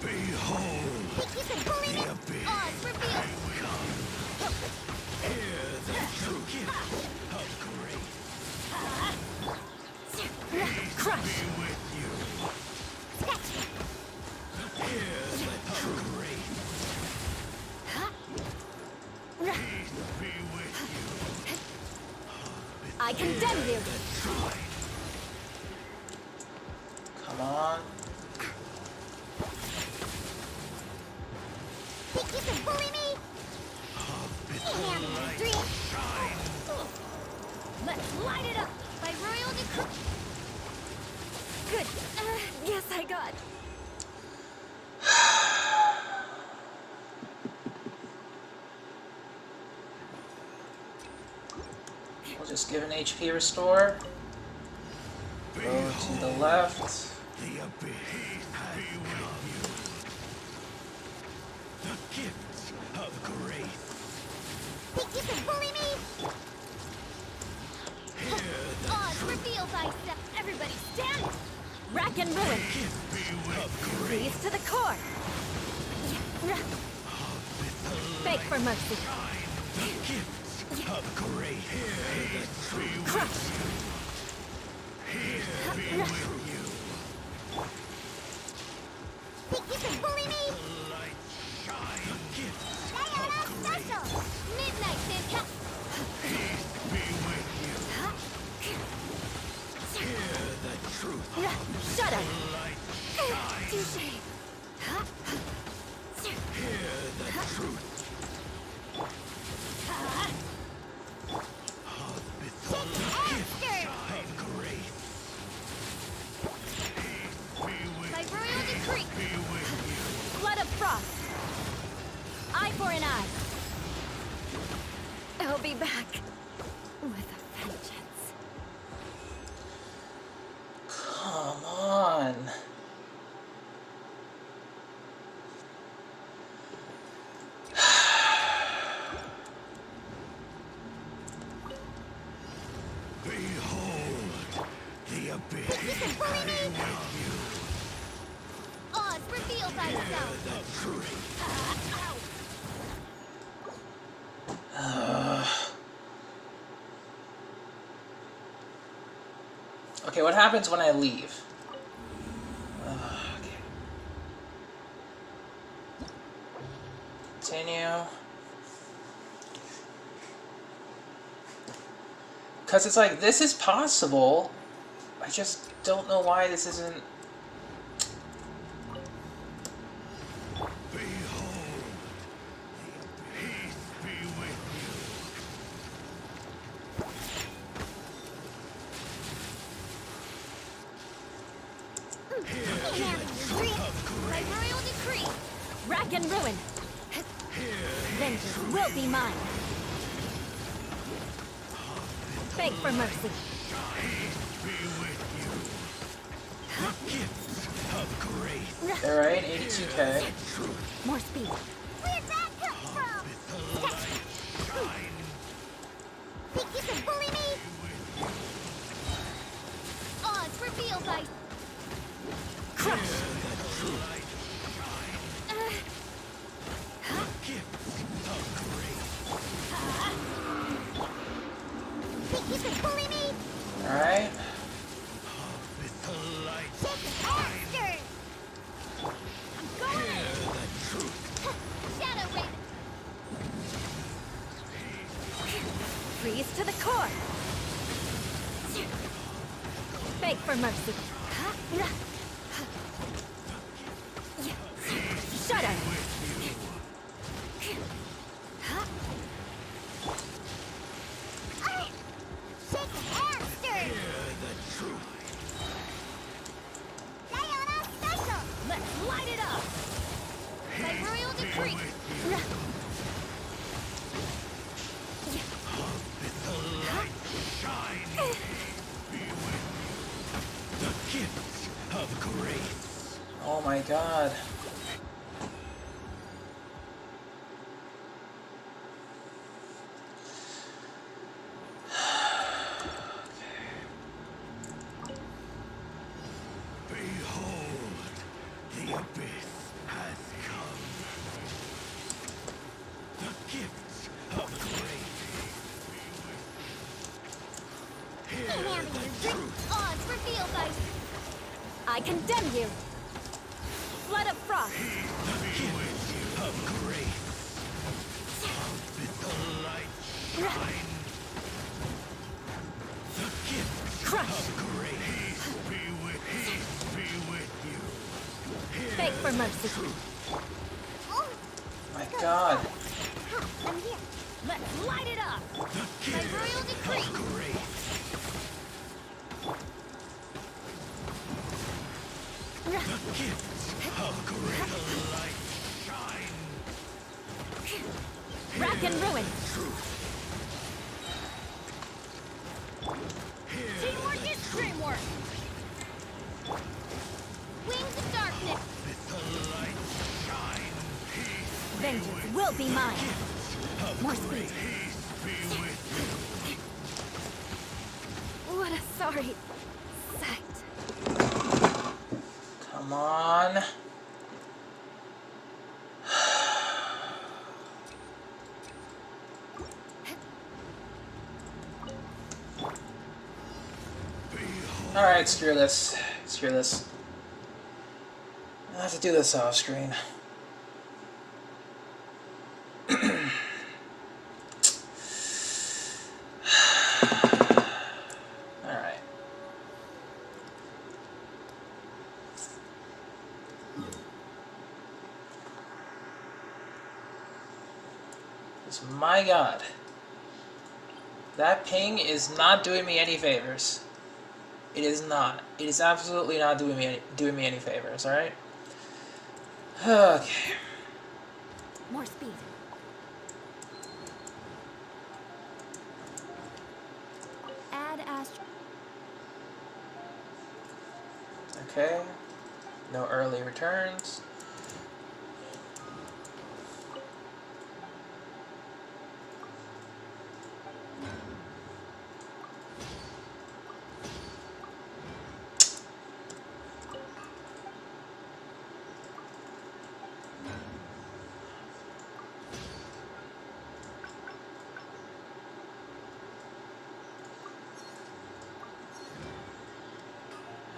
Behold the abyss. Hear the truth of grace. Crush. Be with you. Hear the truth. Peace be with you. I condemn you. Come on. Think you can bully me? Damn, dream. Let's light it up by royal decree. Good. Yes, I got. We'll just give an HP restore. Go to the left. The abyss has come. The gifts of grace. Think you can bully me? Odds reveal thyself. Everybody stand. Rack and ruin. Freeze to the core. Beg for mercy. The gifts of grace. Crush. Here be with you. Think you can bully me? Light shine. The gifts Diana special. Midnight Santa. peace be with you. Hear the truth. Shut up. Light shine. Touché. Hear the truth. After. Of grace. Be with By royal decree. be with you. Blood of frost. Eye for an eye. I'll be back with a vengeance. Come on. Behold the abyss. You can bully me? Oz, reveal thyself. The truth. Okay, what happens when I leave? Okay. Continue. Because it's like, this is possible. I just don't know why this isn't... Behold the peace be with you. By royal decree. Rack and ruin. Vengeance will be mine. Beg for mercy. Be with you. The gifts of grace. Alright, 82k. More speed. Where'd that come from? Shine. Think you can bully me? Odds reveal thy... Crush. Think you can bully me? Alright. With the light. After. I'm going in. The truth. Shadow Raven. Freeze to the core. Beg for mercy. Shut up. Shake after. The truth. Diana special. Let's light it up. By royal decree. The light shine. Be with you. The gifts of grace. Oh my god. Odds reveal thy... I condemn you! Flood of frost! Crush! Beg for mercy. My God. I'm here. Let's light it up! By royal decree. Rack and ruin! Teamwork is dreamwork. Wings of darkness. Vengeance will be mine! More speed! What a sorry sight. Come on. Alright, screw this. Screw this. I have to do this off screen. Alright. My God. That ping is not doing me any favors. It is not. It is absolutely not doing me any favors, alright? Okay. More speed. Add astro... Okay. No early returns.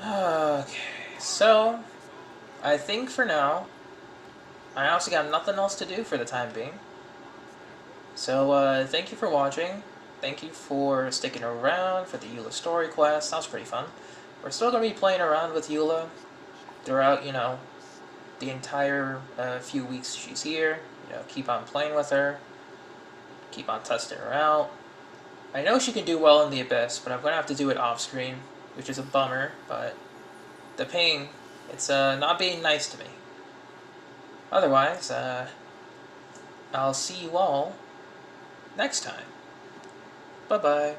Okay, so I think for now, I also got nothing else to do for the time being. So thank you for watching. Thank you for sticking around for the Eula Story Quest. That was pretty fun. We're still going to be playing around with Eula throughout, you know, the entire few weeks she's here. You know, keep on playing with her. Keep on testing her out. I know she can do well in the Abyss, but I'm going to have to do it off screen, which is a bummer, but the ping, it's not being nice to me. Otherwise, I'll see you all next time. Bye-bye.